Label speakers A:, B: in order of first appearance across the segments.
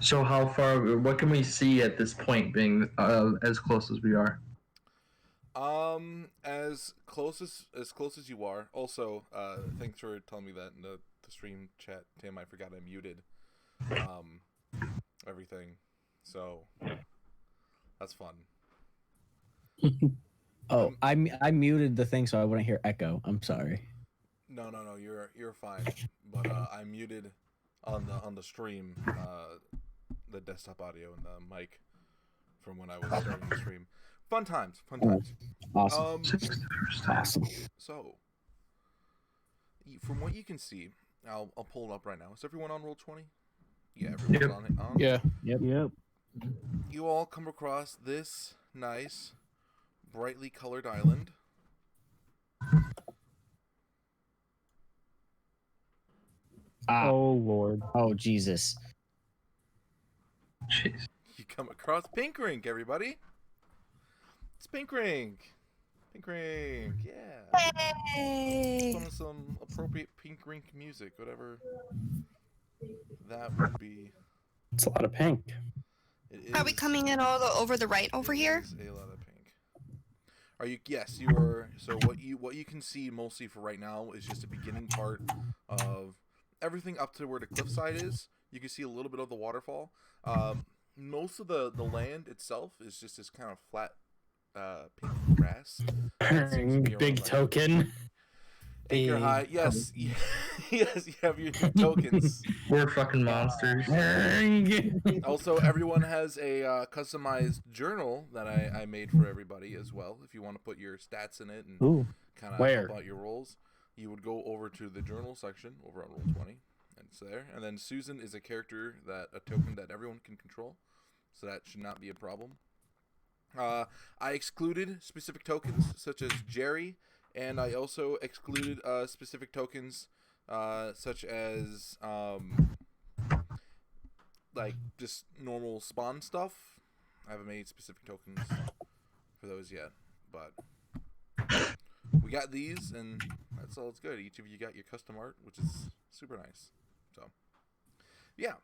A: So how far? What can we see at this point, being as close as we are?
B: As close as you are. Also, thanks for telling me that in the stream chat, Tim. I forgot I muted um everything, so that's fun.
C: Oh, I muted the thing so I wouldn't hear echo. I'm sorry.
B: No, you're fine. But I muted on the stream the desktop audio and the mic from when I was starting the stream. Fun times, fun times.
C: Awesome. Awesome.
B: So, from what you can see, I'll pull it up right now. Is everyone on Roll20? Yeah, everyone's on it.
D: Yeah.
E: Yep.
B: You all come across this nice, brightly colored island.
E: Oh Lord.
C: Oh Jesus.
A: Jeez.
B: You come across Pinkrink, everybody. It's Pinkrink. Pinkrink, yeah.
F: Hey.
B: Some appropriate Pinkrink music, whatever that would be.
C: It's a lot of pink.
B: It is,
F: Are we coming in over the right over here?
B: Is a lot of pink. Are you? Yes, you are. So what you can see mostly for right now is just the beginning part of everything up to where the cliffside is. You can see a little bit of the waterfall. Most of the land itself is just this kind of flat pink grass.
C: Big token.
B: Anchor high. Yes. Yes, you have your tokens.
A: We're fucking monsters.
B: Also, everyone has a customized journal that I made for everybody as well. If you want to put your stats in it and kind of help out your rolls, you would go over to the journal section over on Roll20, and it's there. And then Susan is a character a token that everyone can control, so that should not be a problem. I excluded specific tokens such as Jerry, and I also excluded specific tokens such as like just normal spawn stuff. I haven't made specific tokens for those yet, but we got these, and that's all. It's good. Each of you got your custom art, which is super nice. So, yeah.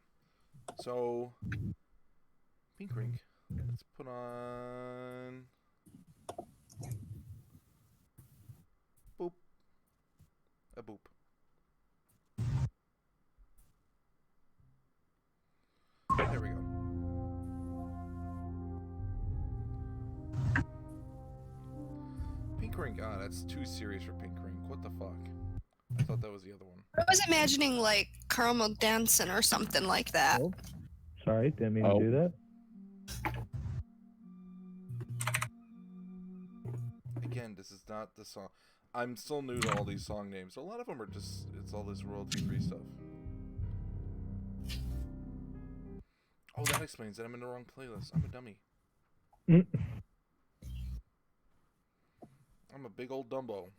B: So, Pinkrink. Let's put on. Boop. A boop. There we go. Pinkrink. Ah, that's too serious for Pinkrink. What the fuck? I thought that was the other one.
F: I was imagining like caramel dancing or something like that.
E: Oh. Sorry, didn't mean to do that.
B: Again, this is not the song. I'm still new to all these song names. A lot of them are just, it's all this royalty-free stuff. Oh, that explains it. I'm in the wrong playlist. I'm a dummy. I'm a big old Dumbo.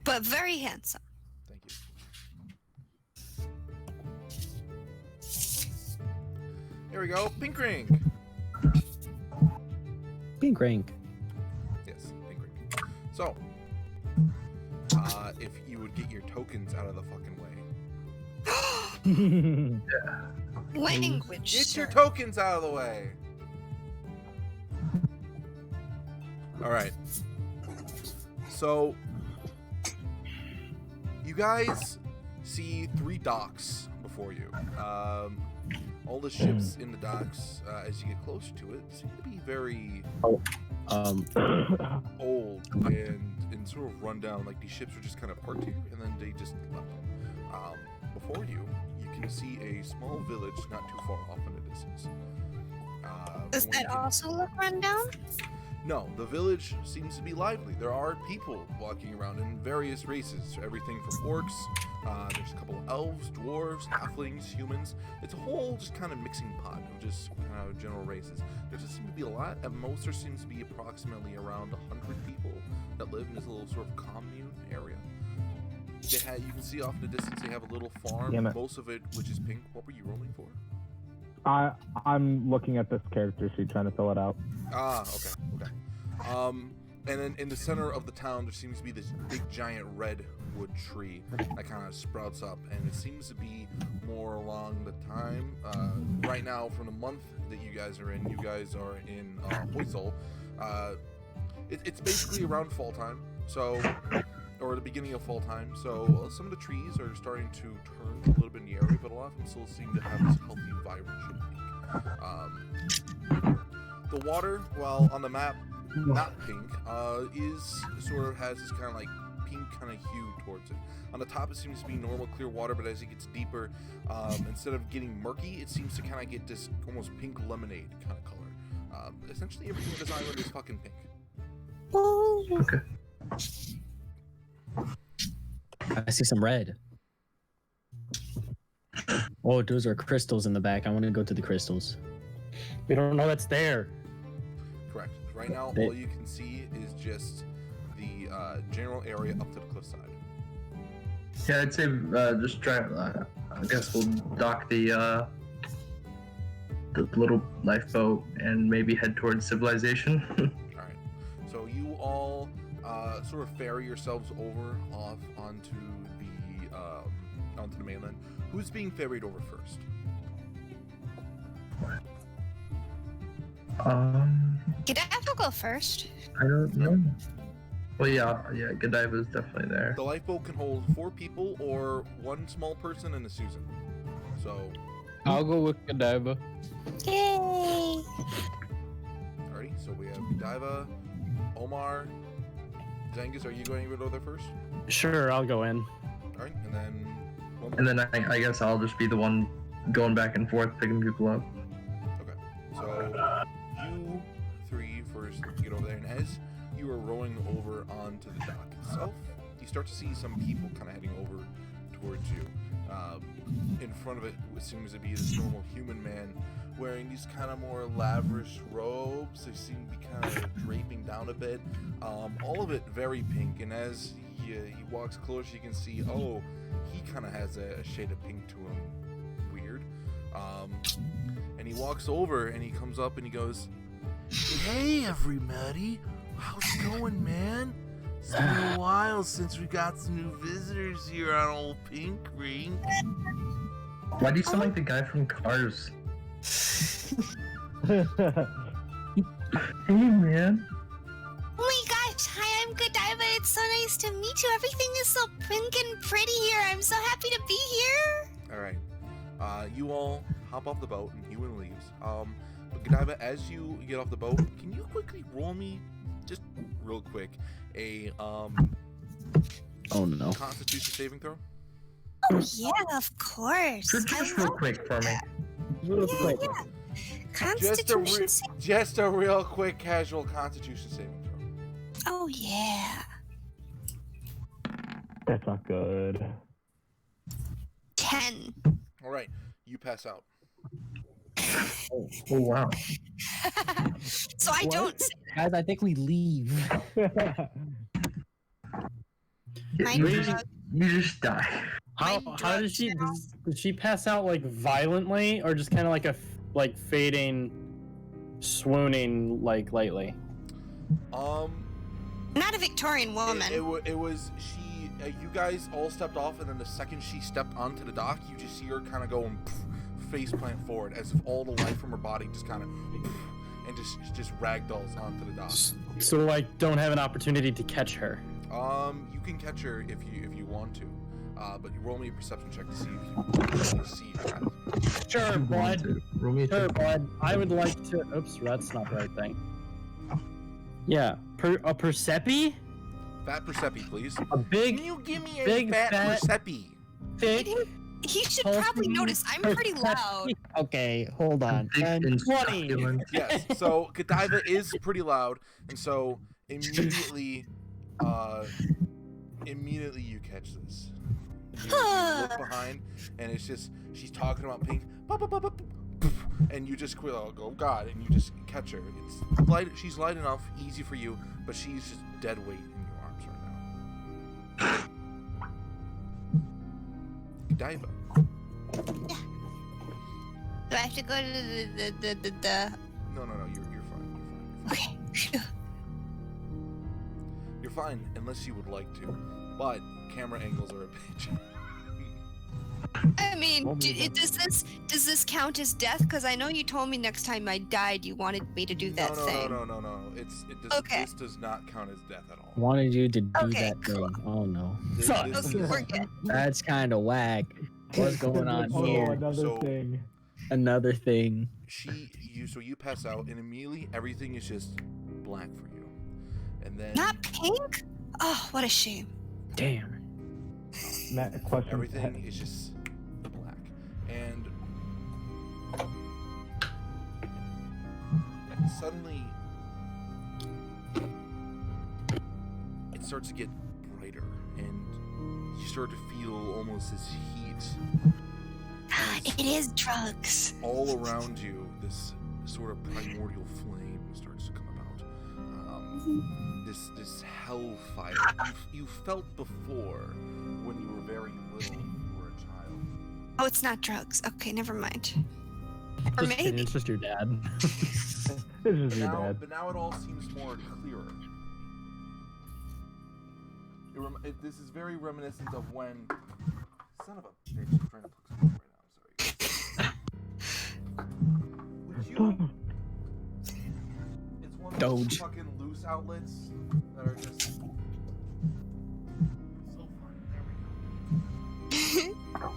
F: But very handsome.
B: Thank you. Here we go. Pinkrink.
C: Pinkrink.
B: Yes, Pinkrink. So, if you would get your tokens out of the fucking way.
F: Language.
B: Get your
F: sir.
B: tokens out of the way. All right. So, you guys see 3 docks before you. All the ships in the docks, as you get closer to it, seem to be very old and sort of run down. Like these ships are just kind of parked here, and then they just left. Before you, you can see a small village not too far off in the distance.
F: Does that also look run down?
B: No, the village seems to be lively. There are people walking around in various races, everything from orcs, there's a couple of elves, dwarves, halflings, humans. It's a whole just kind of mixing pot of just kind of general races. There just seems to be a lot. At most, there seems to be approximately around 100 people that live in this little sort of commune area. You can see off in the distance they have a little farm, most of it which is pink. What were you rolling for?
E: I'm looking at this character sheet, trying to fill it out.
B: Ah, okay. And then in the center of the town, there seems to be this big giant redwood tree that kind of sprouts up, and it seems to be more along the time. Right now, from the month that you guys are in Hoysel. It's basically around fall time, so, or the beginning of fall time. So some of the trees are starting to turn a little bit in the area, but a lot of them still seem to have this healthy, vibrant shape. The water, while on the map not pink, is sort of has this kind of like pink kind of hue towards it. On the top, it seems to be normal clear water, but as it gets deeper, instead of getting murky, it seems to kind of get this almost pink lemonade kind of color. Essentially, everything in this island is fucking pink.
A: Okay.
C: I see some red. Oh, those are crystals in the back. I want to go to the crystals.
D: We don't know that's there.
B: Correct. Right now, all you can see is just the general area up to the cliffside.
A: Yeah, I'd say just try. I guess we'll dock the little lifeboat and maybe head towards civilization.
B: All right. So you all sort of ferry yourselves off onto the mainland. Who's being ferried over first?
F: Godiva go first.
A: I don't know. Well, yeah, Godiva's definitely there.
B: The lifeboat can hold 4 people or 1 small person and a Susan. So
D: I'll go with Godiva.
F: Yay!
B: alrighty. So we have Godiva, Omar, Zengis. Are you going to go there first?
D: Sure, I'll go in.
B: All right, and then.
A: And then I guess I'll just be the one going back and forth, picking people up.
B: Okay. So you 3 first get over there, and as you are rowing over onto the dock itself, you start to see some people kind of heading over towards you. In front of it seems to be this normal human man wearing these kind of more lavish robes. They seem to be kind of draping down a bit. All of it very pink, and as he walks closer, you can see, he kind of has a shade of pink to him. Weird. And he walks over, and he comes up, and he goes, "Hey, everybody. How's it going, man? It's been a while since we got some new visitors here on old Pinkrink."
A: Why do you sound like the guy from Cars? Hey, man.
F: Oh my gosh, hi, I'm Godiva. It's so nice to meet you. Everything is so pink and pretty here. I'm so happy to be here.
B: All right. You all hop off the boat, and Huin leaves. But Godiva, as you get off the boat, can you quickly roll me, just real quick, a
C: Oh no.
B: Constitution saving throw?
F: Oh yeah, of course.
A: Just real quick for me.
C: Real quick.
F: Yeah. Constitution.
B: Just a real quick, casual Constitution saving throw.
F: Oh yeah.
E: That's not good.
F: 10.
B: All right, you pass out.
A: Oh wow.
F: So I don't.
C: Guys, I think we leave.
A: You just die.
D: How did she pass out, like violently, or just kind of like fading, swooning like lightly?
F: Not a Victorian woman.
B: It was she. You guys all stepped off, and then the second she stepped onto the dock, you just see her kind of go face plant forward, as if all the life from her body just kind of and just ragdolls onto the dock.
D: So like, don't have an opportunity to catch her.
B: You can catch her if you want to, but you roll me a perception check to see if you see her.
D: Sure, bud.
A: Roll me a
D: Sure,
A: check.
D: bud. I would like to. Oops, that's not the right thing. Yeah, a Persepi?
B: Fat Persepi, please.
D: A big,
B: Can you give me a
D: big,
B: fat
D: fat-
B: Persepi?
D: thick.
F: He should
D: Healthy
F: probably notice I'm pretty loud.
C: Okay, hold on.
A: Big and
D: 20.
A: succulent.
B: Yes. So Godiva is pretty loud, and so immediately you catch this. You look behind, and it's just she's talking about pink, and you just go, "Oh God!" and you just catch her. It's light. She's light enough, easy for you, but she's just dead weight in your arms right now. Godiva.
F: Do I have to go to the...
B: No, you're fine.
F: Okay.
B: You're fine unless you would like to, but camera angles are a bitch.
F: I mean, does this count as death? Because I know you told me next time I died, you wanted me to do that thing.
B: No. This does not count as death at all.
C: Wanted you to do
F: Okay,
C: that
F: cool.
C: thing. Oh no.
F: We're good.
C: That's kind of whack. What's going on
E: Oh,
C: here?
E: another thing.
C: Another thing.
B: So you pass out, and immediately everything is just black for you, and then
F: Not pink? Oh, what a shame.
C: Damn.
E: Matt, question.
B: everything is just black, and suddenly it starts to get brighter, and you start to feel almost this heat.
F: It is drugs.
B: All around you, this sort of primordial flame starts to come about. This hellfire you felt before when you were very little, when you were a child.
F: Oh, it's not drugs. Okay, never mind. Or
C: Just kidding,
F: maybe.
C: it's just your dad.
E: This is your dad.
B: But now it all seems more clearer. This is very reminiscent of when... Son of a bitch, I'm trying to plug something right now, I'm sorry. Would you... It's one of those
C: Doge.
B: fucking loose outlets that are just... So fun, there we go.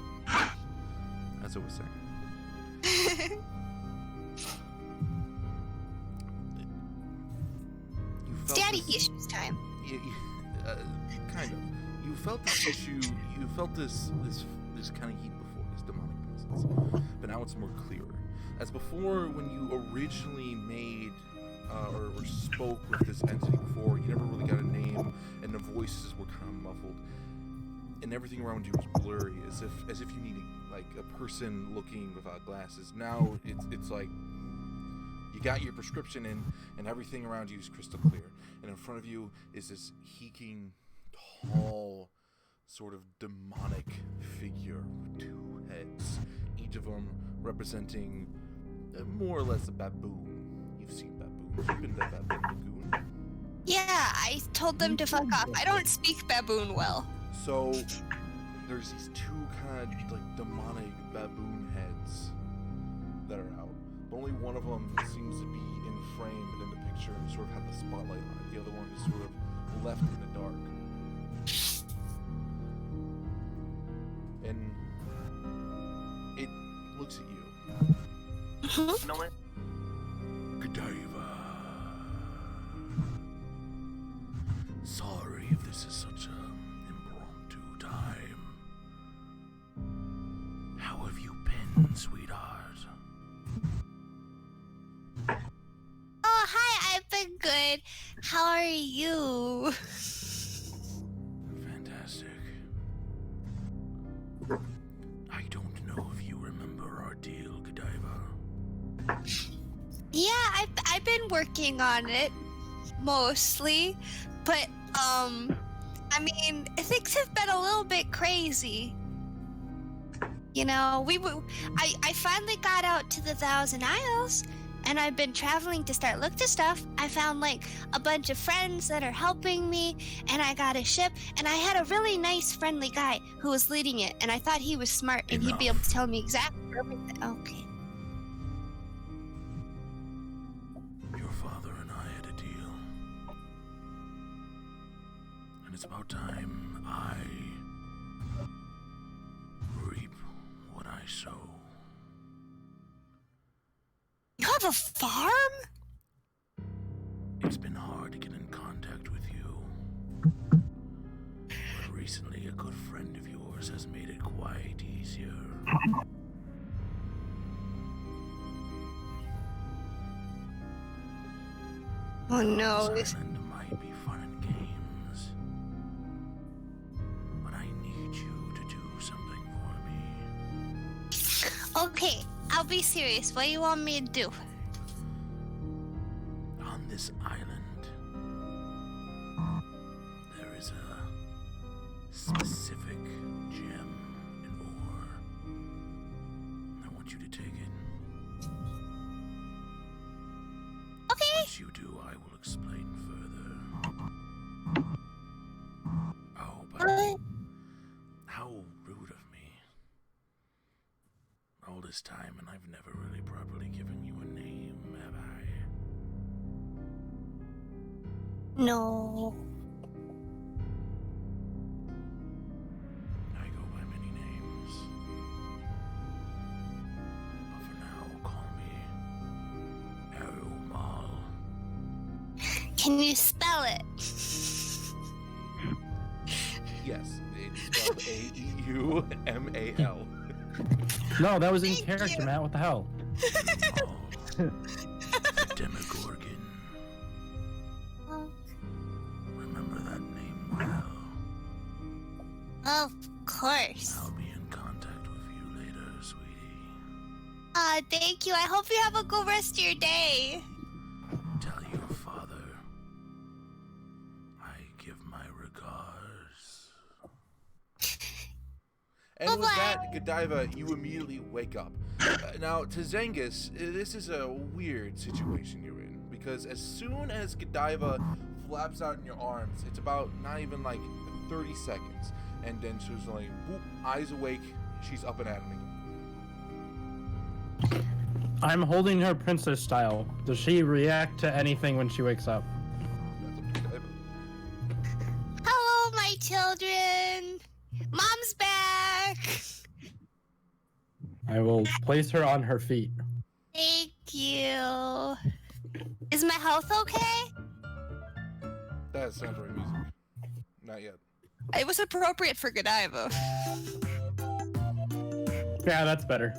B: That's what we're saying.
F: It's daddy issues time.
B: Kind of. You felt this issue. You felt this kind of heat before, this demonic presence, but now it's more clearer. As before, when you originally made or spoke with this entity before, you never really got a name, and the voices were kind of muffled, and everything around you was blurry, as if you needed like a person looking without glasses. Now it's like you got your prescription in, and everything around you is crystal clear, and in front of you is this heeking, tall, sort of demonic figure with two heads, each of them representing more or less a baboon. You've seen baboons. You've been to Baboon Lagoon.
F: Yeah, I told them to fuck off. I don't speak baboon well.
B: So there's these two kind of like demonic baboon heads that are out. But only one of them seems to be in frame and in the picture and sort of had the spotlight on it. The other one is sort of left in the dark. And it looks at you. You know what? Godiva. Sorry if this is such an impromptu time. How have you been, sweetheart?
F: Oh, hi, I've been good. How are you?
B: Fantastic. I don't know if you remember our deal, Godiva.
F: Yeah, I've been working on it, mostly, but, I mean, things have been a little bit crazy. You know, I finally got out to the Thousand Isles, and I've been traveling to start looking to stuff. I found, like, a bunch of friends that are helping me, and I got a ship, and I had a really nice, friendly guy who was leading it, and I thought he was smart, and he'd be able to tell me exactly everything. Okay.
B: Your father and I had a deal. And it's about time I reap what I sow.
F: You have a farm?
B: It's been hard to get in contact with you. But recently, a good friend of yours has made it quite easier.
F: Oh no.
B: Southland might be fun and games, but I need you to do something for me.
F: Okay, I'll be serious. What do you want me to do?
B: On this island, there is a specific gem and ore. I want you to take it.
F: Okay.
B: Once you do, I will explain further. Oh, but how rude of me. all this time and I've never really properly given you a name, have I?
F: No.
B: I go by many names. But for now, call me Arumal.
F: Can you spell it?
B: Yes, it's spelled A-E-U-M-A-L.
D: No, that was in
F: Thank
D: character,
F: you.
D: Matt. What the hell?
B: Oh, the Demogorgon. Remember that name well.
F: Of course.
B: I'll be in contact with you later, sweetie.
F: Thank you. I hope you have a good rest of your day.
B: Tell your father I give my regards. And with that, Godiva, you immediately wake up. Now, to Zengis, this is a weird situation you're in, because as soon as Godiva flaps out in your arms, it's about not even like 30 seconds, and then she's like, boop, eyes awake, she's up and at him again.
D: I'm holding her princess style. Does she react to anything when she wakes up?
B: That's up to Godiva.
F: Hello, my children. Mom's back.
D: I will place her on her feet.
F: Thank you. Is my health okay?
B: That's samurai music. Not yet.
F: It was appropriate for Godiva.
D: Yeah, that's better.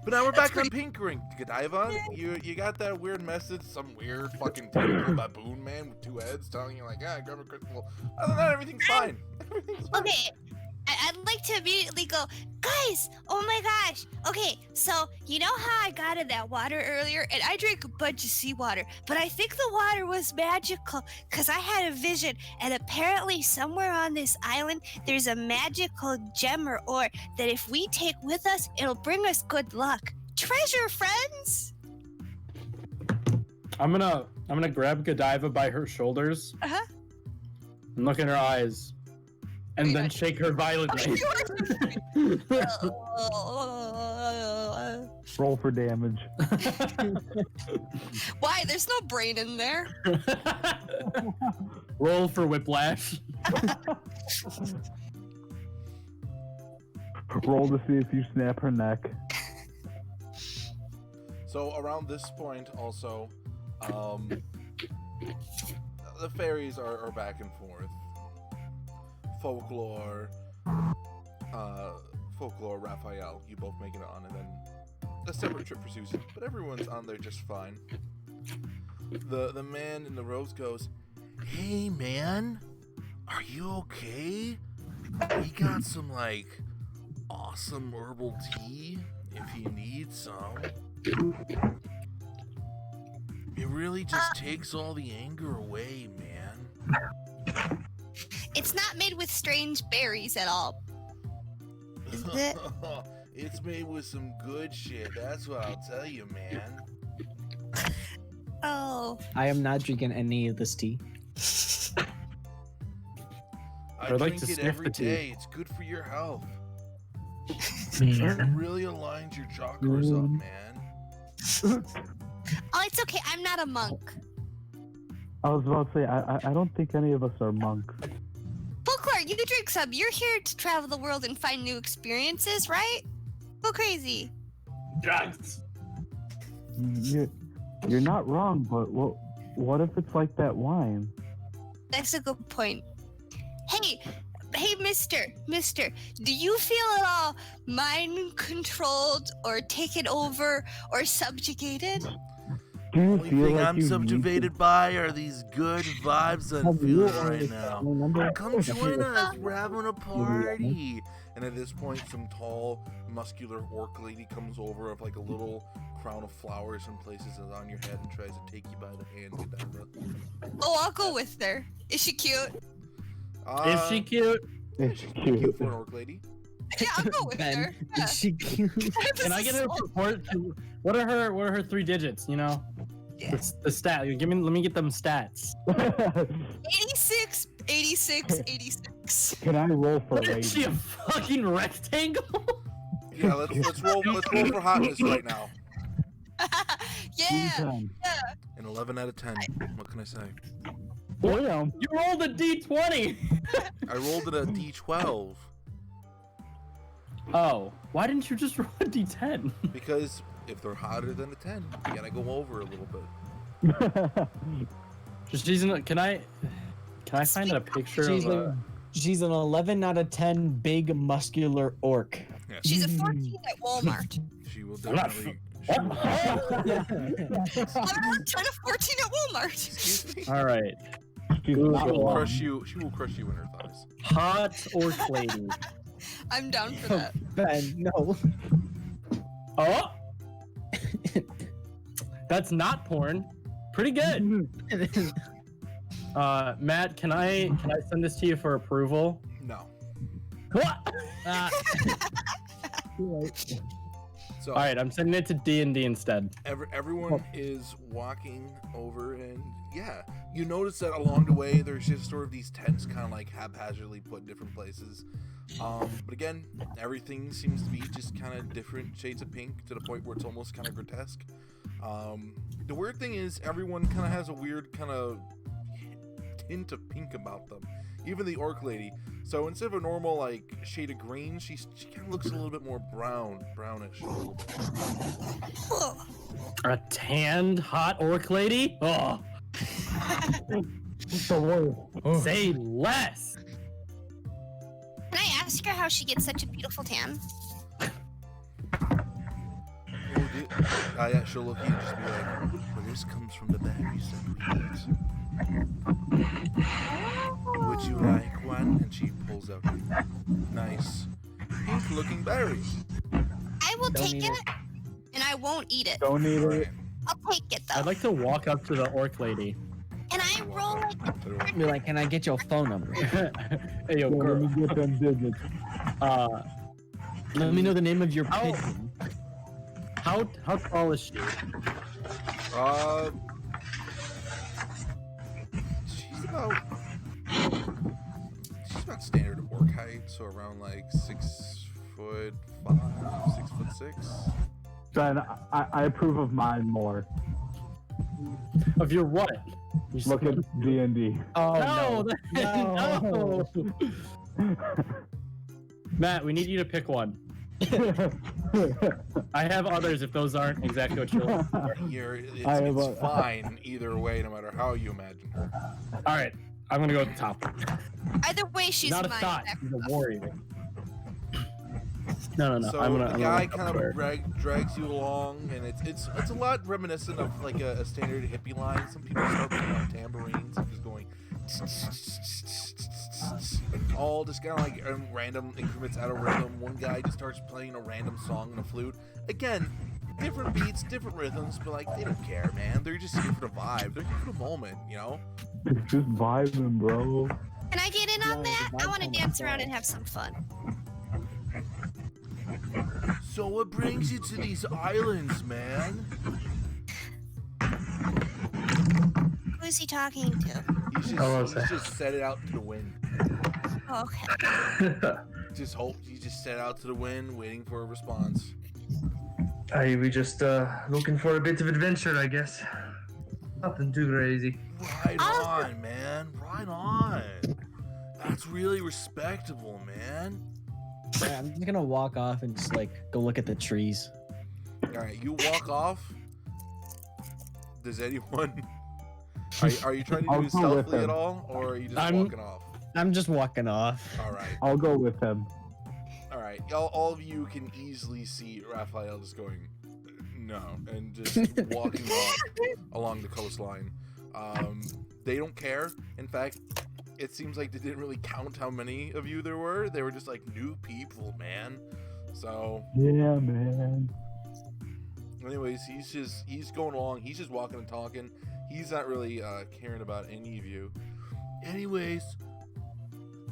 B: But now we're back on Pinkrink, Godiva. You got that weird message, some weird fucking tentacle baboon man with 2 heads telling you like, ah, grab a crystal. Other than that, everything's fine. Everything's fine.
F: Okay, I'd like to immediately go, guys, oh my gosh. Okay, so you know how I got in that water earlier and I drank a bunch of seawater, but I think the water was magical because I had a vision, and apparently somewhere on this island there's a magical gem or ore that if we take with us, it'll bring us good luck. Treasure, friends!
D: I'm gonna grab Godiva by her shoulders
F: Uh-huh.
D: and look in her eyes, and then shake her violently.
E: Roll for damage.
F: Why? There's no brain in there.
D: Roll for whiplash.
E: Roll to see if you snap her neck.
B: So around this point, also, the fairies are back and forth. Foclar, Raphael, you both making it on, and then a separate trip for Susan. But everyone's on there just fine. The man in the robes goes, "Hey man, are you okay? We got some like awesome herbal tea if you need some. It really just takes all the anger away, man."
F: It's not made with strange berries at all. Is it?
B: It's made with some good shit, that's what I'll tell you, man.
F: Oh.
C: I am not drinking any of this tea.
B: I
D: I'd like
B: drink
D: to
B: it
D: sniff
B: every
D: the tea.
B: day. It's good for your health. It really aligns your chakras up, man.
F: Oh, it's okay. I'm not a monk.
E: I was about to say, I don't think any of us are monks.
F: Foclar, you drink some. You're here to travel the world and find new experiences, right? Go crazy.
D: Drugs.
E: You're not wrong, but what if it's like that wine?
F: That's a good point. Hey, mister, do you feel at all mind controlled or taken over or subjugated?
E: Do you
B: Only
E: feel
B: thing
E: like
B: I'm
E: you
B: subjugated by are these good vibes I'm feeling right now. Come join us, we're having a party. And at this point, some tall, muscular orc lady comes over with like a little crown of flowers and places it on your head and tries to take you by the hand, Godiva.
F: Oh, I'll go with her. Is she cute?
D: Is she cute?
E: It's
B: She's
E: cute.
B: cute for an orc lady.
F: Yeah, I'll go with
C: Ben,
F: her. Yeah.
C: is she cute?
D: Can I get a report? What are her 3 digits? You know,
F: Yeah.
D: the stat. Let me get them stats.
F: 86, 86, 86.
E: Can I roll for
D: What is she,
E: lady?
D: a fucking rectangle?
B: Yeah, let's roll for hotness right now.
F: Yeah.
E: D10.
B: An 11 out of 10. What can I say?
E: Damn.
D: You rolled a d20.
B: I rolled it a d12
D: Oh, why didn't you just roll a d10?
B: because if they're hotter than a 10, you gotta go over a little bit.
D: Can I find a picture of
C: She's an 11 out of 10 big muscular orc.
B: Yeah,
F: She's a 14 at Walmart.
B: she will
D: I'm not
B: definitely.
F: I'm a 10 of 14 at Walmart.
B: Excuse me.
D: All right.
E: She's
D: Ooh,
E: not
B: She will
E: alone.
B: crush you. She will crush you in her thighs.
D: Hot orc lady.
F: I'm down for that.
C: Ben, no.
D: Oh. That's not porn. Pretty good. Matt, can I send this to you for approval?
B: No.
D: What?
B: So
D: All right, I'm sending it to D&D instead.
B: everyone is walking over, and yeah, you notice that along the way there's just sort of these tents kind of like haphazardly put in different places. But again, everything seems to be just kind of different shades of pink to the point where it's almost kind of grotesque. The weird thing is everyone kind of has a weird kind of hint of pink about them. Even the orc lady. So instead of a normal like shade of green, she kind of looks a little bit more brownish.
D: A tanned hot orc lady? Oh,
E: What's the word?
D: say less.
F: Can I ask her how she gets such a beautiful tan?
B: Yeah, she'll look at you and just be like, well, this comes from the berries that we eat. Would you like one? And she pulls out a nice pink-looking berry.
F: I will
C: Don't
F: take
C: eat
F: it,
C: it.
F: and I won't eat it.
E: Don't eat it.
F: I'll take it though.
D: I'd like to walk up to the orc lady.
F: And I roll like
C: Be like, can I get your phone number?
D: Hey, yo,
E: Let
D: girl.
E: me get them digits.
C: Let me know the name of your
D: How-
C: pigeon.
D: How tall is she?
B: She's about standard orc height, so around like 6'5", 6'6".
E: Then I approve of mine more.
D: Of your what? You
E: Look at D&D.
C: Oh
D: no. No. Matt, we need you to pick one. I have others if those aren't exactly what you're looking for.
B: It's fine either way, no matter how you imagine her.
D: All right, I'm gonna go with the top.
F: either way she's
D: Not a
F: mine.
D: thought, she's a warrior. No.
B: So the guy kind of drags you along, and it's a lot reminiscent of like a standard hippie line. Some people start playing on tambourines and just going, all just kind of like random increments out of rhythm. One guy just starts playing a random song on a flute. Again, different beats, different rhythms, but like they don't care, man. They're just here for the vibe. They're here for the moment, you know.
E: Just vibing, bro.
F: Can I get in on that? I want to dance around and have some fun.
B: So what brings you to these islands, man?
F: Who's he talking to?
B: He's just set it out to the wind.
F: Oh, okay.
B: You just set out to the wind, waiting for a response.
A: We just looking for a bit of adventure, I guess. Nothing too crazy.
B: Right on, man. Right on. That's really respectable, man.
C: Yeah, I'm just gonna walk off and just like go look at the trees.
B: All right, you walk off. Does anyone? Are you trying to
E: I'll
B: do it
E: go with
B: stealthily at
E: him.
B: all, or are you just
D: I'm-
B: walking off?
C: I'm just walking off.
B: All right,
E: I'll go with him.
B: all right. All of you can easily see Raphael just going, no, and just walking off along the coastline. They don't care. In fact, it seems like they didn't really count how many of you there were. They were just like new people, man. So,
E: Yeah, man.
B: anyways, he's going along. He's just walking and talking. He's not really caring about any of you. Anyways,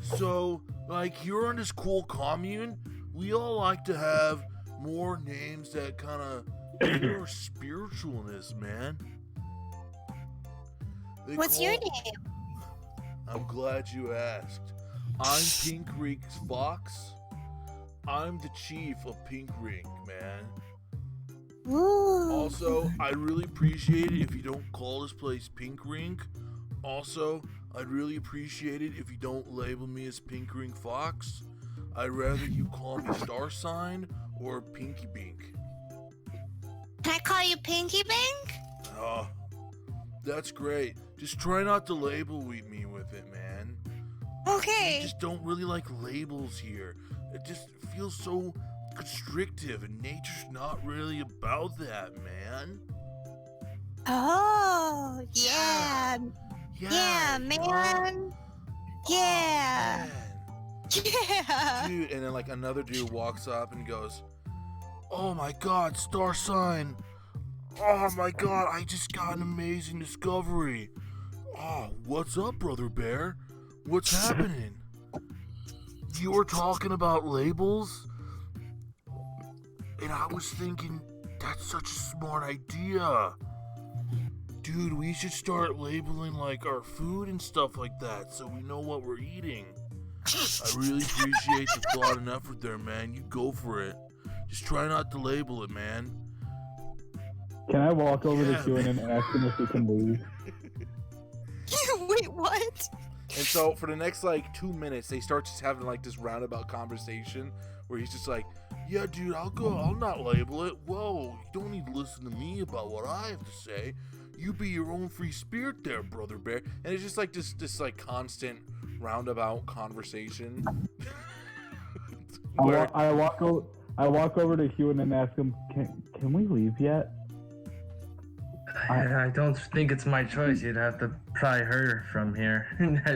B: so like here on this cool commune, we all like to have more names that kind of more spiritualness, man. They
F: What's your
B: call-
F: name?
B: I'm glad you asked. I'm Pinkrink's Fox, I'm the chief of Pinkrink, man.
F: Ooh.
B: Also, I'd really appreciate it if you don't call this place Pinkrink. Also, I'd really appreciate it if you don't label me as Pinkrink Fox. I'd rather you call me Star Sign or Pinky Bink.
F: Can I call you Pinky Bink?
B: Oh, that's great. Just try not to label me with it, man.
F: Okay.
B: I just don't really like labels here. It just feels so constrictive, and nature's not really about that, man.
F: Oh, yeah. Yeah, man. Yeah.
B: Man.
F: Yeah.
B: Dude, and then like another dude walks up and goes, "Oh my god, Star Sign. Oh my god, I just got an amazing discovery. Oh, what's up, Brother Bear? What's happening? You were talking about labels? And I was thinking, that's such a smart idea. Dude, we should start labeling like our food and stuff like that so we know what we're eating. I really appreciate the thought and effort there, man. You go for it. Just try not to label it, man."
E: Can I walk over to Huin and ask him if he can leave?
F: Wait, what?
B: And so for the next like 2 minutes, they start just having like this roundabout conversation where he's just like, "Yeah, dude, I'll go. I'll not label it. Whoa, you don't need to listen to me about what I have to say. You be your own free spirit there, Brother Bear." And it's just like this like constant roundabout conversation.
E: I walk over to Huin and ask him, "Can we leave yet?"
A: I don't think it's my choice. You'd have to pry her from here. I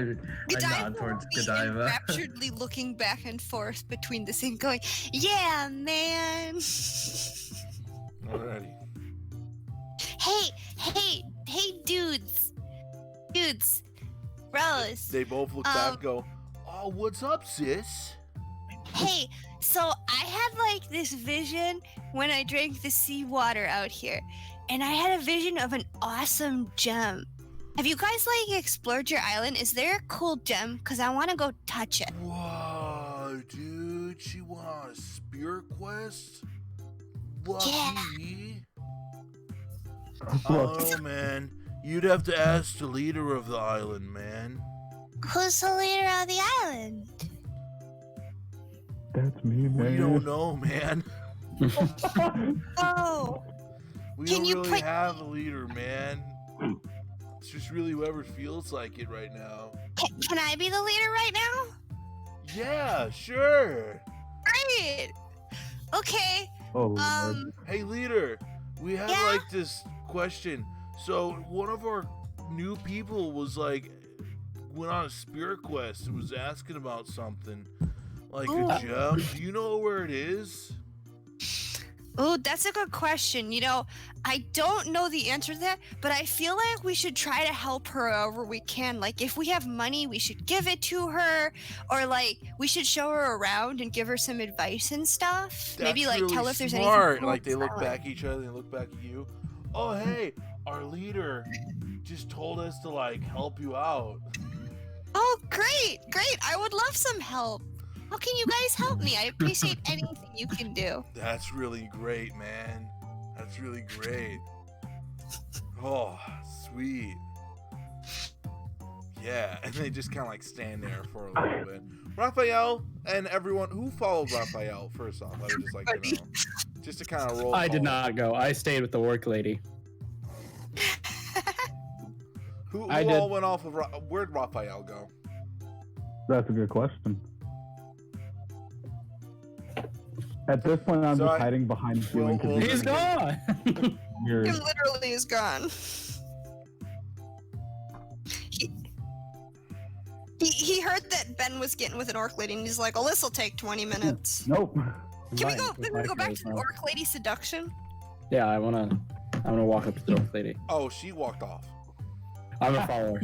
A: nod towards Godiva.
F: Rapturedly looking back and forth between the scene, going, "Yeah, man."
B: Alrighty.
F: Hey, dudes, bros.
B: They both look back and go, "Oh, what's up, sis?"
F: Hey, so I had like this vision when I drank the seawater out here, and I had a vision of an awesome gem. Have you guys like explored your island? Is there a cool gem? Cause I want to go touch it.
B: Whoa, dude, she went on a spirit quest? Lucky. Oh, man, you'd have to ask the leader of the island, man.
F: Who's the leader of the island?
E: That's me, man.
B: We don't know, man.
F: Oh,
B: We
F: Can
B: don't
F: you
B: really
F: put-
B: have a leader, man. It's just really whoever feels like it right now.
F: can I be the leader right now?
B: Yeah, sure.
F: Great. Okay.
E: Oh, Lord.
B: Hey, leader, we have
F: Yeah?
B: like this question. So one of our new people was like, went on a spirit quest and was asking about something. Like a gem. Do you know where it is?
F: Oh, that's a good question. You know, I don't know the answer to that, but I feel like we should try to help her however we can. Like, if we have money, we should give it to her, or like, we should show her around and give her some advice and stuff. Maybe
B: That's
F: like
B: really
F: tell her if there's
B: smart.
F: anything. cool
B: Like they look
F: about it.
B: back at each other and look back at you. Oh, hey, our leader just told us to like help you out.
F: Oh, great. I would love some help. How can you guys help me? I appreciate anything you can do.
B: That's really great, man. That's really great. Oh, sweet. Yeah, and they just kind of like stand there for a little bit. Raphael and everyone who followed Raphael, first off, I would just like to know. Just to kind of roll.
D: I did
B: call.
D: not go. I stayed with the work lady.
B: Who
D: I
B: all
D: did.
B: went off of where'd Raphael go?
E: That's a good question. At this point, I'm
B: So
E: just
B: I-
E: hiding behind Huin
B: Well,
E: because
D: He's gone.
E: weird.
F: He literally is gone. He heard that Ben was getting with an orc lady, and he's like, "Oh, this will take 20 minutes."
E: Nope.
F: Can we
D: Mine,
F: go?
D: with
F: Can
D: my
F: we go back to the
D: charisma.
F: orc lady seduction?
D: Yeah, I'm gonna walk up to the orc lady.
B: Oh, she walked off.
D: I'm a follower.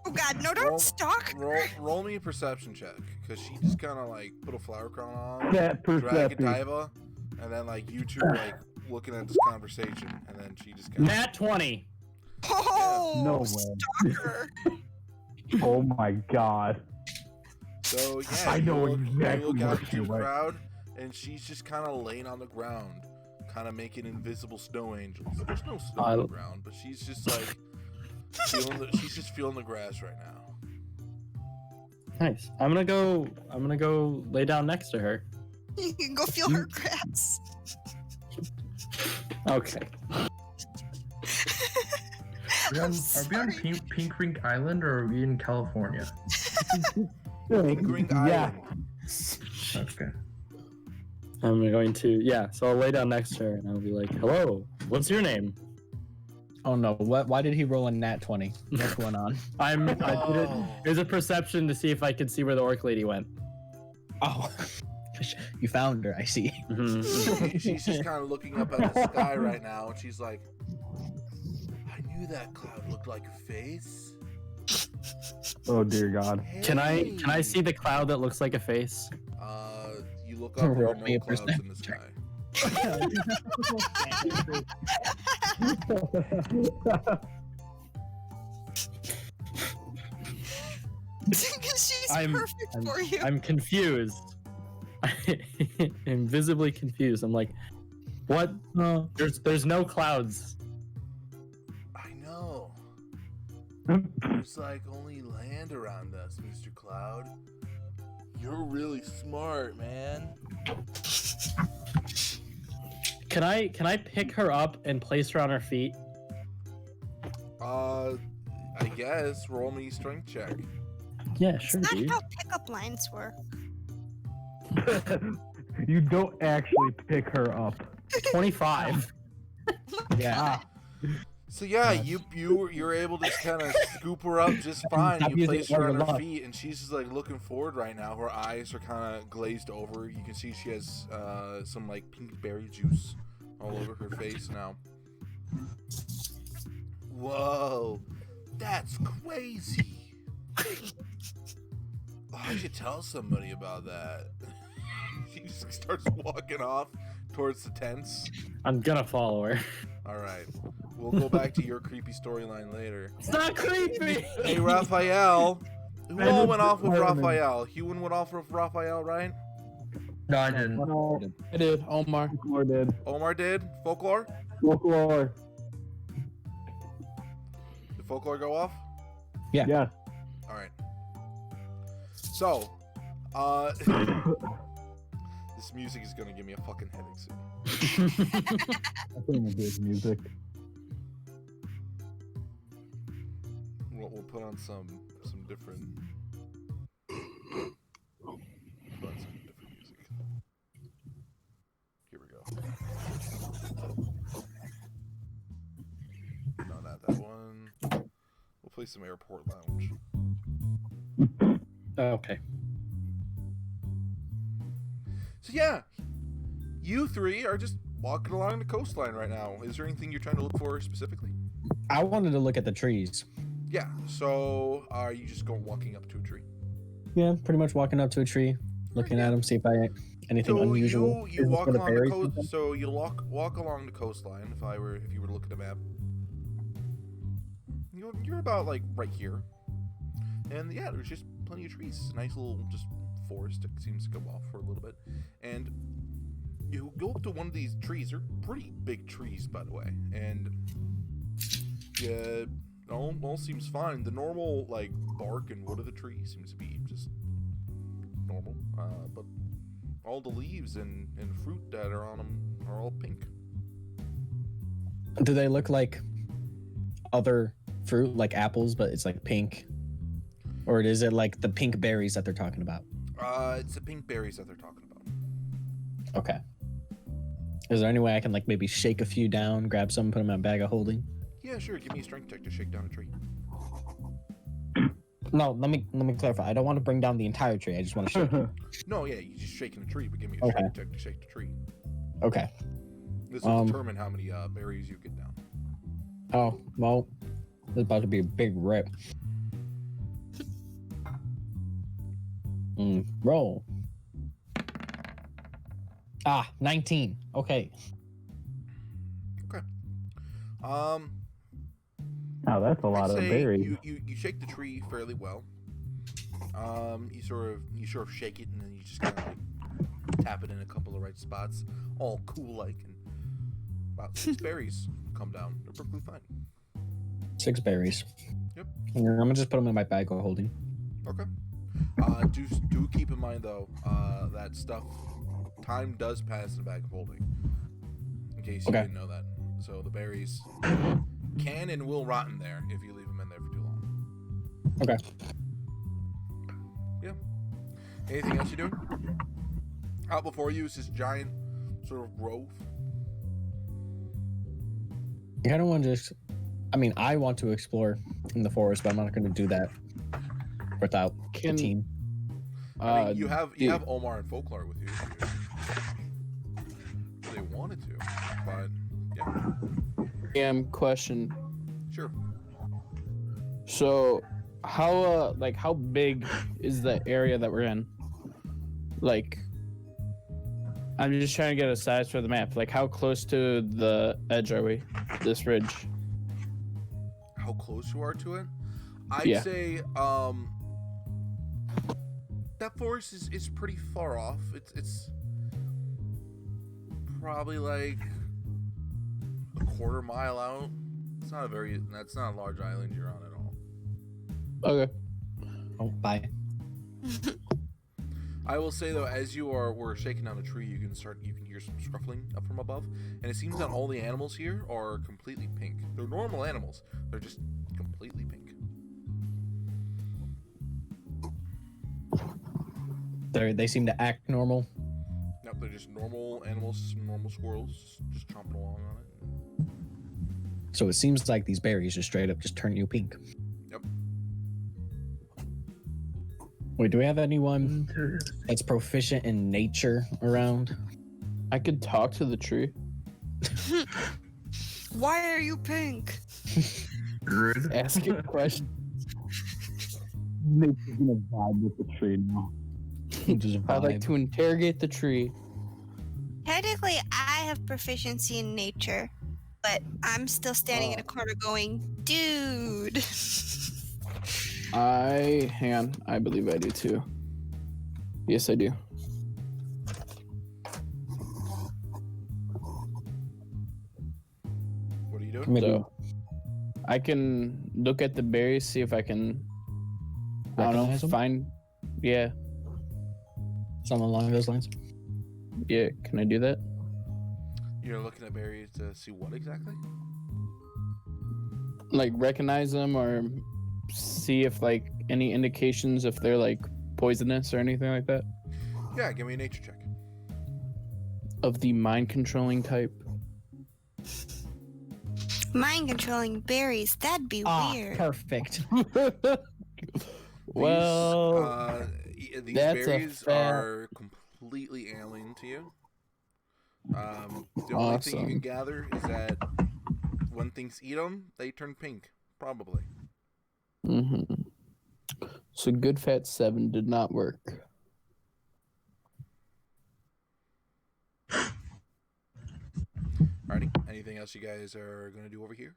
F: Oh God, no!
B: Roll-
F: Don't stalk.
B: Roll me a perception check, because she just kind of like put a flower crown on,
E: That
B: drag
E: perception.
B: Godiva, and then like you two are like looking at this conversation, and then she just kind of.
D: Nat 20.
F: Oh,
E: No way.
F: stalker.
E: Oh my god.
B: So yeah,
E: I know
B: you look
E: exactly
B: out
E: where
B: into
E: she
B: the
E: went.
B: crowd, and she's just kind of laying on the ground, kind of making invisible snow angels. There's no snow on the ground, but she's just like feeling the grass right now.
D: Nice. I'm gonna go lay down next to her.
F: You can go feel her grass.
D: Okay.
A: Are we on Pinkrink Island or are we in California?
B: Pinkrink
E: Yeah.
B: Island.
A: Okay.
D: I'm going to so I'll lay down next to her and I'll be like, "Hello, what's your name?"
C: Oh no! Why did he roll a nat 20? What's going on?
D: I did it. It was a perception to see if I could see where the orc lady went.
C: Oh, you found her. I see.
B: She's just kind of looking up at the sky right now, and she's like, "I knew that cloud looked like a face."
E: Oh dear God.
B: Hey.
D: Can I see the cloud that looks like a face?
B: You look up, there are no clouds in the sky.
F: She's perfect for you.
D: I'm confused. I'm visibly confused. I'm like, what? There's no clouds.
B: I know. There's like only land around us, Mr. Cloud. You're really smart, man.
D: Can I pick her up and place her on her feet?
B: I guess roll me strength check.
D: Yeah, sure,
F: That's
D: dude.
F: not how pickup lines work.
E: You don't actually pick her up.
D: 25.
C: Yeah.
B: So yeah, you're able to kind of scoop her up just fine.
C: Stop
B: You
C: using
B: place her
C: it
B: on
C: for
B: her
C: luck.
B: feet, and she's just like looking forward right now. Her eyes are kind of glazed over. You can see she has some like pink berry juice all over her face now. Whoa, that's crazy. Oh, I should tell somebody about that. She just starts walking off towards the tents.
D: I'm gonna follow her.
B: All right, we'll go back to your creepy storyline later.
D: It's not creepy.
B: Hey, Raphael. Who all went off with Raphael? Huin went off with Raphael, right?
A: No, I didn't.
E: No,
G: I did. Omar.
E: Foclar did.
B: Omar did? Folklore?
E: Foclar.
B: Did Folklore go off?
C: Yeah.
E: Yes.
B: All right. So, this music is gonna give me a fucking headache soon.
E: I think it's good music.
B: We'll put on some different. Put on some different music. Here we go. No, not that one. We'll play some Airport Lounge.
D: Okay.
B: So yeah, you three are just walking along the coastline right now. Is there anything you're trying to look for specifically?
C: I wanted to look at the trees.
B: Yeah. So are you just walking up to a tree?
C: Yeah, pretty much walking up to a tree, looking at them, see if I anything
B: So
C: unusual.
B: you walk
C: For the
B: along the
C: berries
B: coast.
C: and stuff?
B: So you walk along the coastline. If you were to look at a map, you're about like right here, and yeah, there's just plenty of trees. Nice little just forest that seems to go off for a little bit, and you go up to one of these trees. They're pretty big trees, by the way, and yeah, all seems fine. The normal like bark and wood of the tree seems to be just normal, but all the leaves and fruit that are on them are all pink.
C: Do they look like other fruit, like apples, but it's like pink? Or is it like the pink berries that they're talking about?
B: It's the pink berries that they're talking about.
C: Okay. Is there any way I can like maybe shake a few down, grab some, put them in a bag of holding?
B: Yeah, sure. Give me a strength check to shake down a tree.
C: No, let me clarify. I don't want to bring down the entire tree. I just want to shake it.
B: No, yeah, you just shaking a tree, but give me a
C: Okay.
B: strength check to shake the tree.
C: Okay.
B: This will determine how many berries you get down.
C: Oh, well, this is about to be a big rip. Roll. 19. Okay.
E: Oh, that's a lot
B: I'd
E: of
B: say
E: berries.
B: you shake the tree fairly well. You sort of shake it, and then you just kind of like tap it in a couple of right spots, all cool like, and about 6 berries come down. They're perfectly fine.
C: 6 berries.
B: Yep.
C: I'm gonna just put them in my bag of holding.
B: Okay. Do keep in mind though that stuff time does pass in a bag of holding. In case you didn't know that. So the berries can and will rot in there if you leave them in there for too long.
C: Okay.
B: Yeah. Anything else you doing? Out before you is this giant sort of grove.
C: I kind of want to just. I mean, I want to explore in the forest, but I'm not going to do that without a team.
B: I mean, you have Omar and Foclar with you if they wanted to, but yeah.
G: Question.
B: Sure.
G: So, how big is the area that we're in? Like, I'm just trying to get a size for the map. Like, how close to the edge are we? This ridge.
B: How close you are to it? I'd say that forest is pretty far off. It's probably like a quarter mile out. That's not a large island you're on at all.
G: Okay.
C: Oh, bye.
B: I will say though, as we're shaking down a tree, you can hear some scruffling up from above, and it seems that all the animals here are completely pink. They're normal animals. They're just completely pink.
C: They seem to act normal.
B: Nope, they're just normal animals, normal squirrels, just chomping along on it.
C: So it seems like these berries just straight up just turn you pink.
B: Yep.
C: Wait, do we have anyone that's proficient in nature around?
G: I could talk to the tree.
F: Why are you pink?
A: Rude.
G: Ask it a question.
E: Nature's gonna vibe with the tree now.
C: Just
G: I'd like
C: vibe.
G: to interrogate the tree.
F: Technically, I have proficiency in nature, but I'm still standing in a corner going, dude.
G: Hang on. I believe I do too. Yes, I do.
B: What are you doing?
C: Maybe.
G: So, I can look at the berries, see if I can, I don't know,
C: Recognize 'em?
G: find. Yeah,
C: Something along those lines.
G: yeah. Can I do that?
B: You're looking at berries to see what exactly?
G: Like recognize them or see if like any indications if they're like poisonous or anything like that
B: Yeah, give me a nature check.
G: of the mind controlling type.
F: Mind controlling berries, that'd be weird.
C: Perfect.
G: Well,
B: These
G: that's a
B: berries
G: fair-
B: are completely alien to you. The only thing you can
G: Awesome.
B: gather is that when things eat them, they turn pink, probably.
G: So good fat 7 did not work.
B: Alrighty. Anything else you guys are gonna do over here?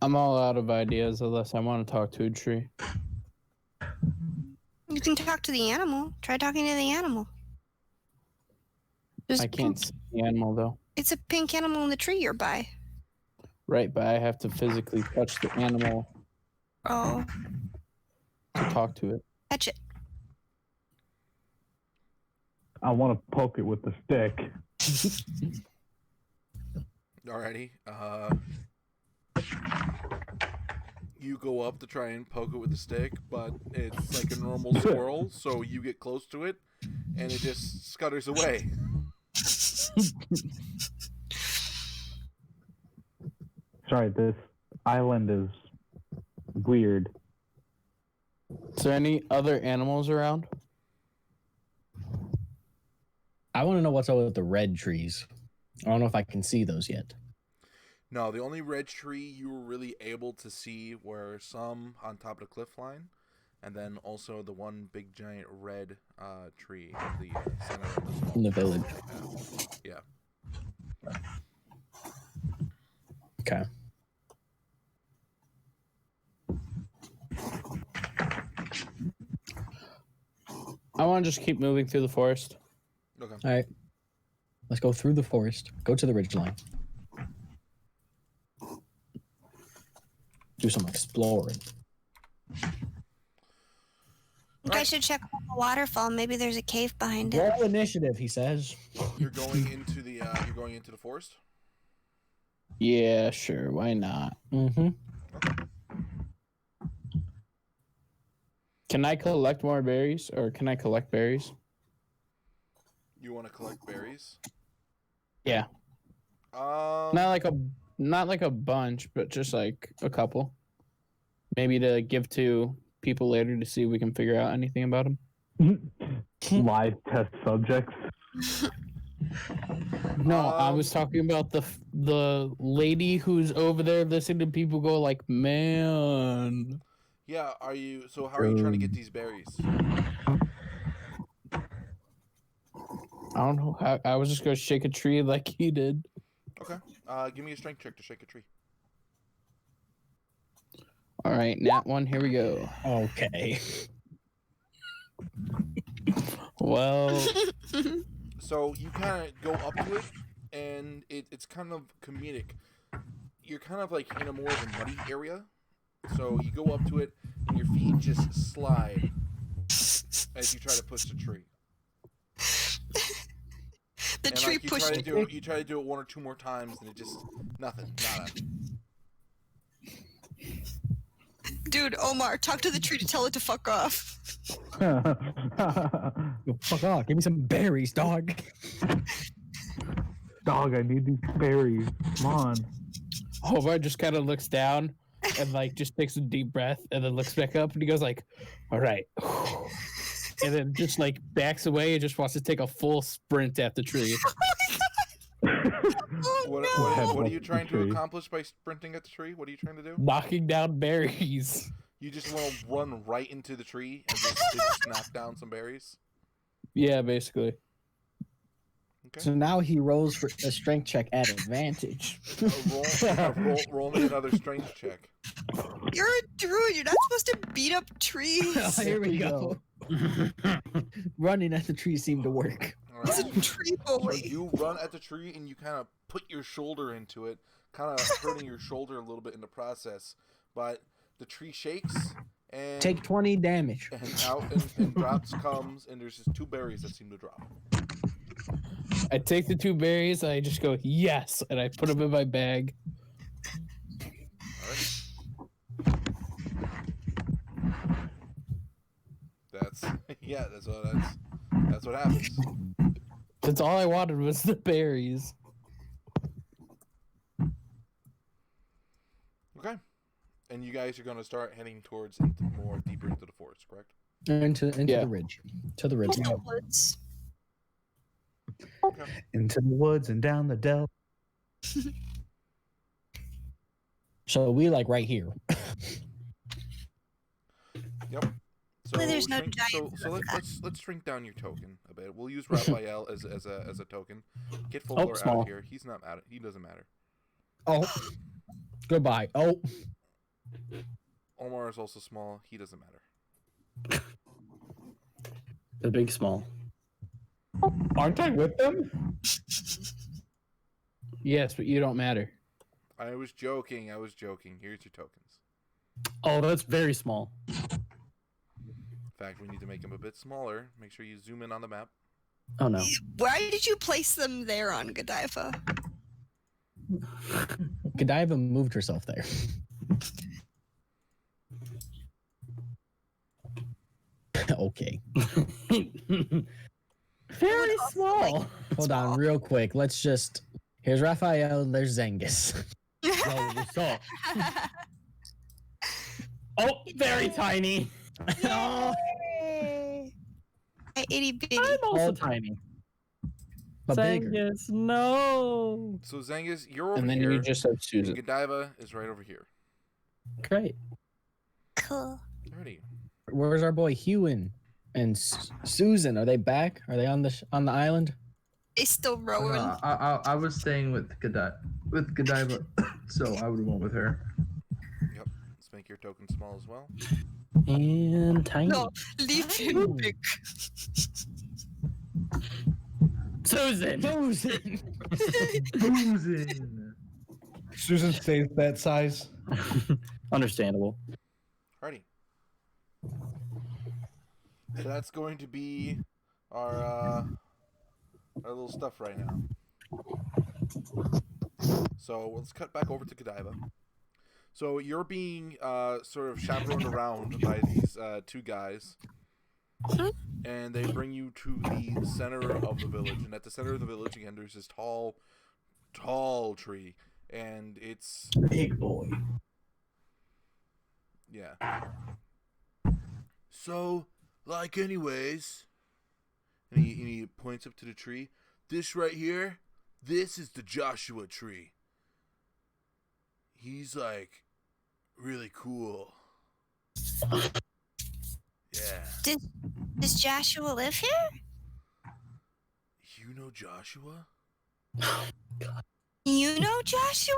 G: I'm all out of ideas unless I want to talk to a tree.
F: You can talk to the animal. Try talking to the animal. There's
G: I
F: a
G: can't
F: pink-
G: see the animal though.
F: It's a pink animal in the tree you're by.
G: Right, but I have to physically touch the animal
F: Oh,
G: to talk to it.
F: catch it.
E: I want to poke it with the stick.
B: Alrighty. You go up to try and poke it with the stick, but it's like a normal squirrel, so you get close to it, and it just scutters away.
E: Sorry, this island is weird.
G: Is there any other animals around?
C: I want to know what's up with the red trees. I don't know if I can see those yet.
B: No, the only red tree you were really able to see were some on top of the cliff line, and then also the one big giant red tree in the center of the small
C: In the village.
B: Yeah.
C: Okay.
G: I want to just keep moving through the forest.
B: Okay.
C: All right. Let's go through the forest. Go to the ridgeline. Do some exploring.
F: I think I should check out the waterfall. Maybe there's a cave behind it.
C: Roll initiative, he says.
B: You're going into the forest.
G: Yeah, sure. Why not?
C: Mm-hmm.
B: Okay.
G: Can I collect more berries, or can I collect berries?
B: You want to collect berries?
G: Yeah. Not like a bunch, but just like a couple. Maybe to give to people later to see if we can figure out anything about them.
E: Live test subjects.
G: No, I was talking about the lady who's over there listening to people go like, man.
B: Yeah. So how are you trying to get these berries?
G: I don't know. I was just gonna shake a tree like he did.
B: Okay. Give me a strength check to shake a tree.
G: All right, nat one. Here we go.
C: Okay.
G: Well,
B: So you kind of go up to it, and it's kind of comedic. You're kind of like in a more of a muddy area. So you go up to it, and your feet just slide as you try to push the tree.
F: The
B: And
F: tree
B: like,
F: pushed it.
B: you try to do it one or two more times, and it just nothing, nada.
F: Dude, Omar, talk to the tree to tell it to fuck off.
C: Yo, fuck off. Give me some berries, dog.
E: Dog, I need these berries. Come on.
G: Hobart just kind of looks down and like just takes a deep breath and then looks back up and he goes like, all right. And then just like backs away and just wants to take a full sprint at the tree.
B: What are you trying to accomplish by sprinting at the tree? What are you trying to do?
G: Knocking down berries.
B: You just want to run right into the tree and just knock down some berries?
G: Yeah, basically.
B: Okay.
C: So now he rolls for a strength check at advantage.
B: Roll me another strength check.
F: You're a druid. You're not supposed to beat up trees.
C: Oh, here we go. Running at the tree seemed to work.
B: All
F: He's
B: right.
F: a tree
B: So
F: boy.
B: you run at the tree and you kind of put your shoulder into it, kind of hurting your shoulder a little bit in the process. But the tree shakes and
C: Take 20 damage.
B: and out and drops comes, and there's just two berries that seem to drop.
G: I take the two berries, I just go, yes, and I put them in my bag.
B: All right. That's what happens.
G: That's all I wanted was the berries.
B: Okay. And you guys are going to start heading towards more deeper into the forest, correct?
C: Into
G: Yeah.
C: the ridge. To the ridge.
F: Woods.
B: Okay.
E: Into the woods and down the dell.
C: So we like right here.
B: Yep. So
F: There's no
B: shrink,
F: giants
B: so
F: like that.
B: let's shrink down your token a bit. We'll use Raphael as a token. Get Foclar out
C: small.
B: of here. He's not matter. He doesn't matter.
C: Oh. Goodbye. Oh.
B: Omar is also small. He doesn't matter.
D: The big small.
E: Aren't I with them?
G: Yes, but you don't matter.
B: I was joking. Here's your tokens.
D: Oh, that's very small.
B: In fact, we need to make him a bit smaller. Make sure you zoom in on the map.
D: Oh no.
F: Why did you place them there on Godiva?
C: Godiva moved herself there. Okay.
D: Very small.
C: Hold on real quick. Let's just... Here's Raphael. There's Zengis.
D: Yo, what's up? Oh, very tiny.
C: Oh,
F: Yay. I itty bitty.
D: I'm also
C: Oh,
D: tiny.
C: but bigger.
D: Zengis, no.
B: So Zengis, you're over
G: And then
B: here.
G: you just have
B: and
G: Susan.
B: Godiva is right over here.
D: Great.
F: Cool.
B: Alrighty.
C: Where's our boy Huin and Susan? Are they back? Are they on the island?
F: They still rowing.
A: I was staying with Godiva, so I would have went with her.
B: Yep. Let's make make your token small as well.
C: And tiny.
F: No, leave him big.
D: Susan.
C: Susan.
A: Boozing.
E: Susan stays that size.
D: Understandable.
B: Alrighty. So that's going to be our little stuff right now. So let's cut back over to Godiva. So you're being sort of chaperoned around by these two guys, and they bring you to the center of the village. And at the center of the village, again, there's this tall tree, and it's
A: Big boy.
B: yeah. So, like, anyways, and he points up to the tree. This right here, this is the Joshua tree. He's like really cool. Yeah.
F: Does Joshua live here?
B: You know Joshua?
F: You know Joshua?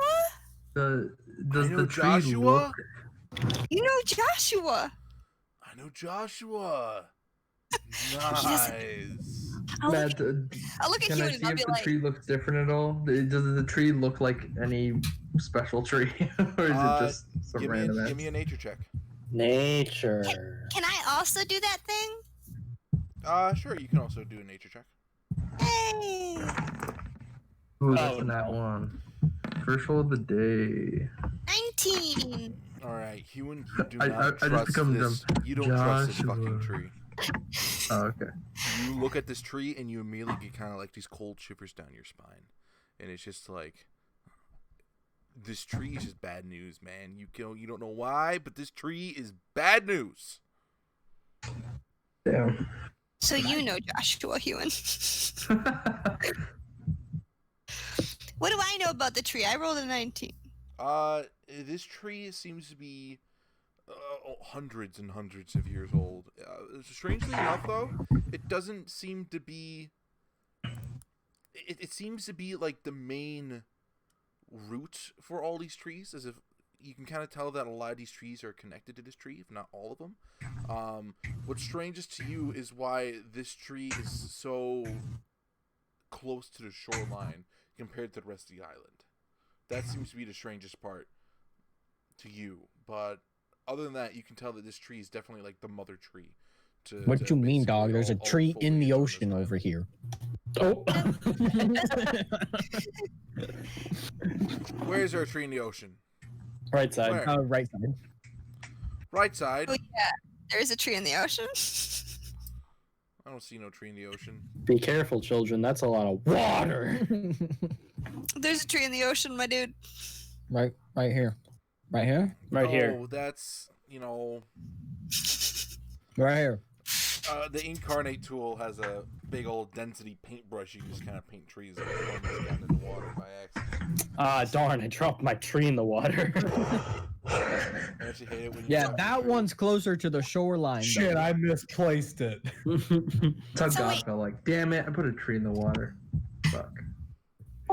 A: Does
B: I know
A: the tree
B: Joshua?
A: look?
F: You know Joshua?
B: I know Joshua. Nice.
F: I'll
A: Matt,
F: look at
A: can
F: you
A: I
F: and
A: see
F: I'll
A: if
F: be
A: the
F: like,
A: tree looks different at all? Does the tree look like any special tree, or is it just some random?
B: Give me a nature check.
D: Nature.
F: can I also do that thing?
B: Sure. You can also do a nature check.
F: Hey!
A: Ooh, that's
D: Oh,
A: a nat
D: no.
A: one. First roll of the day.
F: 19!
B: All right, Huin, you do
A: I
B: not
A: just
B: trust
A: become
B: this.
A: dumb.
B: You don't trust this
A: Joshua.
B: fucking tree.
A: Oh, okay.
B: You look at this tree and you immediately get kind of like these cold shivers down your spine, and it's just like this tree is just bad news, man. You don't know why, but this tree is bad news.
A: Damn.
F: So you know Joshua Huin. What do I know about the tree? I rolled a 19.
B: This tree seems to be hundreds and hundreds of years old. Strangely enough, though, it doesn't seem to be. It seems to be like the main root for all these trees, as if you can kind of tell that a lot of these trees are connected to this tree, if not all of them. What's strangest to you is why this tree is so close to the shoreline compared to the rest of the island. That seems to be the strangest part to you, but other than that, you can tell that this tree is definitely like the mother tree.
C: What you mean, dog? There's a
B: all
C: tree in the
B: foliage on
C: ocean
B: this
C: over here.
D: Oh.
B: Where is there a tree in the ocean?
D: Right side.
B: Where?
C: Right side.
B: Right side.
F: Oh yeah, there is a tree in the ocean.
B: I don't see no tree in the ocean.
D: Be careful, children. That's a lot of water.
F: There's a tree in the ocean, my dude.
C: Right here. Right here.
D: Right here.
B: Oh, that's,
C: Right here.
B: the Incarnate tool has a big old density paintbrush. You can just kind of paint trees that are down in the water by accident.
D: Ah, darn! I dropped my tree in the water.
B: I actually hate it when you
C: Yeah,
B: drop
C: that
B: trees.
C: one's closer to the shoreline.
E: Shit, I misplaced it.
A: That's how
F: So
A: God
F: wait-
A: felt like. Damn it! I put a tree in the water. Fuck.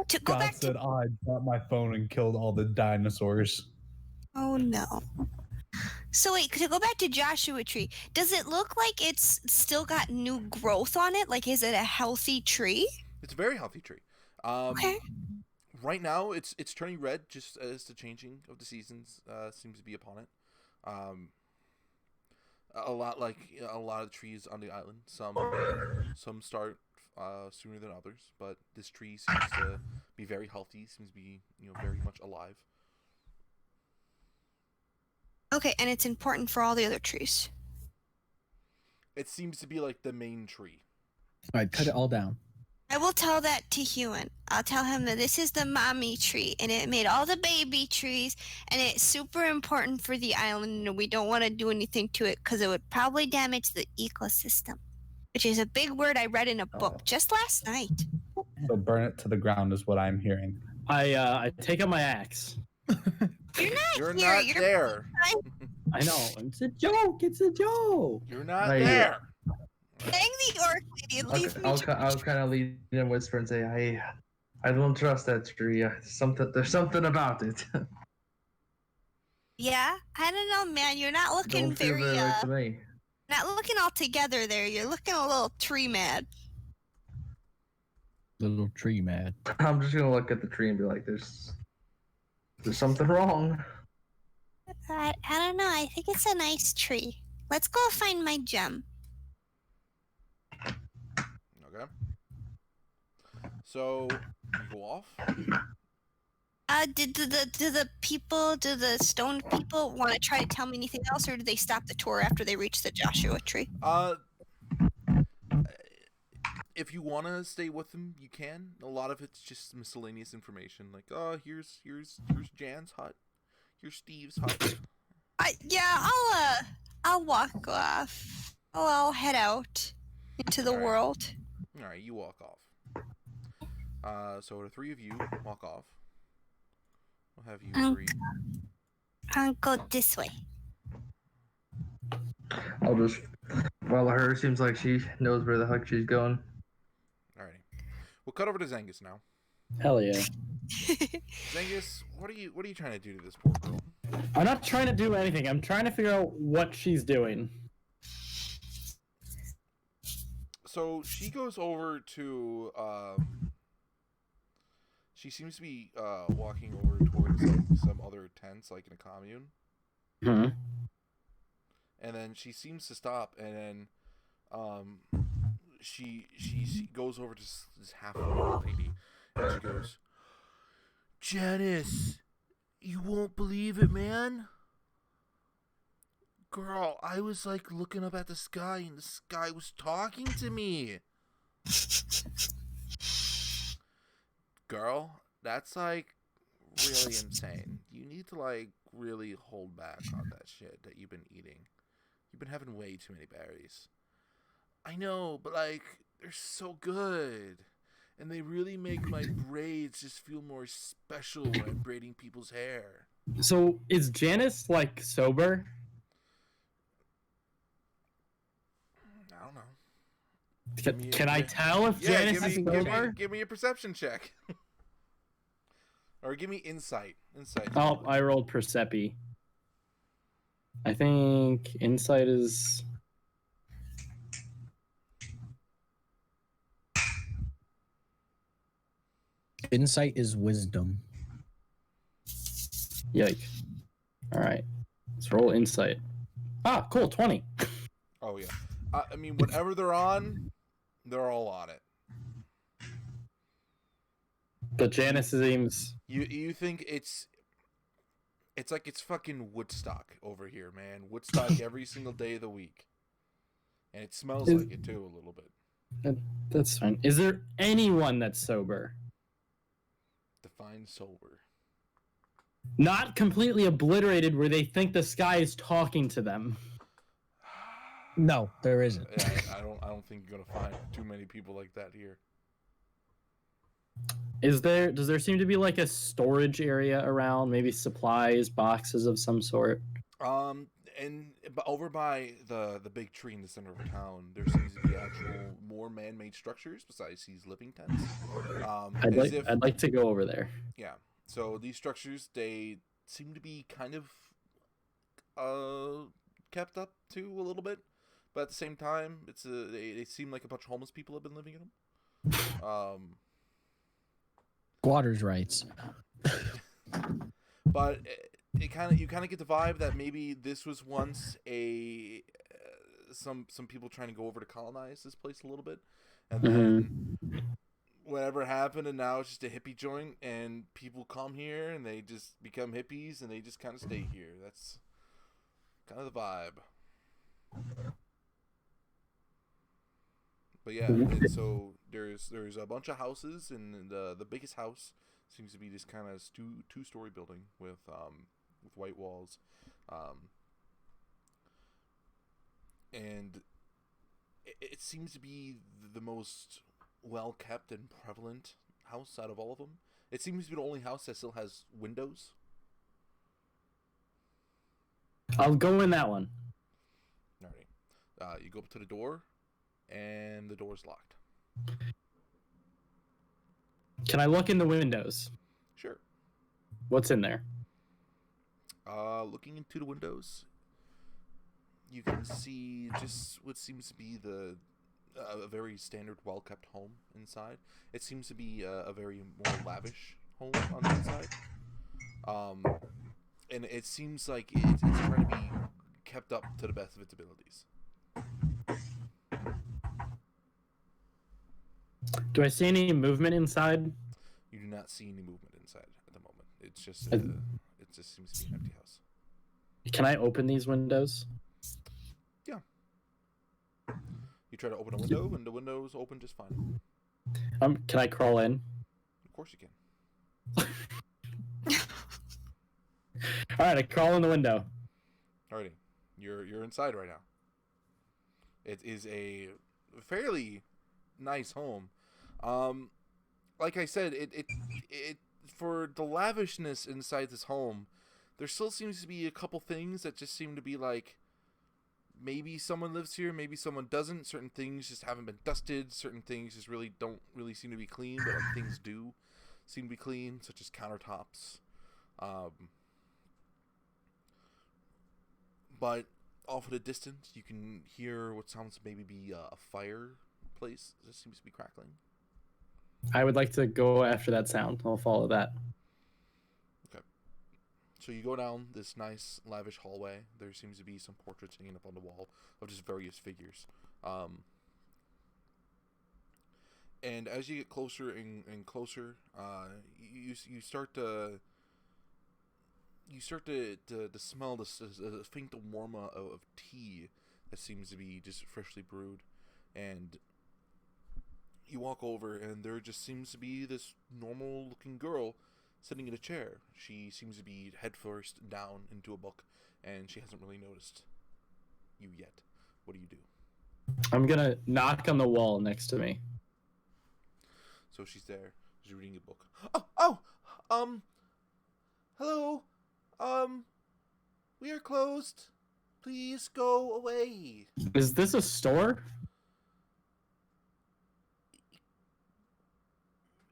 F: To go
E: God
F: back
E: said
F: to
E: I dropped my phone and killed all the dinosaurs.
F: oh no. So wait, to go back to Joshua Tree, does it look like it's still got new growth on it? Like, is it a healthy tree?
B: It's a very healthy tree.
F: Okay.
B: Right now, it's turning red just as the changing of the seasons seems to be upon it. A lot like a lot of the trees on the island. Some start sooner than others, but this tree seems to be very healthy. Seems to be very much alive.
F: Okay, and it's important for all the other trees.
B: It seems to be like the main tree.
C: All right, cut it all down.
F: I will tell that to Huin. I'll tell him that this is the mommy tree, and it made all the baby trees, and it's super important for the island, and we don't want to do anything to it because it would probably damage the ecosystem, which is a big word I read in a book just last night.
E: So burn it to the ground is what I'm hearing.
D: I take out my axe.
F: You're not
B: You're
F: here.
B: not
F: You're
B: there.
D: I know. It's a joke. It's a joke.
B: You're not
A: Right.
B: there.
F: Dang the orc lady. Leave me.
A: I'll kind of lead in whisper and say, I don't trust that tree. There's something about it.
F: Yeah, I don't know, man. You're not looking
A: Don't feel
F: very,
A: that way to me.
F: not looking all together there. You're looking a little tree mad.
C: Little tree mad.
A: I'm just gonna look at the tree and be like, "There's something wrong."
F: I don't know. I think it's a nice tree. Let's go find my gem.
B: Okay. So you go off.
F: Do the stone people want to try to tell me anything else, or do they stop the tour after they reach the Joshua tree?
B: If you want to stay with them, you can. A lot of it's just miscellaneous information, like, oh, here's Jan's hut, here's Steve's hut.
F: I'll walk off. I'll head out into the world.
B: All right, you walk off. So the three of you walk off. We'll have you three.
F: I'll go this way.
A: I'll just follow her. Seems like she knows where the heck she's going.
B: Alrighty. We'll cut over to Zengis now.
D: Hell yeah.
B: Zengis, what are you trying to do to this poor girl?
D: I'm not trying to do anything. I'm trying to figure out what she's doing.
B: So she goes over to she seems to be walking over towards some other tents, like in a commune.
D: Hmm.
B: And then she seems to stop, and then she goes over to this half-old lady, and she goes, "Janice, you won't believe it, man. Girl, I was like looking up at the sky, and the sky was talking to me. Girl, that's like really insane. You need to like really hold back on that shit that you've been eating. You've been having way too many berries. I know, but like they're so good. And they really make my braids just feel more special when I'm braiding people's hair."
D: So is Janice like sober?
B: I don't know.
D: Can I tell if Janice is sober?
B: Give me a perception check. Or give me insight.
D: Oh, I rolled Percepi. I think insight is...
C: Insight is wisdom.
D: Yike. Alright. Let's roll insight. Ah, cool, 20.
B: Oh, yeah. I mean, whatever they're on, they're all on it.
D: But Janice seems...
B: You think it's like it's fucking Woodstock over here, man. Woodstock every single day of the week. And it smells like it, too, a little bit.
D: That's fine. Is there anyone that's sober?
B: Define sober.
D: Not completely obliterated where they think the sky is talking to them.
C: No, there isn't.
B: Yeah, I don't think you're gonna find too many people like that here.
D: Does there seem to be like a storage area around? Maybe supplies, boxes of some sort?
B: And over by the big tree in the center of town, there seems to be actual more man-made structures besides these living tents.
D: I'd like to go over there.
B: Yeah. So these structures, they seem to be kind of kept up too a little bit, but at the same time, they seem like a bunch of homeless people have been living in them.
C: Squatters' rights.
B: But you kind of get the vibe that maybe this was once some people trying to go over to colonize this place a little bit, and then whatever happened, and now it's just a hippie joint, and people come here and they just become hippies and they just kind of stay here. That's kind of the vibe. But yeah, and so there's a bunch of houses, and the biggest house seems to be this kind of two-story building with white walls, and it seems to be the most well-kept and prevalent house out of all of them. It seems to be the only house that still has windows.
D: I'll go in that one.
B: Alright. You go up to the door, and the door's locked.
D: Can I look in the windows?
B: Sure.
D: What's in there?
B: Looking into the windows, you can see just what seems to be a very standard, well-kept home inside. It seems to be a very more lavish home on the inside. And it seems like it's trying to be kept up to the best of its abilities.
D: Do I see any movement inside?
B: You do not see any movement inside at the moment. It's just it just seems to be an empty house.
D: Can I open these windows?
B: Yeah. You try to open a window, and the window's open just fine.
D: Can I crawl in?
B: Of course you can.
D: All right, I crawl in the window.
B: Alrighty, you're inside right now. It is a fairly nice home. Like I said, it for the lavishness inside this home, there still seems to be a couple things that just seem to be like, maybe someone lives here, maybe someone doesn't. Certain things just haven't been dusted. Certain things just don't really seem to be clean, but other things do seem to be clean, such as countertops. But off in the distance, you can hear what sounds to maybe be a fireplace that seems to be crackling.
D: I would like to go after that sound. I'll follow that.
B: Okay. So you go down this nice, lavish hallway. There seems to be some portraits hanging up on the wall of just various figures. And as you get closer and closer, you start to smell this faint aroma of tea that seems to be just freshly brewed. And you walk over, and there just seems to be this normal-looking girl sitting in a chair. She seems to be headfirst down into a book, and she hasn't really noticed you yet. What do you do?
D: I'm gonna knock on the wall next to me.
B: So she's there. She's reading a book. Hello. We are closed. Please go away.
D: Is this a store?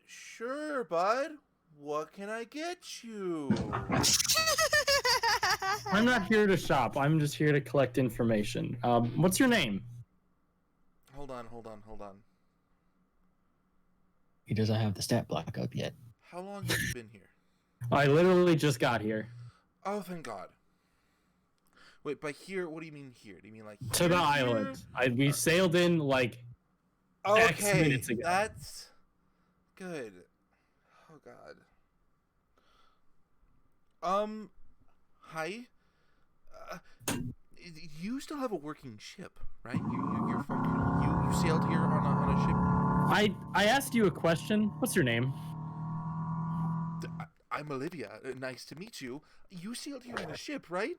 B: Sure, bud. What can I get you?
D: I'm not here to shop. I'm just here to collect information. What's your name?
B: Hold on.
C: He doesn't have the stat block up yet.
B: How long have you been here?
D: I literally just got here.
B: Oh, thank God. Wait, by here, what do you mean here? Do you mean like
D: To the island. We sailed in like X minutes ago.
B: That's good. Oh God. Hi. You still have a working ship, right? You're from you sailed here on a ship.
D: I asked you a question. What's your name?
B: I'm Olivia. Nice to meet you. You sailed here on a ship, right?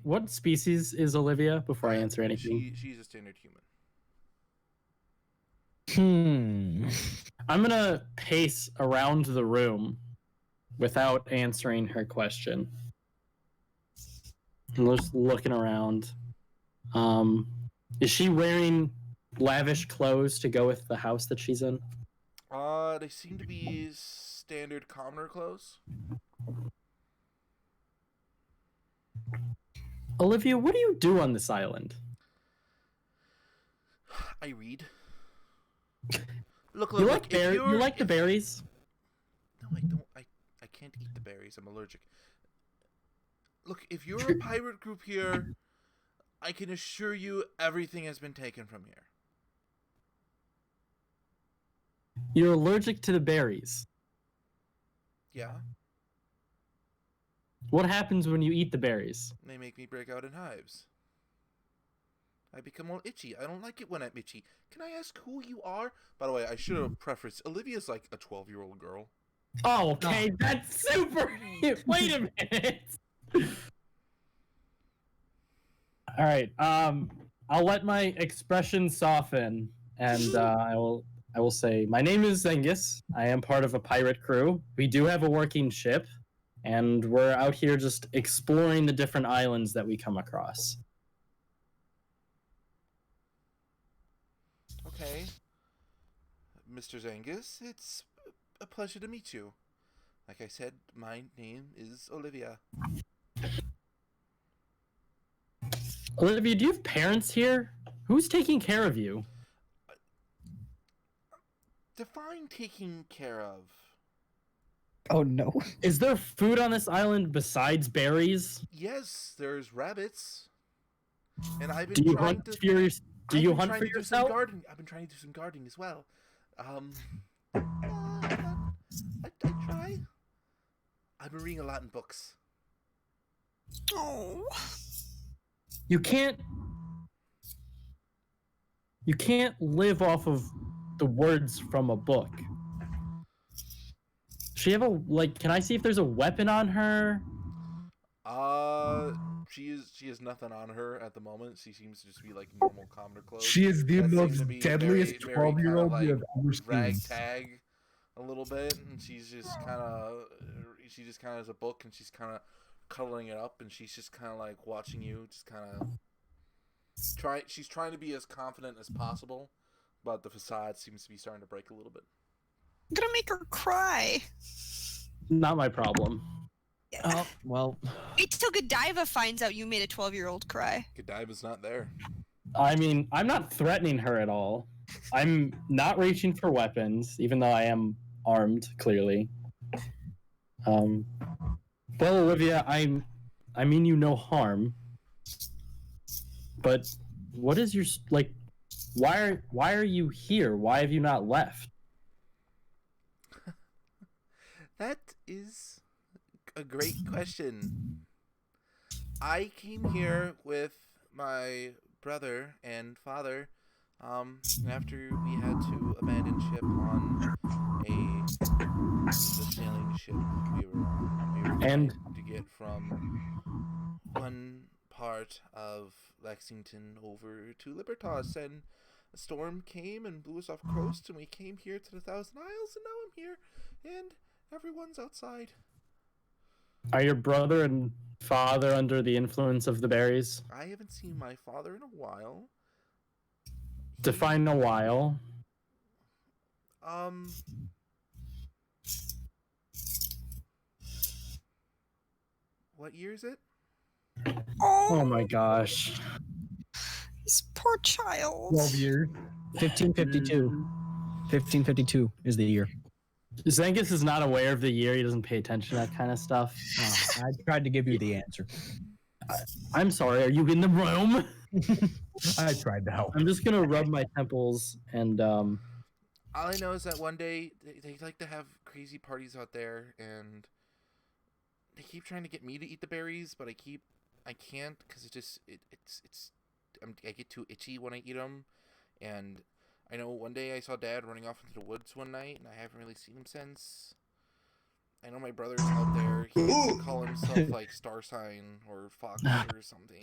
D: What species is Olivia before I answer anything?
B: She's a standard
C: Hmm.
B: human.
D: I'm gonna pace around the room without answering her question. I'm just looking around. Is she wearing lavish clothes to go with the house that she's in?
B: They seem to be standard commoner clothes.
D: Olivia, what do you do on this island?
B: I read. Look,
D: You like the berries?
B: No, I don't. I can't eat the berries. I'm allergic. Look, if you're a pirate group here, I can assure you everything has been taken from here.
D: You're allergic to the berries.
B: Yeah?
D: What happens when you eat the berries?
B: They make me break out in hives. I become all itchy. I don't like it when I'm itchy. Can I ask who you are? By the way, I should have prefaced, Olivia's like a 12-year-old girl.
D: Oh, okay, that's super. Wait a minute. All right. I'll let my expression soften, and I will say, my name is Zengis. I am part of a pirate crew. We do have a working ship, and we're out here just exploring the different islands that we come across.
B: Okay. Mr. Zengis, it's a pleasure to meet you. Like I said, my name is Olivia.
D: Olivia, do you have parents here? Who's taking care of you?
B: Define taking care of.
C: Oh no.
D: Is there food on this island besides berries?
B: Yes, there's rabbits. And I've been
D: Do you
B: trying
D: hunt
B: to
D: for your, do you hunt for yourself?
B: I've been trying to do some gardening as well. I try. I've been reading a lot in books.
F: Oh.
D: You can't live off of the words from a book. Does she have a, like, can I see if there's a weapon on her?
B: She has nothing on her at the moment. She seems to just be like normal commoner clothes.
E: She is the
B: That seems
E: most
B: to be
E: deadliest
B: very
E: 12-year-old
B: kinda,
E: you have ever seen.
B: ragtag a little bit, and she's just kind of has a book, and she's kind of cuddling it up, and she's just kind of like watching you, just kind of she's trying to be as confident as possible, but the facade seems to be starting to break a little bit.
F: I'm gonna make her cry.
D: Not my problem.
C: Oh well.
F: Wait till Godiva finds out you made a 12-year-old cry.
B: Godiva's not there.
D: I mean, I'm not threatening her at all. I'm not reaching for weapons, even though I am armed, clearly. Well, Olivia, I mean you no harm. But what is your, like, why are you here? Why have you not left?
B: That is a great question. I came here with my brother and father after we had to abandon ship on the sailing ship we were
D: And-
B: trying to get from one part of Lexington over to Libertas, and a storm came and blew us off coast, and we came here to the Thousand Isles, and now I'm here, and everyone's outside.
D: Are your brother and father under the influence of the berries?
B: I haven't seen my father in a while.
D: Define a while.
B: What year is it?
D: Oh my gosh.
F: This poor child.
E: 12 years.
C: 1552. 1552 is the year.
D: Zengis is not aware of the year. He doesn't pay attention to that kind of stuff.
C: Oh, I tried to give you the answer.
D: I'm sorry. Are you in the room?
E: I tried to help.
D: I'm just gonna rub my temples and
B: All I know is that one day they like to have crazy parties out there, and they keep trying to get me to eat the berries, but I can't because I get too itchy when I eat them, and I know one day I saw Dad running off into the woods one night, and I haven't really seen him since. I know my brother's out there. He used to call himself like Star Sign or Foclar or something.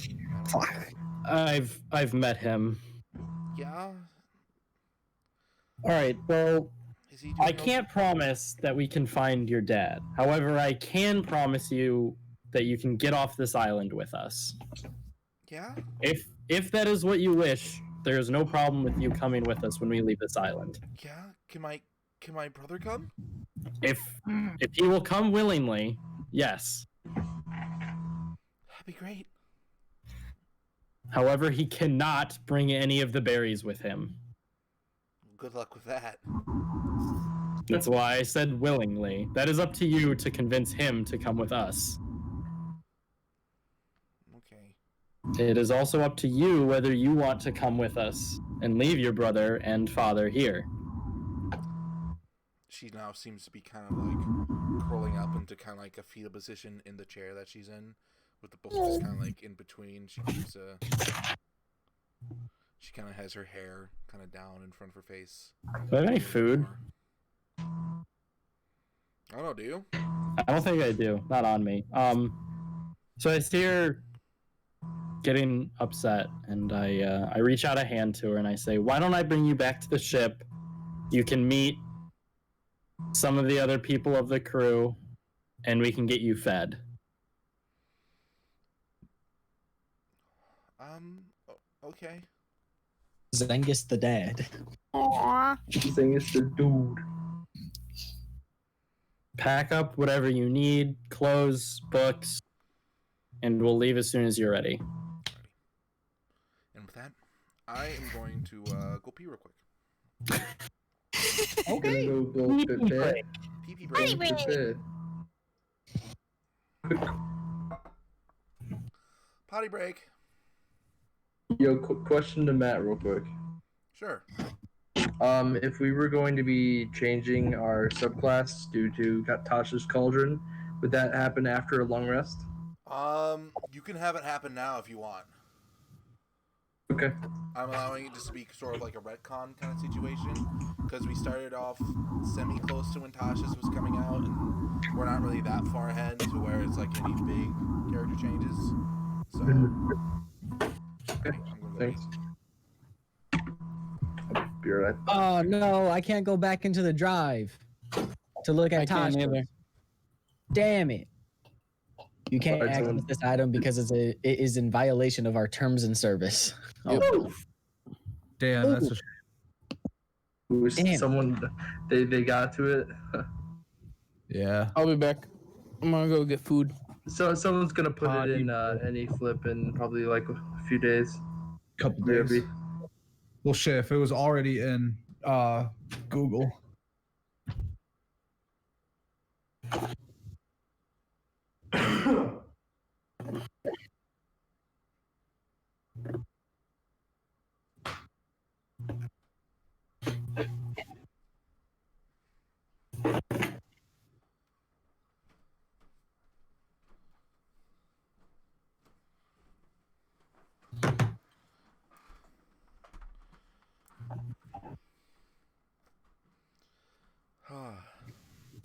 D: I've met him.
B: Yeah.
D: All right. Well,
B: Is he doing
D: I can't promise that we can find your dad. However, I can promise you that you can get off this island with us.
B: Yeah.
D: If that is what you wish, there is no problem with you coming with us when we leave this island.
B: Yeah. Can my brother come?
D: If he will come willingly, yes.
B: That'd be great.
D: However, he cannot bring any of the berries with him.
B: Good luck with that.
D: That's why I said willingly. That is up to you to convince him to come with us.
B: Okay.
D: It is also up to you whether you want to come with us and leave your brother and father here.
B: She now seems to be kind of like curling up into kind of like a fetal position in the chair that she's in, with the book just kind of like in between. She kind of has her hair kind of down in front of her face.
D: Do I have any food?
B: I don't know. Do you?
D: I don't think I do. Not on me. So I see her getting upset, and I reach out a hand to her and I say, "Why don't I bring you back to the ship? You can meet some of the other people of the crew, and we can get you fed."
B: Okay.
C: Zengis the dad.
F: Aww.
A: Zengis the dude.
D: pack up whatever you need, clothes, books, and we'll leave as soon as you're ready.
B: Alrighty. And with that, I am going to go pee real quick.
A: Okay. Go to bed.
B: Pee
F: Potty
B: break.
F: break.
B: Potty break.
A: Yo, question to Matt real quick.
B: Sure.
A: If we were going to be changing our subclass due to Tasha's Cauldron, would that happen after a long rest?
B: You can have it happen now if you want.
A: Okay.
B: I'm allowing it just to be sort of like a retcon kind of situation, because we started off semi-close to when Tasha's was coming out, and we're not really that far ahead to where it's like any big character changes. So,
A: Okay.
B: I'm gonna go
A: Thanks. I'll be right.
C: Oh no, I can't go back into the drive to look at
G: I can't
C: Tasha.
G: either.
C: Damn it. You can't
A: Alright,
C: access
A: someone-
C: this item because it is in violation of our terms and service. Oh,
H: Damn, that's a
A: Was
C: Damn.
A: someone they got to it?
H: yeah.
G: I'll be back. I'm gonna go get food.
A: So someone's gonna put it in
H: Potty.
A: any flip in probably like a few days.
H: Couple
A: BRB.
H: days. Well, shit, if it was already in Google.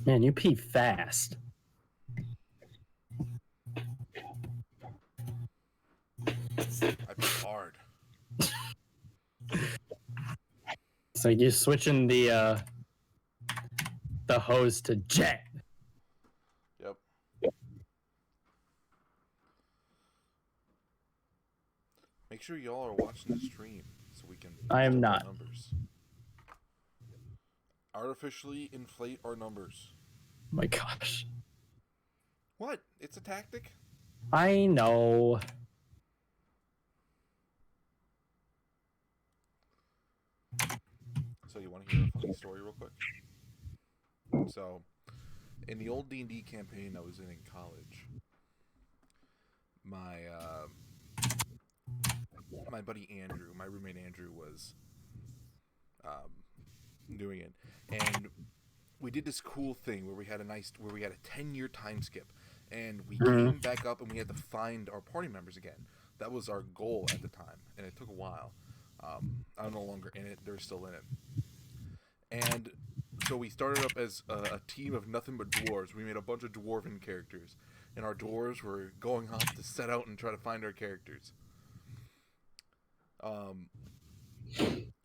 D: Man, you pee fast.
B: I pee hard.
D: It's like you're switching the hose to jet.
B: Yep. Make sure y'all are watching the stream so we can.
D: I am
B: boost up our
D: not.
B: Numbers. Artificially inflate our numbers.
D: My gosh.
B: What? It's a tactic.
D: I know.
B: So you want to hear a funny story real quick? So, in the old D&D campaign I was in college, my my buddy Andrew, my roommate Andrew, was doing it, and we did this cool thing where we had a 10-year time skip, and we came back up and we had to find our party members again. That was our goal at the time, and it took a while. I'm no longer in it; they're still in it. And so we started up as a team of nothing but dwarves. We made a bunch of dwarven characters, and our dwarves were going off to set out and try to find our characters.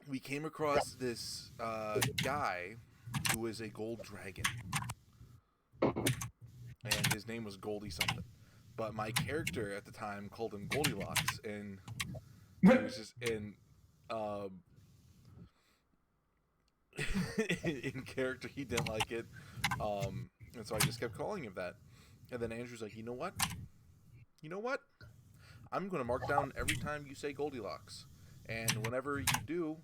B: We came across this guy who was a gold dragon, and his name was Goldie something. But my character at the time called him Goldilocks, and he was just in character he didn't like it, and so I just kept calling him that. And then Andrew's like, you know what, I'm gonna mark down every time you say Goldilocks, and whenever you do,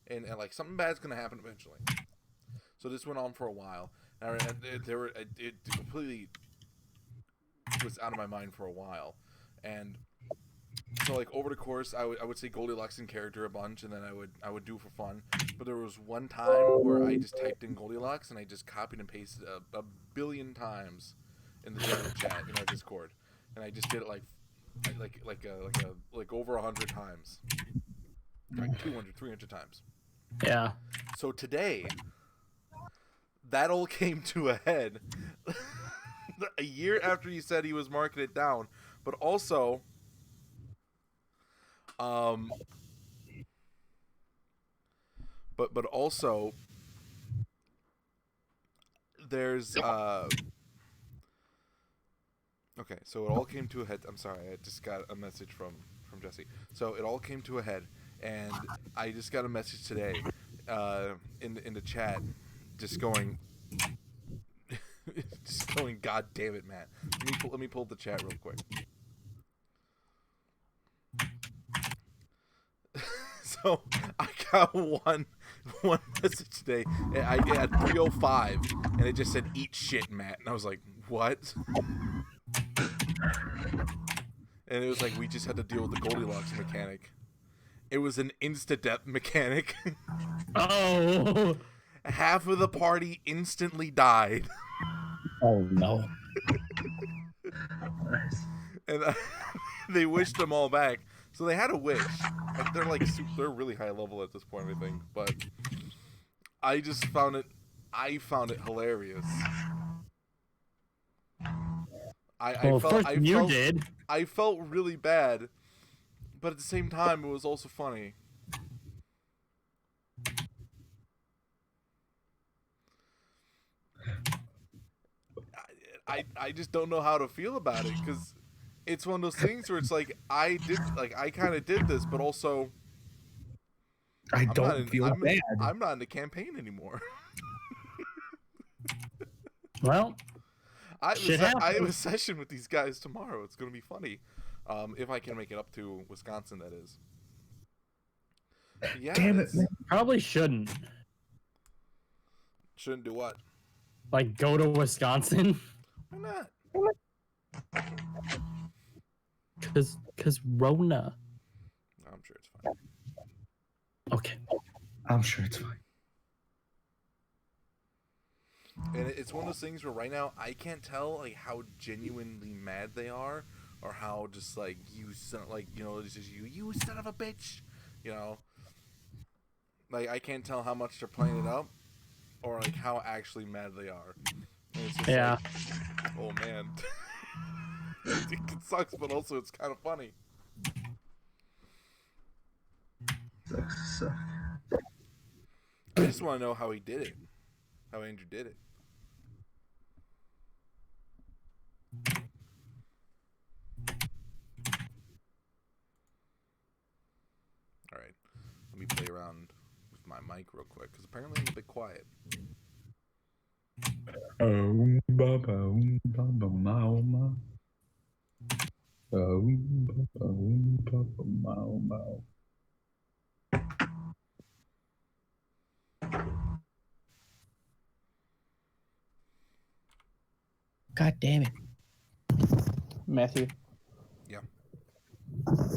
B: and like something bad's gonna happen eventually. So this went on for a while, and it completely was out of my mind for a while, and so like over the course, I would say Goldilocks in character a bunch, and then I would do it for fun. But there was one time where I just typed in Goldilocks and I just copied and pasted a billion times in the general chat in our Discord, and I just did it like over 100 times, like 200, 300 times.
D: Yeah.
B: So today, that all came to a head a year after he said he was marking it down, but also, but also, there's okay, so it all came to a head. I'm sorry, I just got a message from Jessie. So it all came to a head, and I just got a message today in the chat, just going, going, God damn it, Matt. Let me pull up the chat real quick. So I got one message today. I had 3:05, and it just said "eat shit, Matt," and I was like, "What?" And it was like we just had to deal with the Goldilocks mechanic. It was an insta-death mechanic.
D: Oh.
B: Half of the party instantly died.
C: Oh no.
A: Nice.
B: And they wished them all back. So they had a wish. Like, they're really high level at this point, I think. But I just found it hilarious. I felt really bad, but at the same time, it was also funny. I just don't know how to feel about it, because it's one of those things where it's like I kind of did this, but also
H: I don't feel bad.
B: I'm not in the campaign anymore.
D: Well,
B: I have a session with these guys tomorrow. It's gonna be funny, if I can make it up to Wisconsin. That is. Yeah,
H: damn it, man.
D: Probably shouldn't.
B: Shouldn't do what?
D: Like, go to Wisconsin?
B: Why not?
D: Cause Rona.
B: I'm sure it's fine.
D: Okay.
H: I'm sure it's fine.
B: And it's one of those things where right now I can't tell like how genuinely mad they are, or how just like it's just you son of a bitch, you know. Like I can't tell how much they're playing it up, or like how actually mad they are. And it's just
D: yeah.
B: Like, oh man. It sucks, but also it's kind of funny.
A: Sucks.
B: I just want to know how he did it. How Andrew did it. Alright. Let me play around with my mic real quick, because apparently I'm a bit quiet.
C: God damn it.
G: Matthew.
B: Yeah.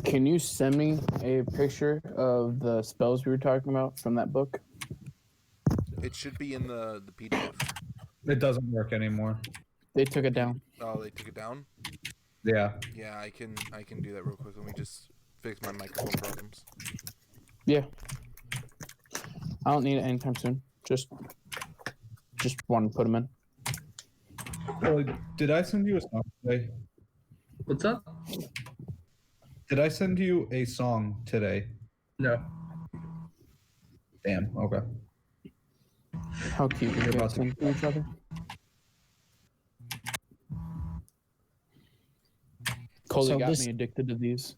G: Can you send me a picture of the spells we were talking about from that book?
B: It should be in the PDF.
H: It doesn't work anymore.
G: They took it down.
B: Oh, they took it down?
H: Yeah.
B: Yeah, I can do that real quick. Let me just fix my microphone problems.
G: Yeah. I don't need it anytime soon. Just want to put them in.
H: Well, did I send you a song today?
A: What's up?
H: Did I send you a song today?
A: No.
H: Damn. Okay.
G: How cute are you about to each other? Colley got me addicted to these.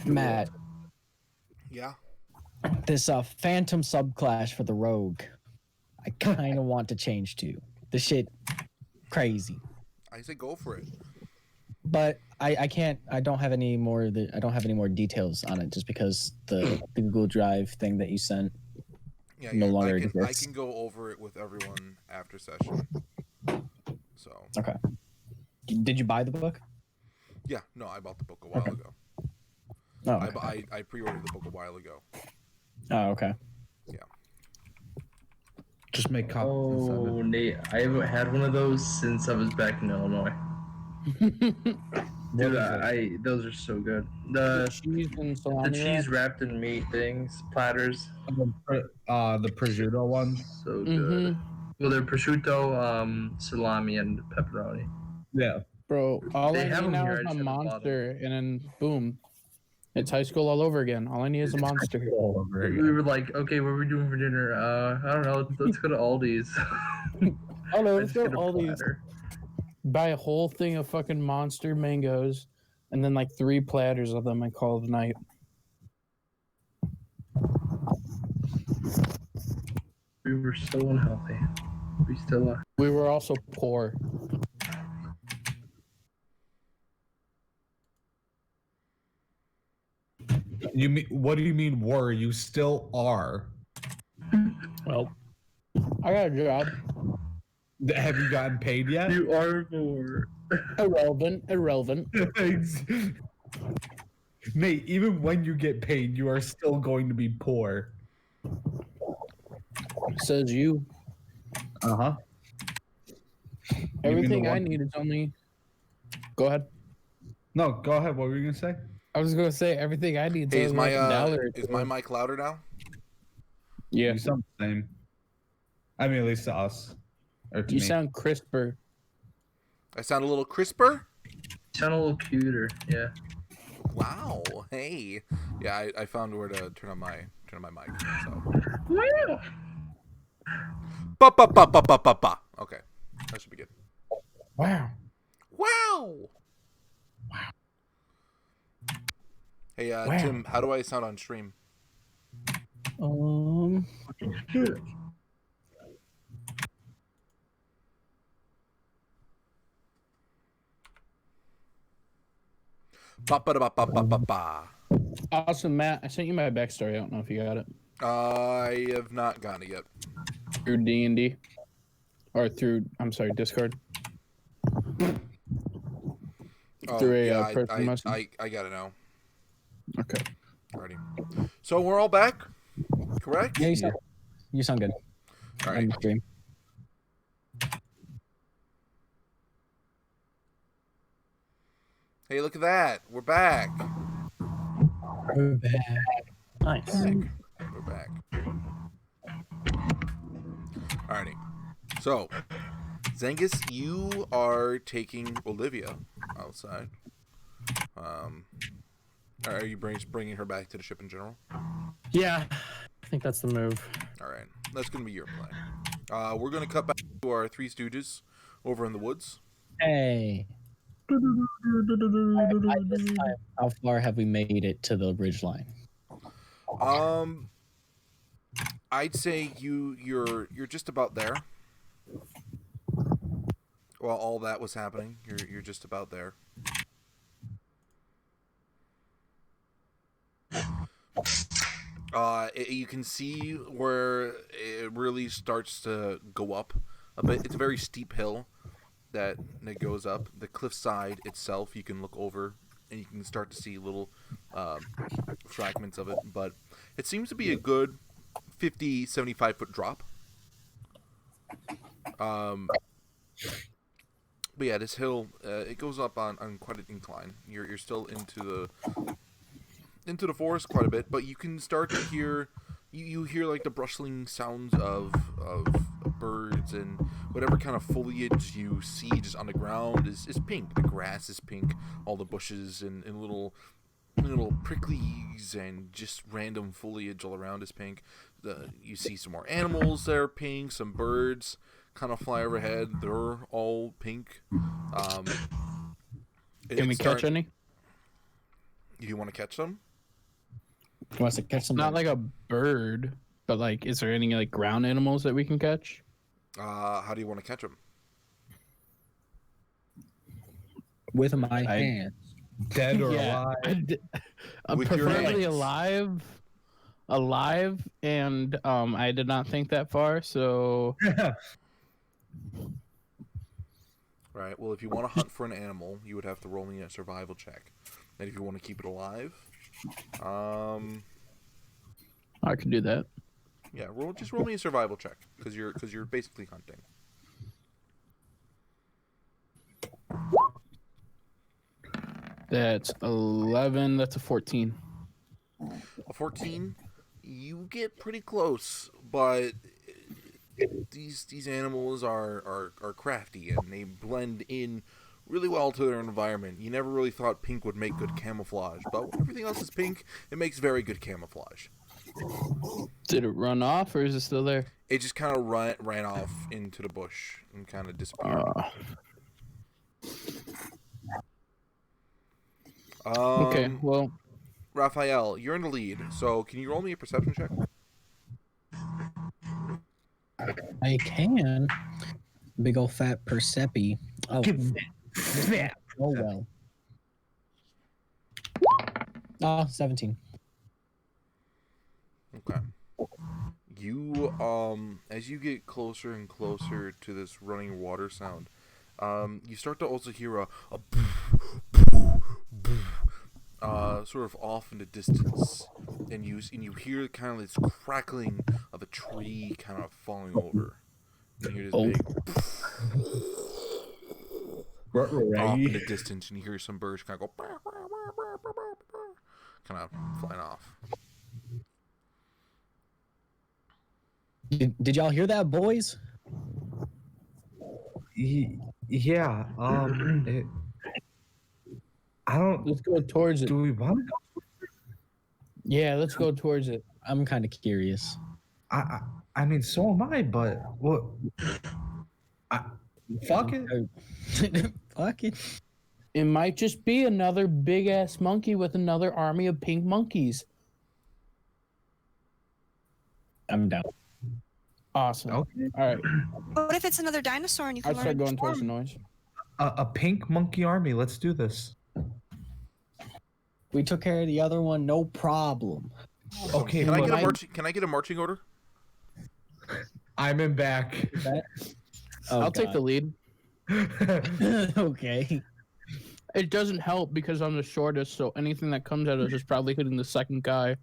C: Matt.
B: Yeah.
C: This phantom subclass for the rogue, I kind of want to change to. This shit crazy.
B: I say go for it.
C: But I can't. I don't have any more. I don't have any more details on it, just because the Google Drive thing that you sent no longer exists.
B: I can go over it with everyone after session. So.
C: Okay. Did you buy the book?
B: Yeah. No, I bought the book a while ago.
C: Oh. Okay.
B: I pre-ordered the book a while ago.
C: Oh, okay.
B: Yeah.
H: Just make copies.
A: Oh, Nate, I haven't had one of those since I was back in Illinois. Dude, those are so good. The cheese wrapped in meat things, platters.
H: The prosciutto ones.
A: So good. Well, they're prosciutto, salami, and pepperoni.
H: Yeah.
G: Bro, all I need now is a monster, and then boom. It's high school all over again. All I need is a monster.
H: All over again.
A: We were like, okay, what are we doing for dinner? I don't know. Let's go to Aldi's.
G: Oh no, let's go to Aldi's. Buy a whole thing of fucking monster mangoes, and then like 3 platters of them and call it a night.
A: We were so unhealthy. We still are.
G: We were also poor.
H: You mean? What do you mean? Were you still are?
D: Well,
G: I got a job.
H: Have you gotten paid yet?
A: You are poor.
G: Irrelevant.
H: Nate, even when you get paid, you are still going to be poor.
G: Says you.
H: Uh-huh.
G: Everything I need is only... Go ahead.
H: No, go ahead. What were you going to say?
G: I was going to say, everything I need
B: Hey,
G: is only like $1.
B: is my mic louder now?
G: Yeah.
H: You sound the same. I mean, at least to us. Or to
G: You
H: me.
G: sound crisper.
B: I sound a little crisper?
A: You sound a little cuter, yeah.
B: Wow. Hey. Yeah, I found where to turn on my mic. So.
A: Wow.
B: Ba ba ba ba ba ba ba. Okay. That should be good.
G: Wow.
B: Wow. Hey,
G: Wow.
B: Tim, how do I sound on stream? Ba ba ba ba ba ba ba.
G: Awesome, Matt. I sent you my backstory. I don't know if you got it.
B: I have not gotten it yet.
G: Through D&D. Or through, I'm sorry, Discord.
B: Oh,
G: Through a
B: yeah,
G: personal message.
B: I got it now.
G: Okay.
B: Alrighty. So we're all back, correct?
C: Yeah, you sound good.
B: All
C: On
B: right.
C: the stream.
B: Hey, look at that. We're back.
C: We're back.
D: nice.
B: We're back. Alrighty. So, Zengis, you are taking Olivia outside. Are you bringing her back to the ship in general?
D: Yeah, I think that's the move.
B: All right. That's going to be your plan. We're going to cut back to our Three Stooges over in the woods.
C: Hey. By this time, how far have we made it to the ridge line?
B: I'd say you're just about there. While all that was happening, you're just about there. You can see where it really starts to go up a bit. It's a very steep hill that goes up. The cliffside itself, you can look over and you can start to see little fragments of it. But it seems to be a good 50, 75-foot drop. But yeah, this hill, it goes up on quite an incline. You're still into the forest quite a bit, but you can start to hear you hear like the rustling sounds of birds, and whatever kind of foliage you see just on the ground is pink. The grass is pink, all the bushes and little pricklies and just random foliage all around is pink. You see some more animals that are pink, some birds kind of fly overhead. They're all pink.
G: Can we catch any?
B: You want to catch them?
C: He wants to catch some.
G: Not like a bird, but like, is there any like ground animals that we can catch?
B: How do you want to catch them?
C: With my hands.
H: Dead or
G: Yeah.
H: alive?
B: With your
G: Preferably
B: hands.
G: alive, and I did not think that far, so
B: Right. Well, if you want to hunt for an animal, you would have to roll me a survival check. And if you want to keep it alive,
G: I could do that.
B: yeah, roll me a survival check because you're basically hunting.
G: That's 11. That's a 14.
B: A 14, you get pretty close, but these animals are crafty and they blend in really well to their environment. You never really thought pink would make good camouflage, but when everything else is pink, it makes very good camouflage.
G: Did it run off, or is it still there?
B: It just kind of ran off into the bush and kind of disappeared.
G: Okay, well,
B: Raphael, you're in the lead, so can you roll me a perception check?
C: I can. Big old fat Persepi. Oh. Oh well. 17.
B: Okay. You as you get closer and closer to this running water sound, you start to also hear a sort of off in the distance, and you hear kind of this crackling of a tree kind of falling over. And you hear this big off in the distance, and you hear some birds kind of go kind of flying off.
C: Did y'all hear that, boys?
H: Yeah. I don't.
G: Let's go towards it.
H: Do we want to go?
G: Yeah, let's go towards it.
C: I'm kind of curious.
H: I mean, so am I. But what? Fuck it.
C: Fuck it.
G: It might just be another big ass monkey with another army of pink monkeys.
C: I'm down.
G: Awesome.
H: Okay.
G: All right.
F: What if it's another dinosaur and you can
G: I'll start
F: learn
G: going towards the
F: form?
G: noise.
H: A pink monkey army. Let's do this.
C: We took care of the other one, no problem.
H: Okay.
B: Can I
H: look,
B: get a marching order?
H: I'm in back.
G: I'll take the lead.
C: Okay.
G: It doesn't help because I'm the shortest, so anything that comes at us is probably hitting the second guy.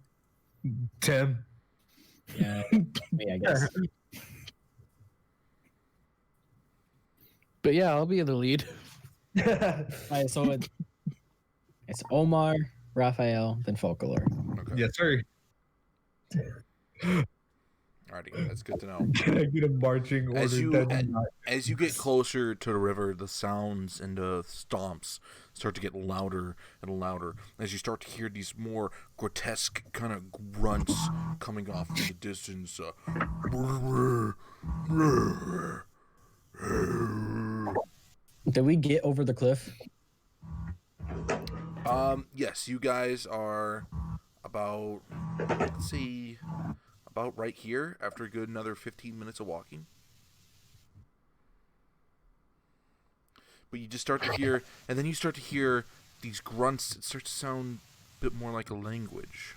H: Tim.
C: Yeah, me, I guess.
G: But yeah, I'll be the lead.
C: All right, so it's Omar, Raphael, then Foclar.
B: Okay.
H: Yes, sir.
B: Alrighty, that's good to know.
H: Can I get a marching order?
B: As you get closer to the river, the sounds and the stomps start to get louder and louder. As you start to hear these more grotesque kind of grunts coming off in the distance.
C: Did we get over the cliff?
B: Yes, you guys are about, let's see, about right here after a good another 15 minutes of walking. But you just start to hear, and then you start to hear these grunts. It starts to sound a bit more like a language.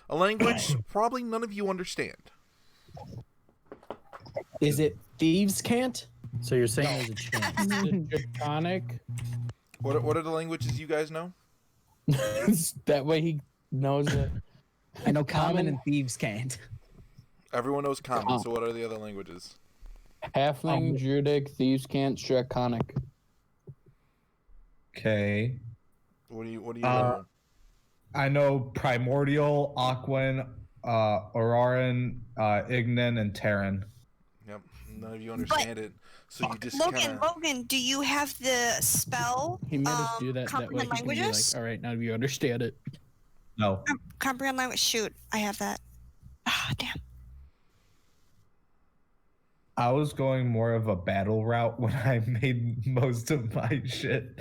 B: A language probably none of you understand.
C: Is it thieves can't?
D: So you're saying there's a chance?
G: Draconic.
B: What are the languages you guys know?
G: That way he knows it.
C: I know common and thieves can't.
B: Everyone knows common, so what are the other languages?
G: Halfling, Druidic, Thieves Can't, Draconic.
H: Okay.
B: What do you know?
H: I know Primordial, Aquan, Auroran, Ignan, and Terran.
B: Yep. None of you understand it, so you just
F: Logan, do you have the spell?
G: He made us do that way.
F: Comprehend
G: He can be
F: languages?
G: like, all right, now you understand it.
H: No.
F: Comprehend language. Shoot, I have that. Ah, damn.
H: I was going more of a battle route when I made most of my shit.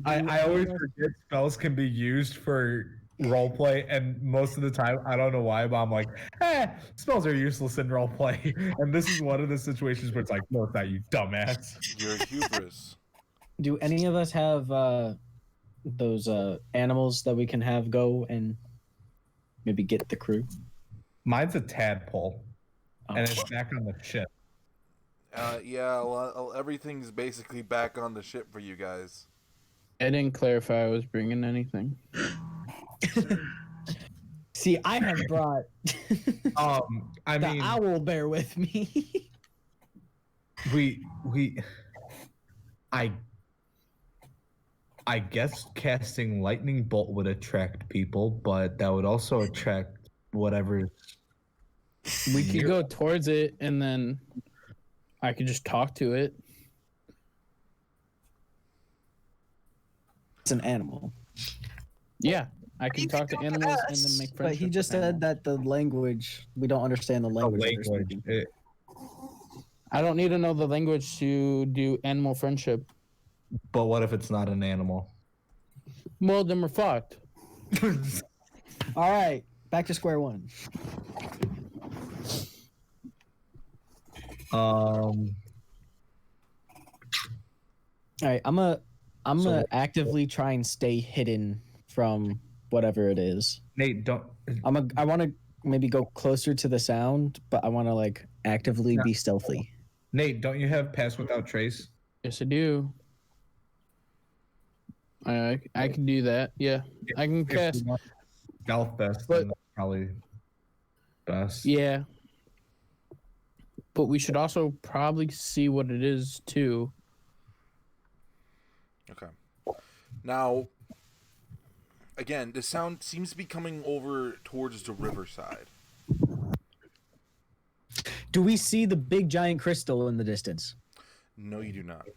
H: I always forget spells can be used for roleplay, and most of the time, I don't know why, but I'm like, spells are useless in roleplay. And this is one of the situations where it's like, no, it's not, you dumbass.
B: You're hubris.
C: Do any of us have those animals that we can have go and maybe get the crew?
H: Mine's a tadpole, and it's back on the ship.
B: Yeah, everything's basically back on the ship for you guys.
G: I didn't clarify I was bringing anything.
C: See, I have brought
H: I
C: the
H: mean,
C: owl bear with me.
H: I guess casting lightning bolt would attract people, but that would also attract whatever.
G: We could go towards it, and then I could just talk to it.
C: It's an animal.
G: Yeah, I can talk to animals and then make friends.
C: But he just said that the language, we don't understand the language.
G: I don't need to know the language to do animal friendship.
H: But what if it's not an animal?
G: Well, then we're fucked.
C: All right, back to square one.
H: All
C: right, I'm gonna actively try and stay hidden from whatever it is.
H: Nate, don't.
C: I want to maybe go closer to the sound, but I want to like actively be stealthy.
H: Nate, don't you have Pass Without Trace?
G: Yes, I do. I can do that. Yeah, I can cast.
H: Stealth best,
G: But-
H: then that's probably best.
G: Yeah, but we should also probably see what it is too.
B: Okay. Now, again, the sound seems to be coming over towards the riverside.
C: Do we see the big giant crystal in the distance?
B: No, you do not.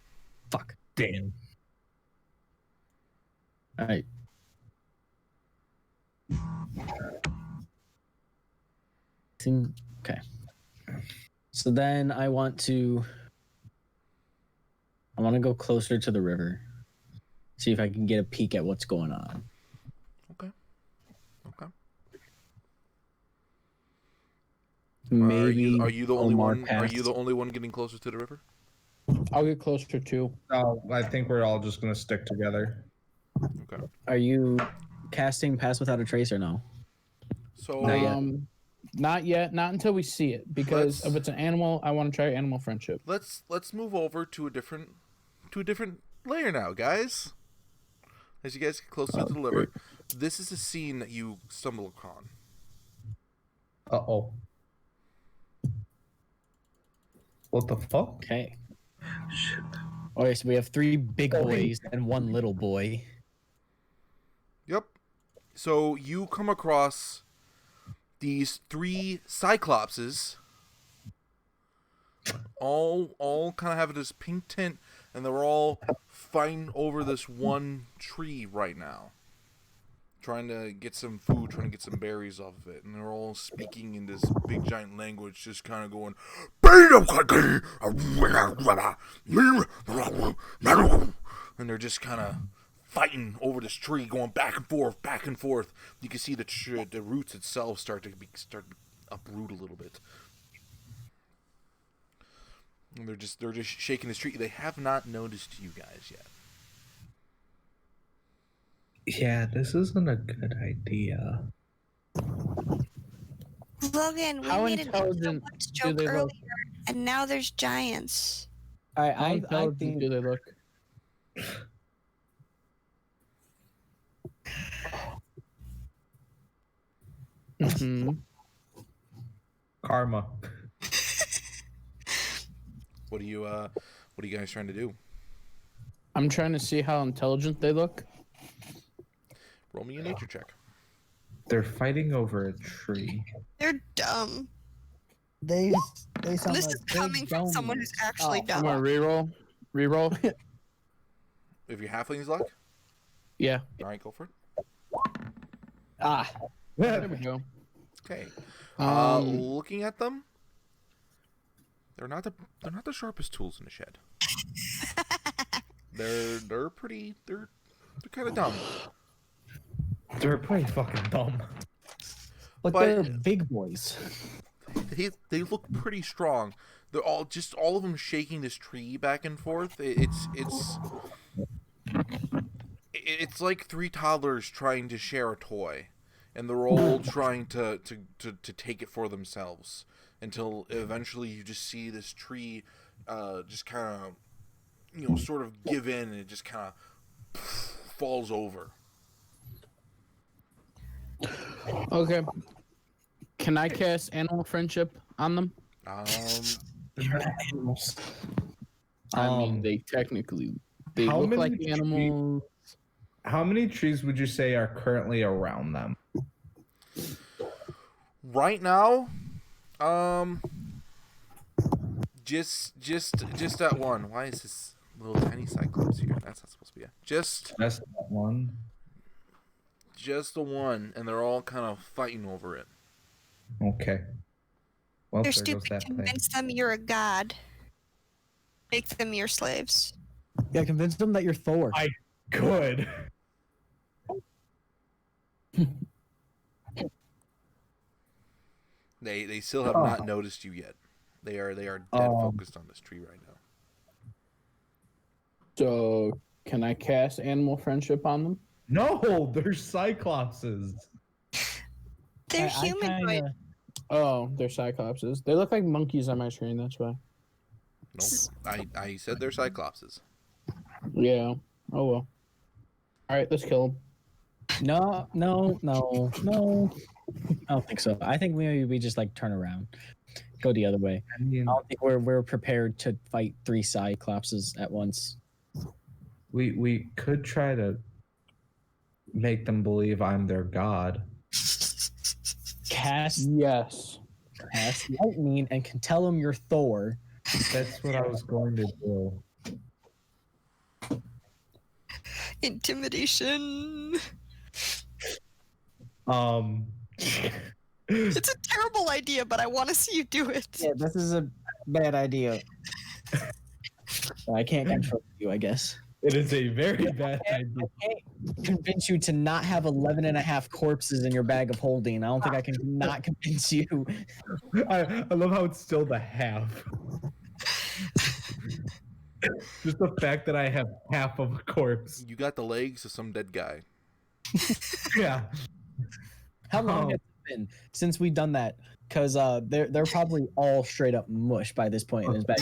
C: Fuck.
H: Damn.
C: All right. Okay. So then I want to go closer to the river. See if I can get a peek at what's going on.
B: Okay.
C: Maybe
B: Are you the only
C: Omar
B: one? Are
C: passed.
B: you the only one getting closer to the river?
G: I'll get closer too.
H: Oh, I think we're all just gonna stick together.
B: Okay.
C: Are you casting Pass Without a Trace or no?
B: So
G: Not yet. Not until we see it. Because if it's an animal, I want to try animal friendship.
B: let's move over to a different layer now, guys. As you guys get closer to the river, this is a scene that you stumble upon.
H: Uh-oh. What the fuck?
C: Okay. Okay, so we have 3 big boys and 1 little boy.
B: Yep. So you come across these 3 cyclopses, all kind of have this pink tint, and they're all fighting over this one tree right now, trying to get some food, trying to get some berries off of it, and they're all speaking in this big giant language, just kind of going, and they're just kind of fighting over this tree, going back and forth, back and forth. You can see the roots itself start to uproot a little bit. And they're just shaking this tree. They have not noticed you guys yet.
H: Yeah, this isn't a good idea.
F: Logan, we
G: How
F: made an
G: intelligent
F: Octopus
G: do
F: joke
G: they look?
F: earlier, and now there's giants.
C: All right,
G: How
C: I
G: intelligent
C: think
G: do they look? Mm-hmm.
H: Karma.
B: What are you guys trying to do?
G: I'm trying to see how intelligent they look.
B: Roll me a nature check.
H: They're fighting over a tree.
F: They're dumb.
C: they sound
F: This is coming from someone who's actually
G: I'm
F: dumb.
G: gonna reroll. Reroll.
B: If your halfling's luck,
G: Yeah.
B: all right, go for it.
G: There we go.
B: Okay.
G: Um,
B: Looking at them, they're not the sharpest tools in the shed. They're kind of dumb.
H: They're pretty fucking dumb.
C: but they're big boys.
B: They look pretty strong. They're all of them shaking this tree back and forth. It's like 3 toddlers trying to share a toy, and they're all trying to take it for themselves until eventually you just see this tree just kind of sort of give in, and it just kind of falls over.
G: Okay. Can I cast animal friendship on them?
C: They're animals.
G: I mean, they technically
H: how
G: look
H: many
G: like animals.
H: How many trees would you say are currently around them?
B: Right now, just that one. Why is this little tiny cyclops here? That's not supposed to be it. Just
H: That's that one.
B: Just the one, and they're all kind of fighting over it.
H: Okay. Well,
F: They're
H: there goes
F: stupid.
H: that thing.
F: Convince them you're a god. Make them your slaves.
C: Yeah, convince them that you're Thor.
H: Good.
B: They still have not noticed you yet. They are dead focused on this tree right now.
G: So, can I cast animal friendship on them?
H: No, they're cyclopses.
F: They're humanoid.
G: Oh, they're cyclopses. They look like monkeys on my screen. That's why.
B: Nope. I said they're cyclopses.
G: Yeah. Oh well. All right, let's kill them.
C: No. I don't think so. I think we just like turn around, go the other way.
H: I mean,
C: I don't think we're prepared to fight 3 cyclopses at once.
H: we could try to make them believe I'm their god.
C: Cast lightning and can tell them you're Thor.
H: That's what I was going to do.
F: Intimidation.
I: It's a terrible idea, but I want to see you do it.
C: Yeah, this is a bad idea. I can't control you, I guess.
H: It is a very bad idea.
C: I can't convince you to not have 11.5 corpses in your bag of holding. I don't think I can not convince you.
H: I love how it's still the half. Just the fact that I have half of a corpse.
B: You got the legs of some dead guy.
H: Yeah.
C: How long has it been since we've done that? Because they're probably all straight up mush by this point in his bag.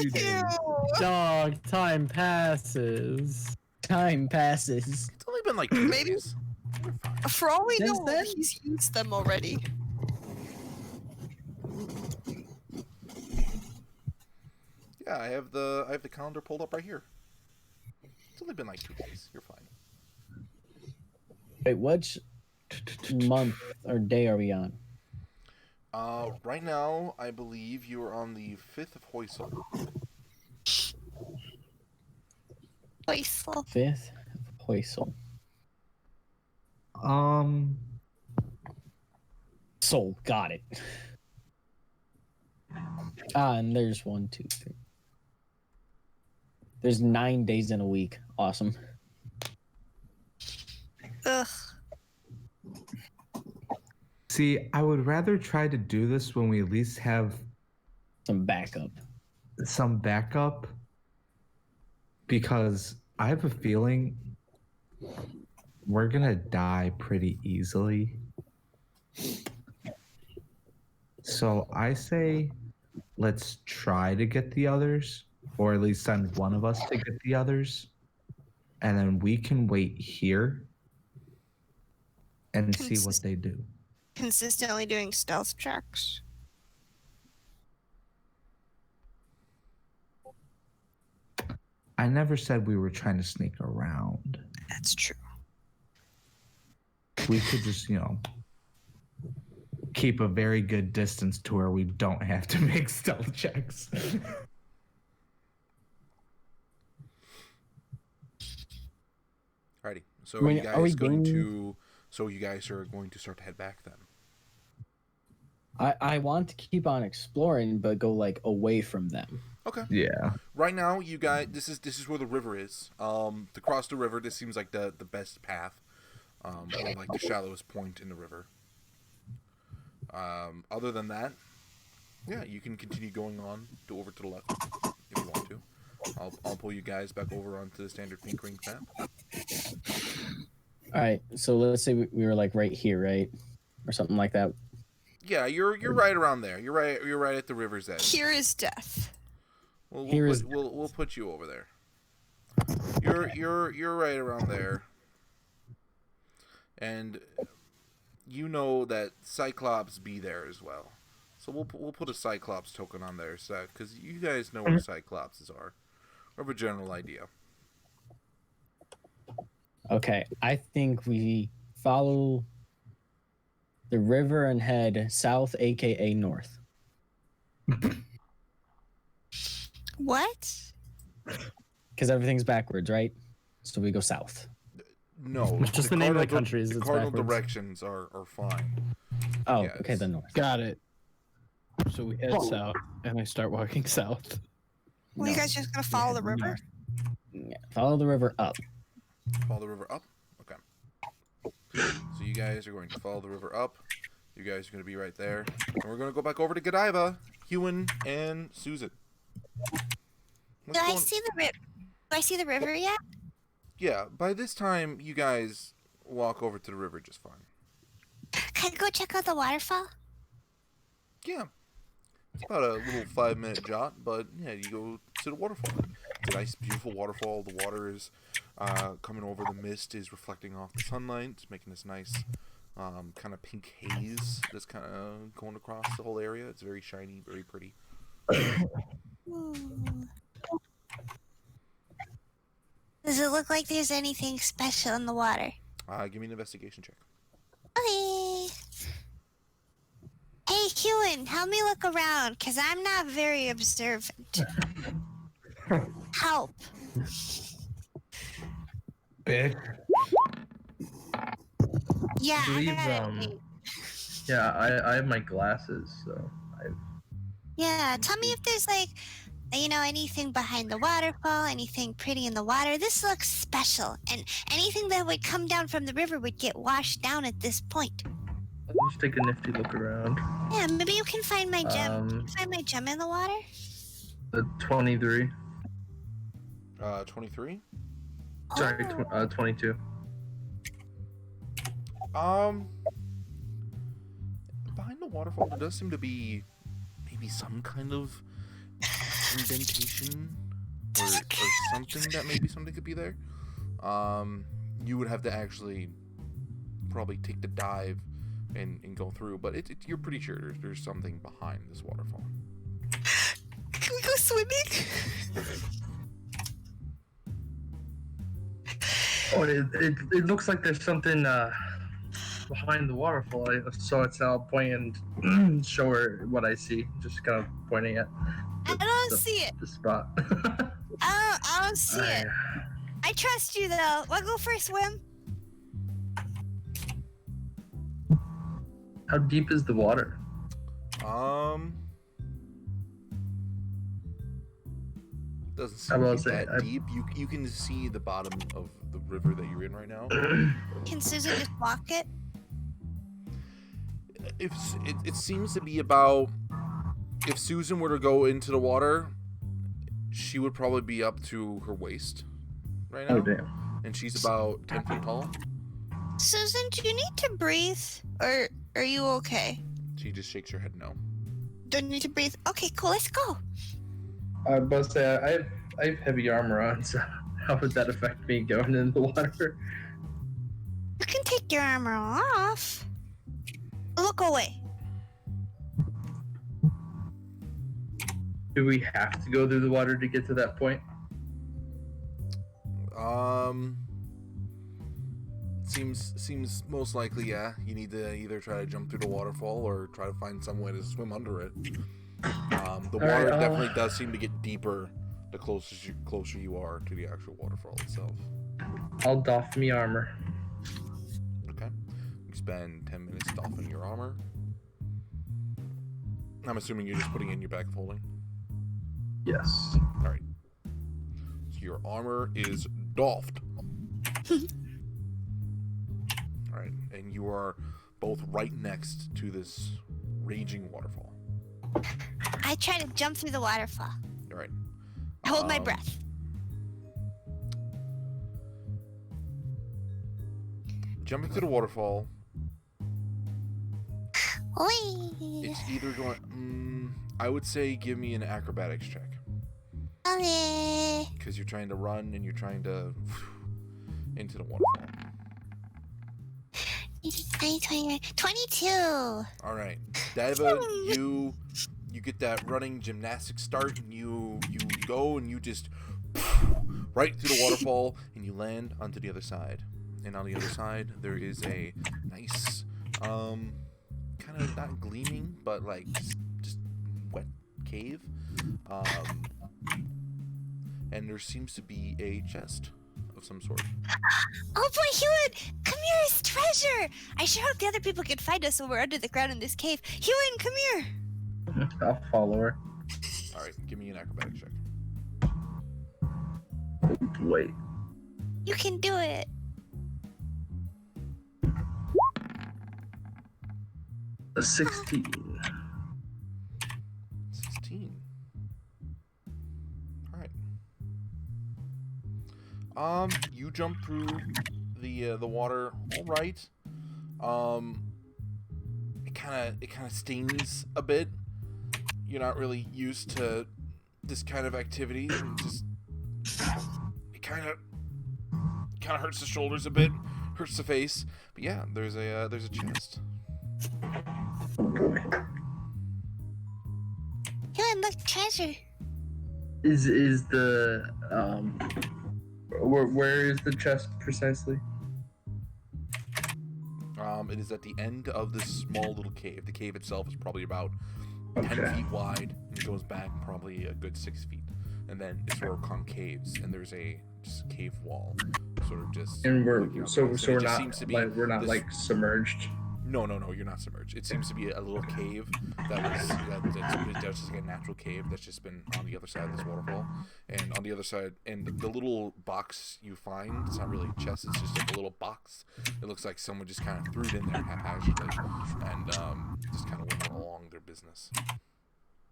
D: Dog, time passes.
C: Time passes.
B: It's only been like 2 days.
I: For all we
C: Since
I: know,
C: then?
I: he's used them already.
B: Yeah, I have the calendar pulled up right here. It's only been like 2 days. You're fine.
C: Wait, which month or day are we on?
B: Right now, I believe you are on the 5th of Hoysel.
F: Hoysel.
C: 5th of Hoysel. Sold. Got it. And there's 1, 2, 3. There's 9 days in a week. Awesome.
F: Ugh.
H: See, I would rather try to do this when we at least have
C: Some backup.
H: Because I have a feeling we're gonna die pretty easily. So I say let's try to get the others, or at least send one of us to get the others, and then we can wait here and see what they do.
I: Consistently doing stealth checks.
H: I never said we were trying to sneak around.
I: That's true.
H: We could just, keep a very good distance to where we don't have to make stealth checks.
B: Alrighty. So
C: When-
B: you guys
C: are we
B: going
C: going-
B: to? So you guys are going to start to head back then.
C: I want to keep on exploring, but go like away from them.
B: Okay.
H: Yeah.
B: Right now, you guys, this is where the river is. To cross the river, this seems like the best path, or like the shallowest point in the river. Other than that, yeah, you can continue going on over to the left if you want to. I'll pull you guys back over onto the standard Pinkrink map.
C: All right, so let's say we were like right here, right, or something like that.
B: Yeah, you're right around there. You're right at the river's edge.
I: Here is death.
B: We'll put you over there. You're right around there, and you know that Cyclops be there as well. So we'll put a Cyclops token on there, so because you guys know where Cyclopses are, or have a general idea.
C: Okay, I think we follow the river and head south, aka north.
F: What?
C: Because everything's backwards, right? So we go south.
B: No,
D: It's just the name of the countries,
B: The
D: it's
B: cardinal
D: backwards.
B: directions are fine.
C: Oh,
B: Yes.
C: okay, then north.
G: Got it. So we head south, and I start walking south.
I: Well, you guys just gonna follow the river?
C: Yeah, follow the river up.
B: Follow the river up. Okay. So you guys are going to follow the river up. You guys are going to be right there. And we're going to go back over to Godiva, Huin, and Susan.
I: Do I see the river yet?
B: Yeah, by this time, you guys walk over to the river just fine.
I: Can I go check out the waterfall?
B: Yeah. It's about a little 5-minute jaunt, but yeah, you go to the waterfall. It's a nice, beautiful waterfall. The water is coming over. The mist is reflecting off the sunlight. It's making this nice kind of pink haze that's kind of going across the whole area. It's very shiny, very pretty.
I: Does it look like there's anything special in the water?
B: Give me an investigation check.
I: Okay. Hey, Huin, help me look around, because I'm not very observant. Help.
H: Bitch.
I: Yeah,
A: I believe,
I: I got it.
A: Yeah, I have my glasses, so
I: Yeah, tell me if there's like, anything behind the waterfall, anything pretty in the water. This looks special, and anything that would come down from the river would get washed down at this point.
A: I'll just take a nifty look around.
I: Yeah, maybe you can find my gem. Can you find my gem in the water?
A: The 23.
B: 23?
A: Sorry, 22.
B: Behind the waterfall, there does seem to be maybe some kind of indentation or something that maybe something could be there. You would have to actually probably take the dive and go through, but you're pretty sure there's something behind this waterfall.
I: Can we go swimming?
A: Oh, it looks like there's something behind the waterfall. So I'll point and show her what I see. Just kind of pointing at.
I: I don't see it.
A: The spot.
I: I don't see it. I trust you though. Wanna go for a swim?
A: How deep is the water?
B: Doesn't seem to be that deep. You can see the bottom of the river that you're in right now.
I: Can Susan just walk it?
B: It seems to be about, if Susan were to go into the water, she would probably be up to her waist right now.
A: Oh damn!
B: And she's about 10 feet tall.
I: Susan, do you need to breathe, or are you okay?
B: She just shakes her head no.
I: Don't need to breathe. Okay, cool. Let's go.
A: I was about to say I have heavy armor on, so how would that affect me going into the water?
I: You can take your armor off. Look away.
A: Do we have to go through the water to get to that point?
B: Seems most likely, yeah. You need to either try to jump through the waterfall or try to find some way to swim under it. The water definitely does seem to get deeper the closer you are to the actual waterfall itself.
A: I'll doff me armor.
B: Okay. You spend 10 minutes doffing your armor. I'm assuming you're just putting it in your bag of holding?
A: Yes.
B: Alright. So your armor is doffed. Alright, and you are both right next to this raging waterfall.
I: I try to jump through the waterfall.
B: Alright.
I: I hold my breath.
B: Jumping through the waterfall.
I: Whee!
B: It's either going... I would say give me an acrobatics check.
I: Okay.
B: Because you're trying to run and you're trying to... into the waterfall.
I: 22.
B: Alright. Godiva, you get that running gymnastic start and you go and you just right through the waterfall and you land onto the other side. And on the other side there is a nice kind of not gleaming but like just wet cave. And there seems to be a chest of some sort.
I: Oh boy, Huin! Come here, it's treasure! I sure hope the other people can find us when we're under the ground in this cave. Huin, come here!
A: I'll follow her.
B: Alright, give me an acrobatics check.
A: Wait.
I: You can do it.
A: A 16.
B: 16. All right. You jump through the water. All right. It kind of stings a bit. You're not really used to this kind of activity. It kind of hurts the shoulders a bit, hurts the face. But yeah, there's a chest.
I: Yeah, look, treasure.
A: Is the where is the chest precisely?
B: It is at the end of this small little cave. The cave itself is probably about 10 feet wide, and it goes back probably a good 6 feet, and then it sort of concaves, and there's a just cave wall, sort of just.
A: And we're not like submerged.
B: No, you're not submerged. It seems to be a little cave that's just like a natural cave that's just been on the other side of this waterfall. And on the other side, and the little box you find, it's not really a chest, it's just like a little box. It looks like someone just kind of threw it in there haphazardly and just kind of went along their business.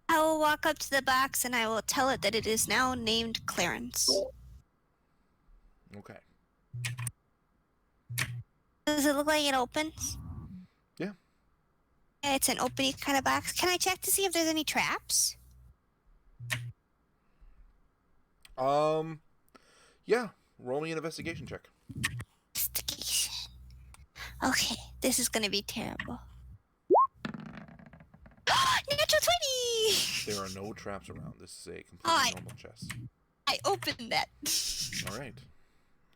I: I will walk up to the box and I will tell it that it is now named Clarence.
B: Okay.
I: Does it look like it opens?
B: Yeah.
I: It's an opening kind of box. Can I check to see if there's any traps?
B: Yeah. Roll me an investigation check.
I: Investigation. Okay, this is gonna be terrible. Natural 20!
B: There are no traps around. This is a completely normal chest.
I: I opened that.
B: All right.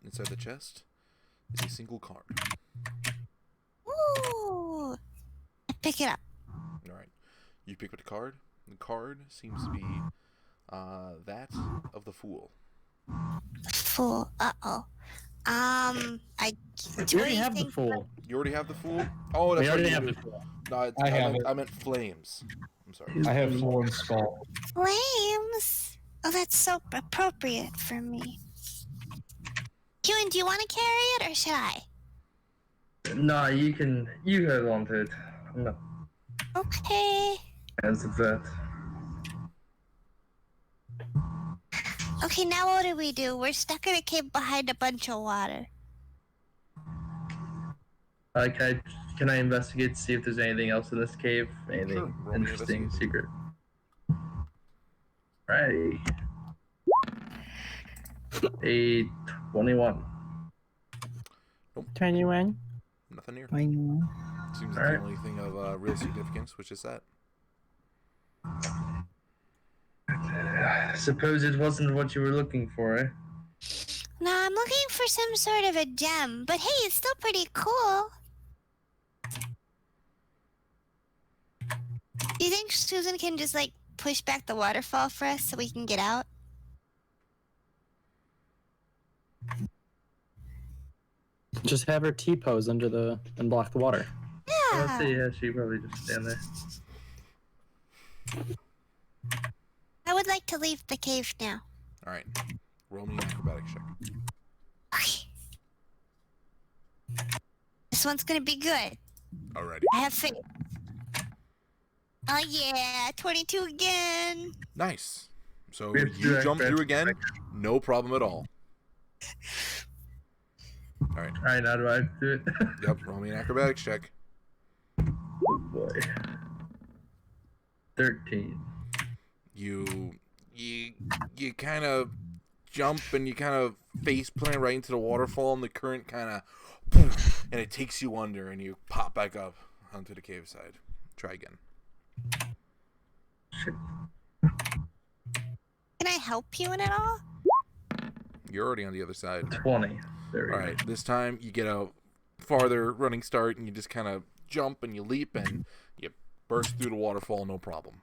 B: Inside the chest is a single card.
I: Ooh! I pick it up.
B: All right. You pick up the card. The card seems to be that of the Fool.
I: Fool. Uh-oh.
D: You already have the Fool.
B: You already have the Fool? Oh, that's
D: we already
B: right.
D: have the Fool.
B: No, I meant flames. I'm sorry.
E: I have Fallen Skull.
I: Flames? Oh, that's so appropriate for me. Huin, do you want to carry it, or should I?
A: Nah, you hold on to it. No.
I: Okay.
A: As of that.
I: Okay, now what do we do? We're stuck in a cave behind a bunch of water.
A: Can I investigate to see if there's anything else in this cave? Anything interesting, secret? Right. A 21.
B: Nope.
C: 21.
B: Nothing here.
C: 21.
B: Seems like the only thing of real significance, which is that.
A: Suppose it wasn't what you were looking for, eh?
I: No, I'm looking for some sort of a gem, but hey, it's still pretty cool. Do you think Susan can just, like, push back the waterfall for us so we can get out?
C: Just have her T-pose under and block the water.
I: Yeah.
A: Let's see, yeah, she probably just stand there.
I: I would like to leave the cave now.
B: All right. Roll me an acrobatics check.
I: Okay. This one's gonna be good.
B: Alrighty.
I: I have faith. Oh yeah, 22 again.
B: Nice. So you jump through again, no problem at all. All right.
A: All right, now do I do it?
B: Yep. Roll me an acrobatics check.
A: Oh boy. 13.
B: You kind of jump and you kind of face plant right into the waterfall, and the current kind of, and it takes you under, and you pop back up onto the cave side. Try again.
A: Shit.
I: Can I help you in it all?
B: You're already on the other side.
A: 20. There we go.
B: All right. This time you get a farther running start, and you just kind of jump and you leap and you burst through the waterfall, no problem.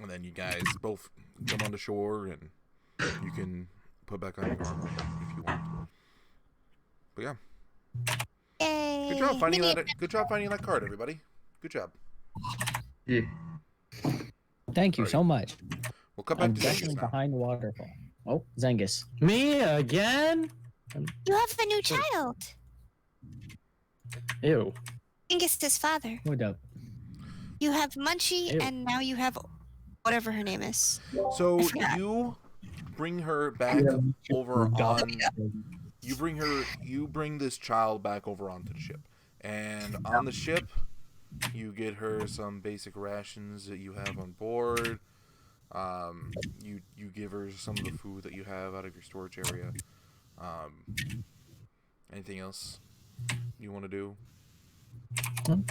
B: And then you guys both come on the shore, and you can put back on your armor if you want. But yeah.
I: Yay.
B: Good job finding that. Good job finding that card, everybody. Good job.
A: Yeah.
C: Thank you so much.
B: We'll come back
C: I'm
B: to
C: definitely
B: Zengis now.
C: behind the waterfall. Oh, Zengis.
D: Me again?
I: You have a new child.
C: Ew.
I: Zengis' father.
C: No doubt.
I: You have Munchie,
C: Ew.
I: and now you have whatever her name is.
B: So
I: I forgot.
B: you bring her back over on. You bring this child back over onto the ship, and on the ship, you get her some basic rations that you have on board. You give her some of the food that you have out of your storage area. Anything else you want to do?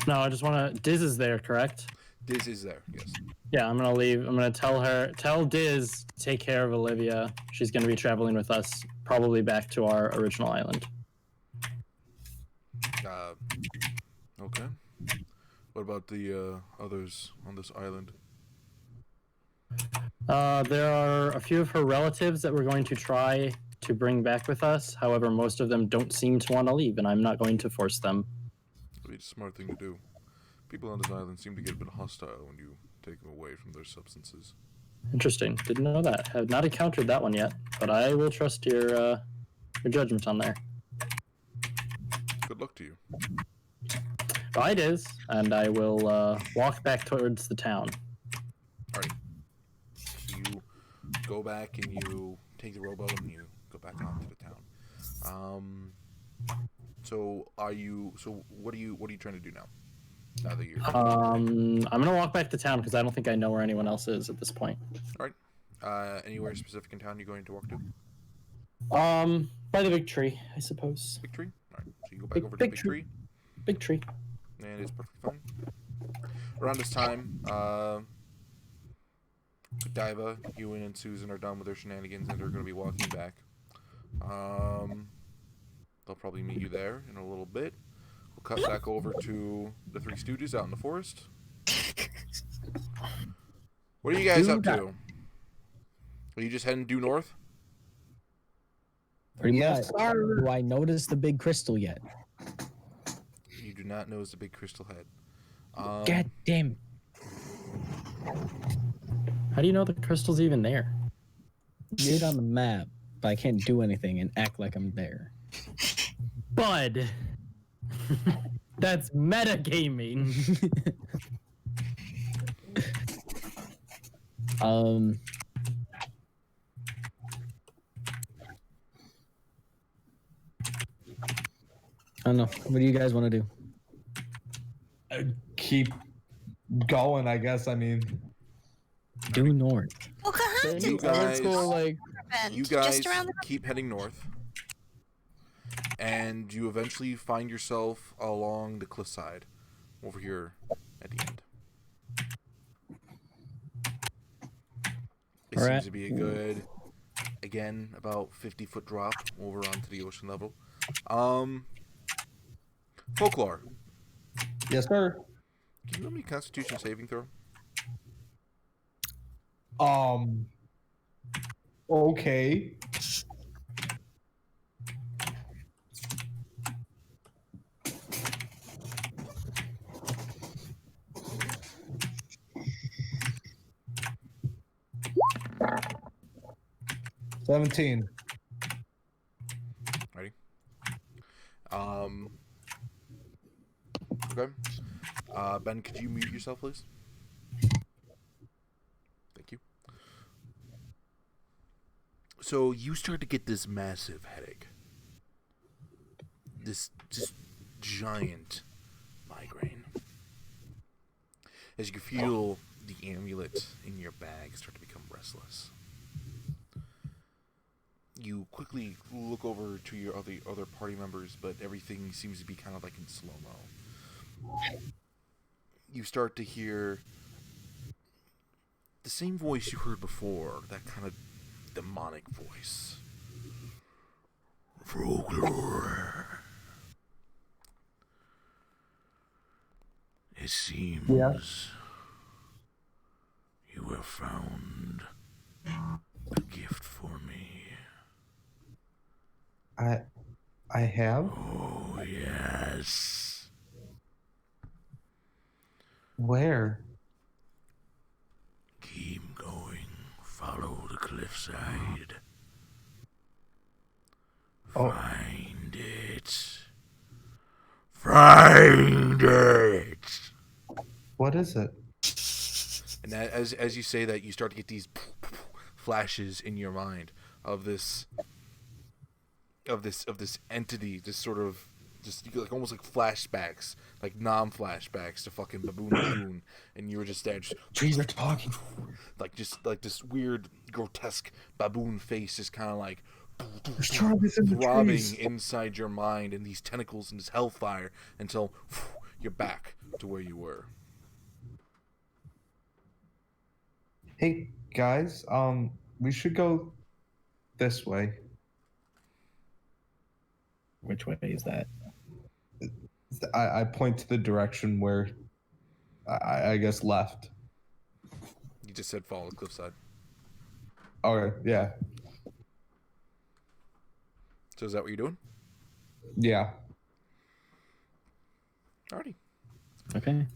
D: No, I just want to. Diz is there, correct?
B: Diz is there, yes.
D: Yeah, I'm gonna leave. I'm gonna tell Diz to take care of Olivia. She's gonna be traveling with us, probably back to our original island.
B: Okay. What about the others on this island?
D: There are a few of her relatives that we're going to try to bring back with us. However, most of them don't seem to want to leave, and I'm not going to force them.
B: It'd be a smart thing to do. People on this island seem to get a bit hostile when you take them away from their substances.
D: Interesting. Didn't know that. Have not encountered that one yet, but I will trust your judgment on there.
B: Good luck to you.
D: Well, it is, and I will walk back towards the town.
B: Alright. You go back and you take the rowboat and you go back onto the town. So what are you trying to do now? Now that you're
D: I'm gonna walk back to town because I don't think I know where anyone else is at this point.
B: Alright. Anywhere specific in town you're going to walk to?
D: By the big tree, I suppose.
B: Big tree? Alright. So you go back over to the big tree.
D: Big tree.
B: And it's perfectly fine. Around this time, Godiva, Huin, and Susan are done with their shenanigans and they're going to be walking back. They'll probably meet you there in a little bit. We'll cut back over to the Three Stooges out in the forest. What are you guys up to? Are you just heading due north?
C: Pretty much. Do I notice the big crystal yet?
B: You do not notice the big crystal head.
C: God damn.
D: How do you know the crystal's even there?
C: Get on the map, but I can't do anything and act like I'm there.
D: Bud. That's metagaming.
C: I don't know. What do you guys want to do?
H: Keep going, I guess. I mean,
C: due north.
I: Well,
B: You guys, you guys
I: just around the...
B: keep heading north, and you eventually find yourself along the cliffside over here at the end. It seems to be a good, again, about 50-foot drop over onto the ocean level. Foclar.
H: Yes, sir.
B: Can you give me a Constitution saving throw?
H: Okay. $17.
B: Ready? Okay. Ben, could you mute yourself, please? Thank you. So you start to get this massive headache. This just giant migraine. As you feel the amulet in your bag start to become restless. You quickly look over to your other party members, but everything seems to be kind of like in slow-mo. You start to hear the same voice you heard before, that kind of demonic voice. Foclar. It seems you have found a gift for me.
H: I have?
B: Oh, yes.
H: Where?
B: Keep going. Follow the cliffside. Find it. Find it.
J: What is it?
B: And as you say that, you start to get these flashes in your mind of this entity, this sort of just like almost like flashbacks, like non-flashbacks to fucking baboon, and you were just there, just
J: Trees are talking.
B: like this weird grotesque baboon face, just kind of like throbbing inside your mind, and these tentacles and this hellfire until you're back to where you were.
J: Hey guys, we should go this way.
C: Which way is that?
J: I point to the direction where I guess left.
B: You just said follow the cliffside.
J: Okay, yeah.
B: So is that what you're doing?
J: Yeah.
B: Alrighty.
C: Okay.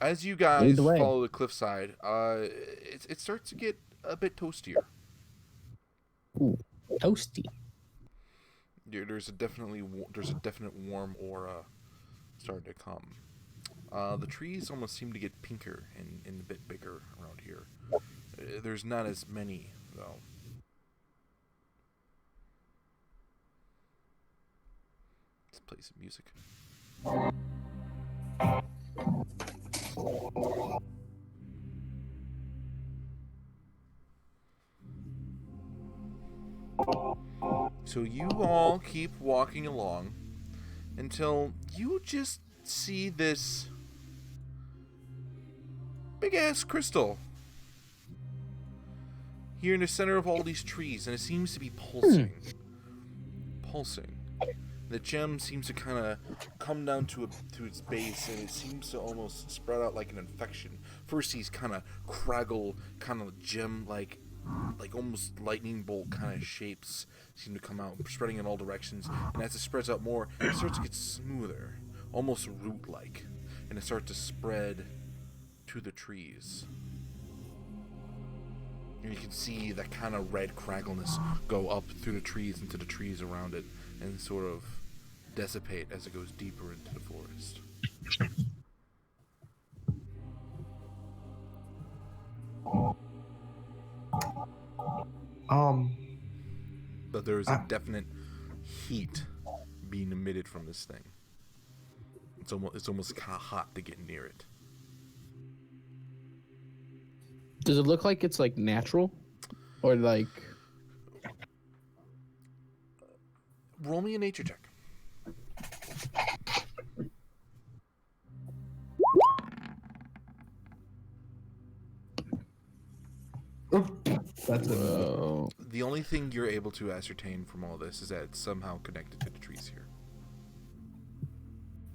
B: As you guys follow the cliffside, it starts to get a bit toastier.
C: Ooh, toasty.
B: There's a definite warm aura starting to come. The trees almost seem to get pinker and a bit bigger around here. There's not as many though. Let's play some music. So you all keep walking along until you just see this big ass crystal here in the center of all these trees, and it seems to be pulsing. The gem seems to kind of come down to its base, and it seems to almost spread out like an infection. First, these kind of craggle, kind of gem like almost lightning bolt kind of shapes seem to come out, spreading in all directions. And as it spreads out more, it starts to get smoother, almost root-like, and it starts to spread to the trees. And you can see that kind of red craggleness go up through the trees into the trees around it, and sort of dissipate as it goes deeper into the forest. But there is a definite heat being emitted from this thing. It's almost kind of hot to get near it.
G: Does it look like it's like natural, or like?
B: Roll me a nature check.
J: That's it.
B: The only thing you're able to ascertain from all this is that it's somehow connected to the trees here.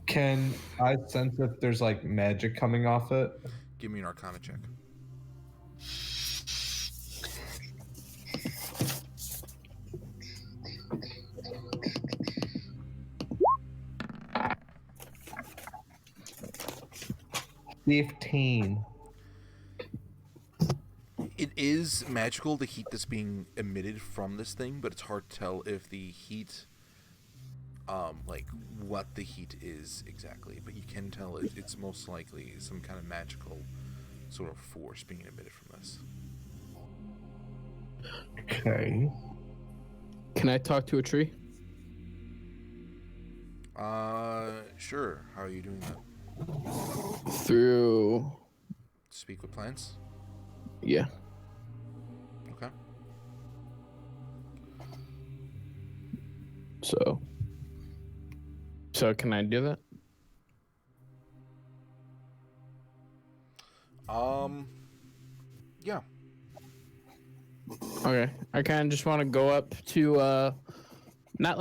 J: Can I sense if there's like magic coming off it?
B: Give me an Arcana check.
J: $15.
B: It is magical, the heat that's being emitted from this thing, but it's hard to tell if the heat, like what the heat is exactly. But you can tell it's most likely some kind of magical sort of force being emitted from this.
J: Okay.
G: Can I talk to a tree?
B: Sure. How are you doing that?
G: Through.
B: Speak with plants?
G: Yeah.
B: Okay.
G: So can I do that?
B: Yeah.
G: Okay. I kind of just want to go up to not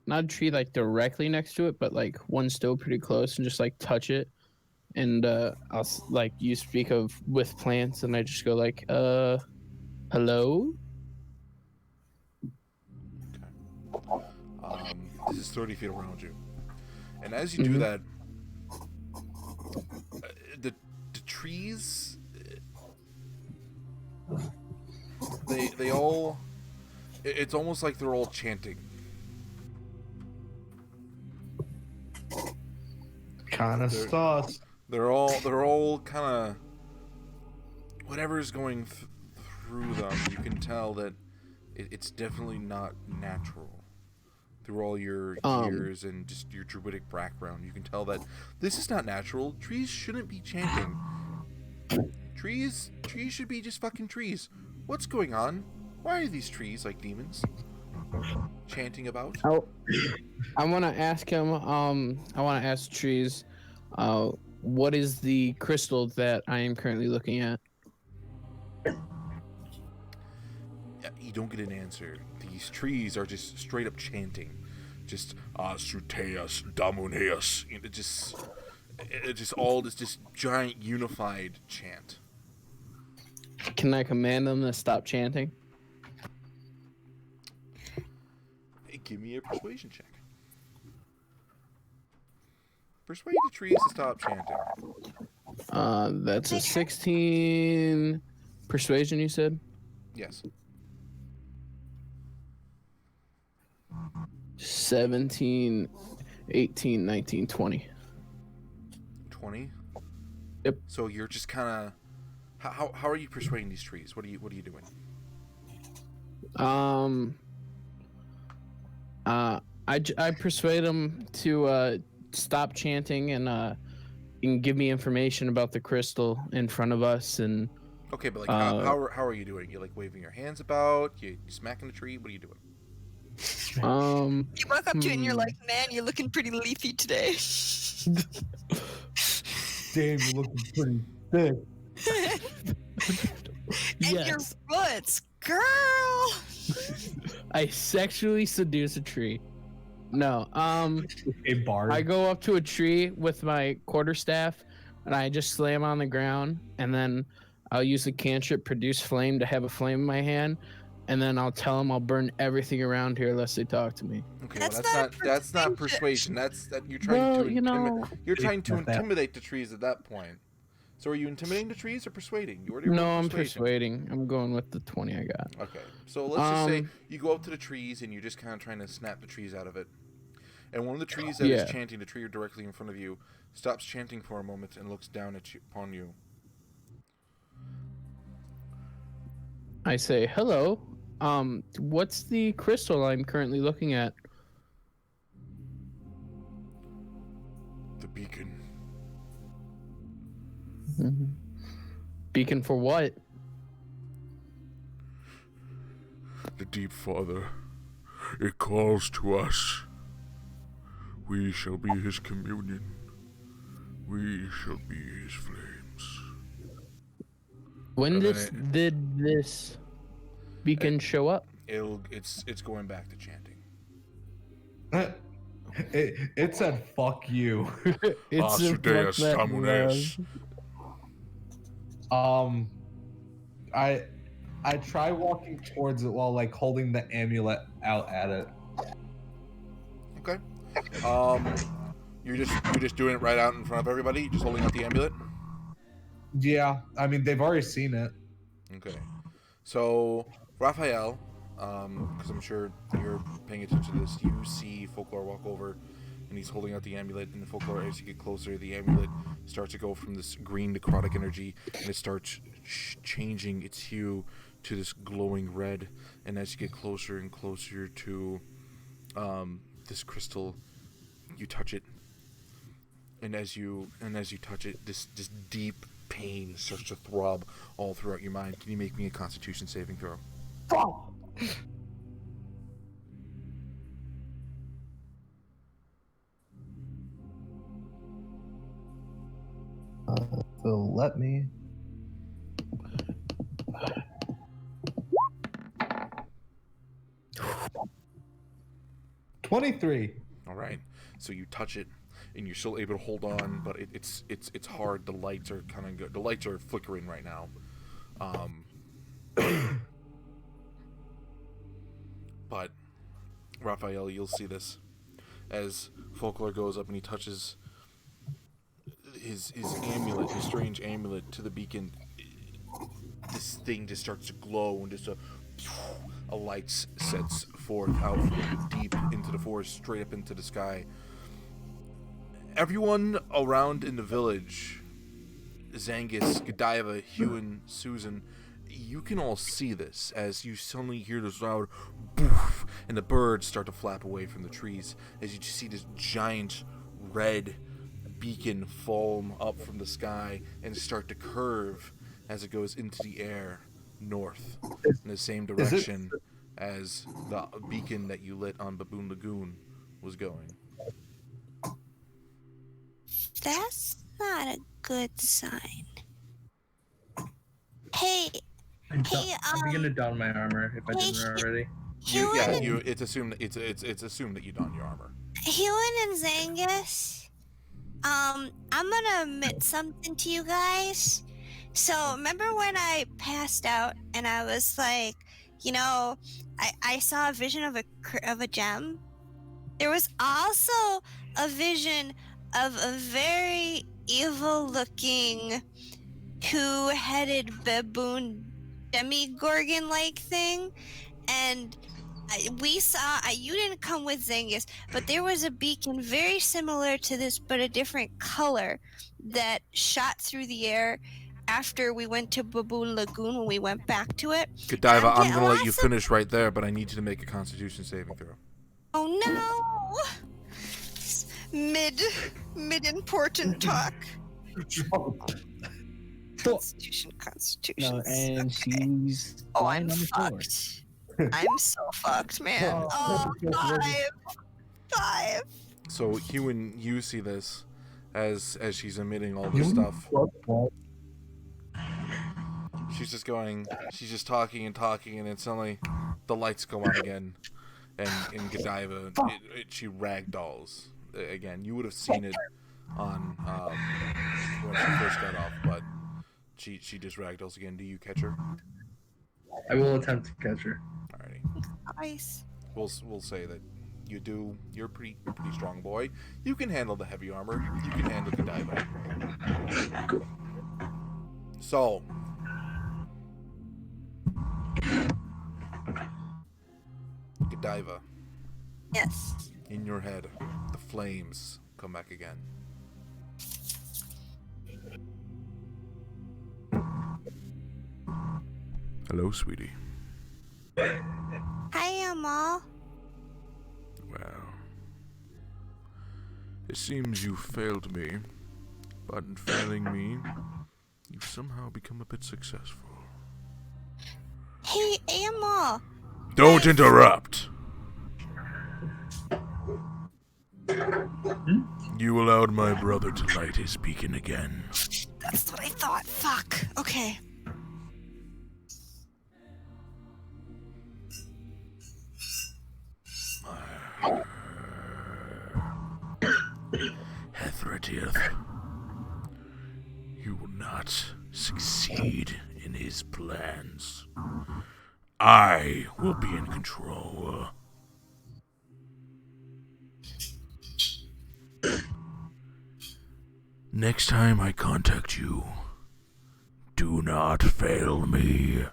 G: a tree like directly next to it, but like one still pretty close, and just like touch it. And I'll like you speak of with plants, and I just go like, hello.
B: Okay. This is 30 feet around you, and as you do that, the trees, they all, it's almost like they're all chanting.
J: Kind of sus.
B: They're all kind of whatever's going through them. You can tell that it's definitely not natural. Through all your years and just your druidic background, you can tell that this is not natural. Trees shouldn't be chanting. Trees should be just fucking trees. What's going on? Why are these trees like demons? Chanting about?
G: Oh, I want to ask him. I want to ask trees. What is the crystal that I am currently looking at?
B: You don't get an answer. These trees are just straight up chanting, just Suteus Damuneus. It's just all this giant unified chant.
G: Can I command them to stop chanting?
B: Hey, give me a persuasion check. Persuade the trees to stop chanting.
G: That's a 16 persuasion, you said?
B: Yes.
G: 17, 18, 19, 20.
B: 20?
G: Yep.
B: So you're just kind of... How are you persuading these trees? What are you doing?
G: I persuade them to stop chanting and give me information about the crystal in front of us. And
B: okay, but like how are you doing? You like waving your hands about? You smacking the tree? What are you doing?
F: You walk up to it and you're like, man, you're looking pretty leafy today.
J: Damn, you're looking pretty thick.
F: And your roots, girl.
G: I sexually seduce a tree. No,
H: A bard.
G: I go up to a tree with my quarterstaff and I just slam on the ground, and then I'll use the cantrip produce flame to have a flame in my hand, and then I'll tell them I'll burn everything around here unless they talk to me.
B: Okay, that's not persuasion. That's you're trying to intimidate the trees at that point. So are you intimidating the trees or persuading?
G: I'm persuading. I'm going with the 20 I got.
B: Okay, so let's just say you go up to the trees and you're just kind of trying to snap the trees out of it. And one of the trees that is chanting, the tree directly in front of you, stops chanting for a moment and looks down upon you.
G: I say, hello. What's the crystal I'm currently looking at?
B: The beacon.
G: Mm-hmm. Beacon for what?
B: The deep Father. It calls to us. We shall be his communion. We shall be his flames.
G: When did this beacon show up?
B: It's going back to chanting.
J: It said "fuck you."
G: It's
B: Sudeus Tamunes.
J: I try walking towards it while like holding the amulet out at it.
B: Okay. You're just doing it right out in front of everybody. You're just holding out the amulet.
J: Yeah, I mean they've already seen it.
B: Okay. So Raphael, because I'm sure you're paying attention to this, you see Foclar walk over, and he's holding out the amulet. And the Foclar, as you get closer, the amulet starts to go from this green necrotic energy, and it starts changing its hue to this glowing red. And as you get closer and closer to this crystal, you touch it, and as you touch it, this deep pain starts to throb all throughout your mind. Can you make me a Constitution saving throw?
J: So let me. $23.
B: All right. So you touch it, and you're still able to hold on, but it's hard. The lights are kind of good. The lights are flickering right now. But Raphael, you'll see this as Foclar goes up and he touches his amulet, his strange amulet, to the beacon. This thing just starts to glow, and just a light sets forth out from deep into the forest, straight up into the sky. Everyone around in the village, Zengis, Godiva, Huin, Susan, you can all see this as you suddenly hear this loud boof, and the birds start to flap away from the trees as you see this giant red beacon foam up from the sky and start to curve as it goes into the air north in the same direction as the beacon that you lit on Baboon Lagoon was going.
I: That's not a good sign. Hey,
A: I'm gonna don my armor if I didn't already.
B: It's assumed that you don your armor.
I: Huin and Zengis, I'm gonna admit something to you guys. So remember when I passed out and I was like, I saw a vision of a gem. There was also a vision of a very evil-looking, two-headed baboon demigorgon-like thing, and we saw. You didn't come with Zengis, but there was a beacon very similar to this, but a different color that shot through the air after we went to Baboon Lagoon when we went back to it.
B: Godiva, I'm gonna let you finish right there, but I need you to make a Constitution saving throw.
I: Oh no! Mid important talk. Constitution.
C: No, and she's
I: I'm fucked. I'm so fucked, man. Oh, 5.
B: So Huin, you see this as she's emitting all this stuff. She's just talking, and then suddenly the lights go on again, and in Godiva, she ragdolls again. You would have seen it on when she first got off, but she just ragdolls again. Do you catch her?
A: I will attempt to catch her.
B: Alrighty.
I: Nice.
B: We'll say that you do. You're a pretty strong boy. You can handle the heavy armor. You can handle Godiva.
A: Cool.
B: So. Godiva.
I: Yes.
B: In your head, the flames come back again. Hello, sweetie.
I: Hi, Amal.
B: Well, it seems you failed me, but in failing me, you've somehow become a bit successful.
I: Hey, Amal.
B: Don't interrupt. You allowed my brother to light his beacon again.
I: That's what I thought. Fuck. Okay.
B: Hethratith, you will not succeed in his plans. I will be in control. Next time I contact you, do not fail me,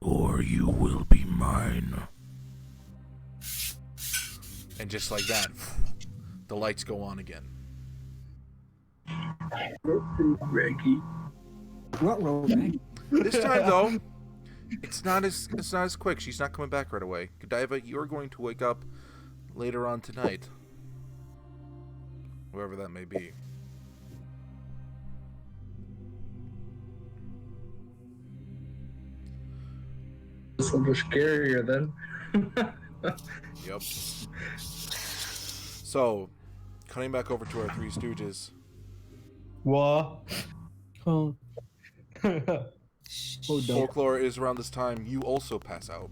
B: or you will be mine. And just like that, the lights go on again. This time, though, it's not as quick. She's not coming back right away. Godiva, you're going to wake up later on tonight, wherever that may be.
A: This one was scarier then.
B: Yep. So, cutting back over to our Three Stooges.
H: What?
C: Oh.
B: Foclar is around this time. You also pass out.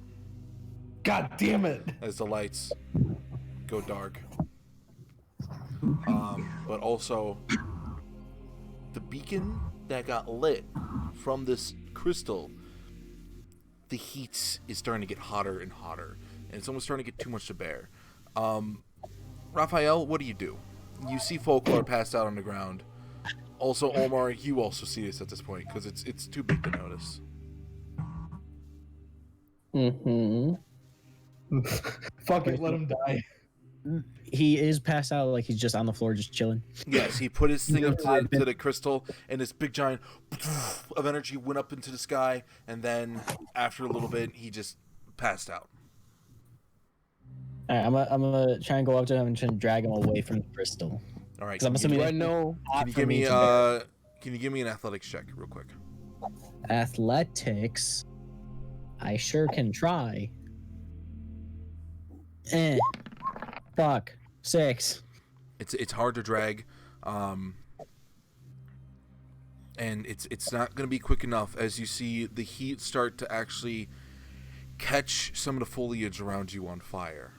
H: God damn it!
B: As the lights go dark. But also, the beacon that got lit from this crystal, the heat is starting to get hotter and hotter. And it's almost starting to get too much to bear. Raphael, what do? You see Foclar passed out on the ground. Also, Omar, you also see this at this point, because it's too big to notice.
C: Mm-hmm.
H: Fuck it, let him die.
C: he is passed out, like he's just on the floor, just chilling.
B: Yes, he put his thing up to the crystal, and this big giant of energy went up into the sky, and then after a little bit, he just passed out.
C: All right, I'm gonna try and go up to him and try and drag him away from the crystal.
B: All right.
C: I'm assuming
G: I know.
B: Can you give me an athletics check real quick?
C: Athletics. I sure can try. Fuck. 6.
B: It's hard to drag, and it's not going to be quick enough as you see the heat start to actually catch some of the foliage around you on fire.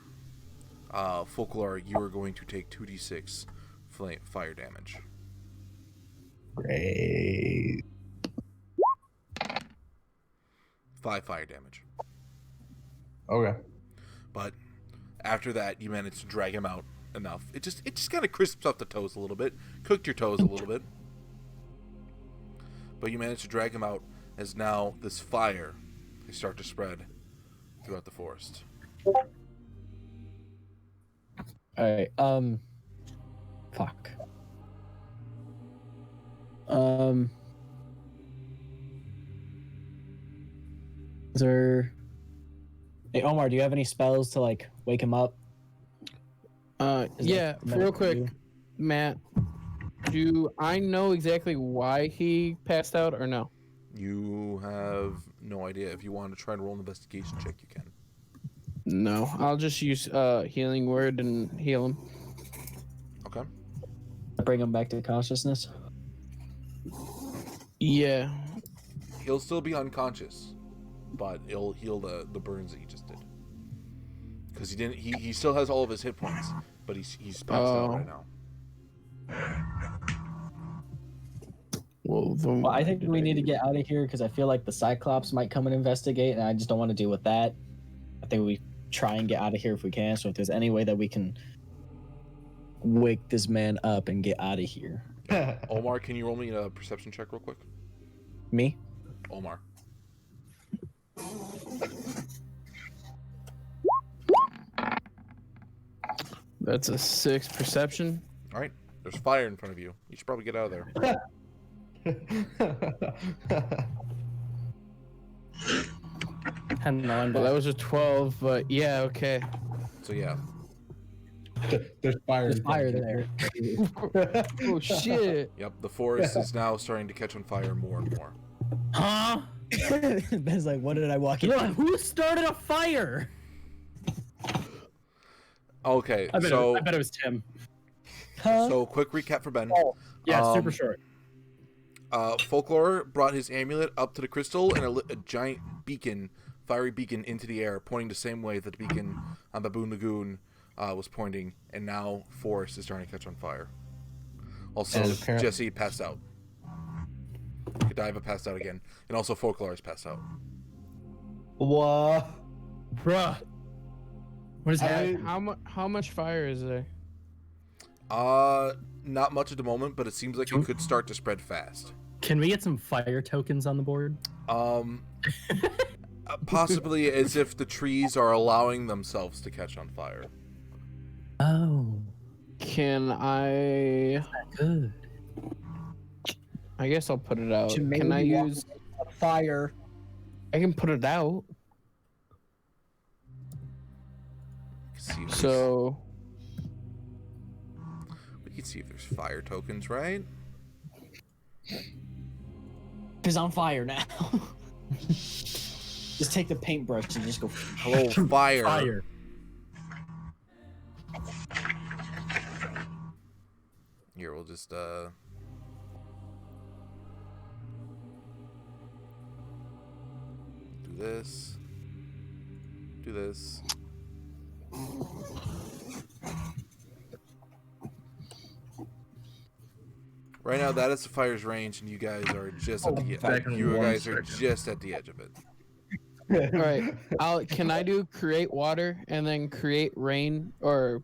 B: Foclar, you are going to take 2d6 fire damage.
J: Great.
B: 5 fire damage.
J: Okay.
B: But after that, you managed to drag him out enough. It just kind of crisps up the toes a little bit, cooked your toes a little bit. But you managed to drag him out as now this fire is start to spread throughout the forest.
C: Alright, fuck. Is there... Hey, Omar, do you have any spells to, like, wake him up?
G: Yeah, real quick, Matt, do I know exactly why he passed out or no?
B: You have no idea. If you want to try and roll an investigation check, you can.
G: No, I'll just use healing word and heal him.
B: Okay.
C: Bring him back to consciousness?
G: Yeah.
B: He'll still be unconscious, but it'll heal the burns that he just did. Because he still has all of his hit points, but he's passed out right now.
C: Well, I think we need to get out of here because I feel like the Cyclops might come and investigate, and I just don't want to deal with that. I think we try and get out of here if we can. So if there's any way that we can wake this man up and get out of here.
B: Omar, can you roll me a perception check real quick?
C: Me?
B: Omar.
G: That's a 6 perception.
B: All right. There's fire in front of you. You should probably get out of there.
G: Well, that was a 12, but yeah, okay.
B: So yeah.
J: There's fire.
C: There's fire there.
G: Oh shit.
B: Yep, the forest is now starting to catch on fire more and more.
C: Huh? Ben's like, what did I walk into?
D: Who started a fire?
B: Okay,
D: I bet it was Tim.
C: Huh?
B: So quick recap for Ben.
D: Oh, yeah, super short.
B: Foclar brought his amulet up to the crystal and a giant beacon, fiery beacon, into the air, pointing the same way that the beacon on Baboon Lagoon was pointing, and now forest is starting to catch on fire. Also, Jessie passed out. Godiva passed out again, and also Foclar is passed out.
J: What?
D: Bruh. What is happening?
G: How much fire is there?
B: Not much at the moment, but it seems like it could start to spread fast.
D: Can we get some fire tokens on the board?
B: Possibly as if the trees are allowing themselves to catch on fire.
D: Oh.
G: Can I...
C: Good.
G: I guess I'll put it out.
C: Can
G: Can I use...
C: fire?
G: I can put it out. So...
B: We can see if there's fire tokens, right?
C: It's on fire now. Just take the paintbrush and just go.
B: Hello, fire.
D: Fire.
B: Here, we'll just do this. Do this. Right now, that is the fire's range, and you guys are just at the edge. You guys are just at the edge of it.
G: All right. Can I do create water and then create rain, or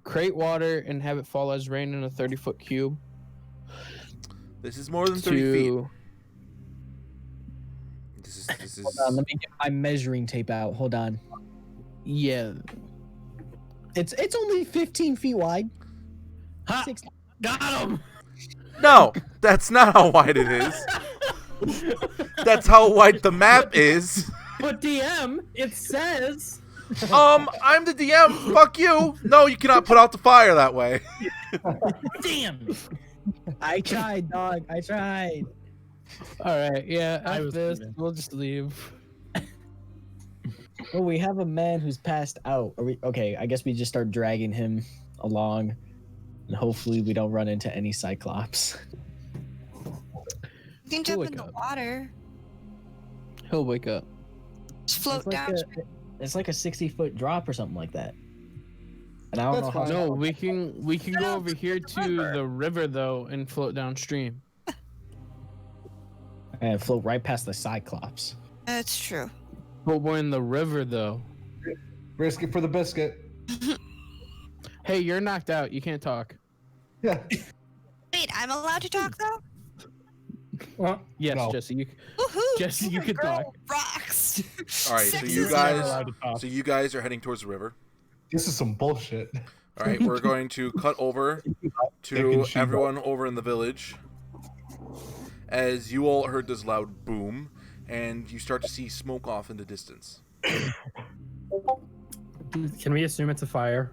G: create water and have it fall as rain in a 30-foot cube?
B: This is more than 30 feet. This is.
C: Hold on, let me get my measuring tape out. Hold on.
G: Yeah.
C: It's only 15 feet wide.
D: Ha! Got him!
B: No, that's not how wide it is. That's how wide the map is.
D: But DM, it says.
B: I'm the DM. Fuck you. No, you cannot put out the fire that way.
D: Damn.
C: I tried, dog. I tried.
G: All right, yeah.
D: I
G: After
D: was
G: this,
D: leaving.
G: we'll just leave.
C: Well, we have a man who's passed out. Are we okay? I guess we just start dragging him along, and hopefully we don't run into any cyclops.
F: You can jump in the water.
G: He'll wake up.
F: Just float down.
C: It's like a 60-foot drop or something like that. And I don't know how.
G: No, we can go over here to the river though and float downstream.
C: And float right past the cyclops.
F: That's true.
G: But we're in the river though.
J: Risk it for the biscuit.
G: Hey, you're knocked out. You can't talk.
J: Yeah.
F: Wait, I'm allowed to talk though?
D: Well,
G: Yes,
J: No.
G: Jesse.
F: Woohoo!
G: Jesse, you can
F: Girl
G: talk.
F: rocks.
B: All right, so
F: Sex
B: you
F: is
B: guys,
F: never-
B: so you guys are heading towards the river.
J: This is some bullshit.
B: All right, we're going to cut over to
J: Taking sheep
B: everyone over in the village. As you all heard this loud boom, and you start to see smoke off in the distance.
D: Can we assume it's a fire?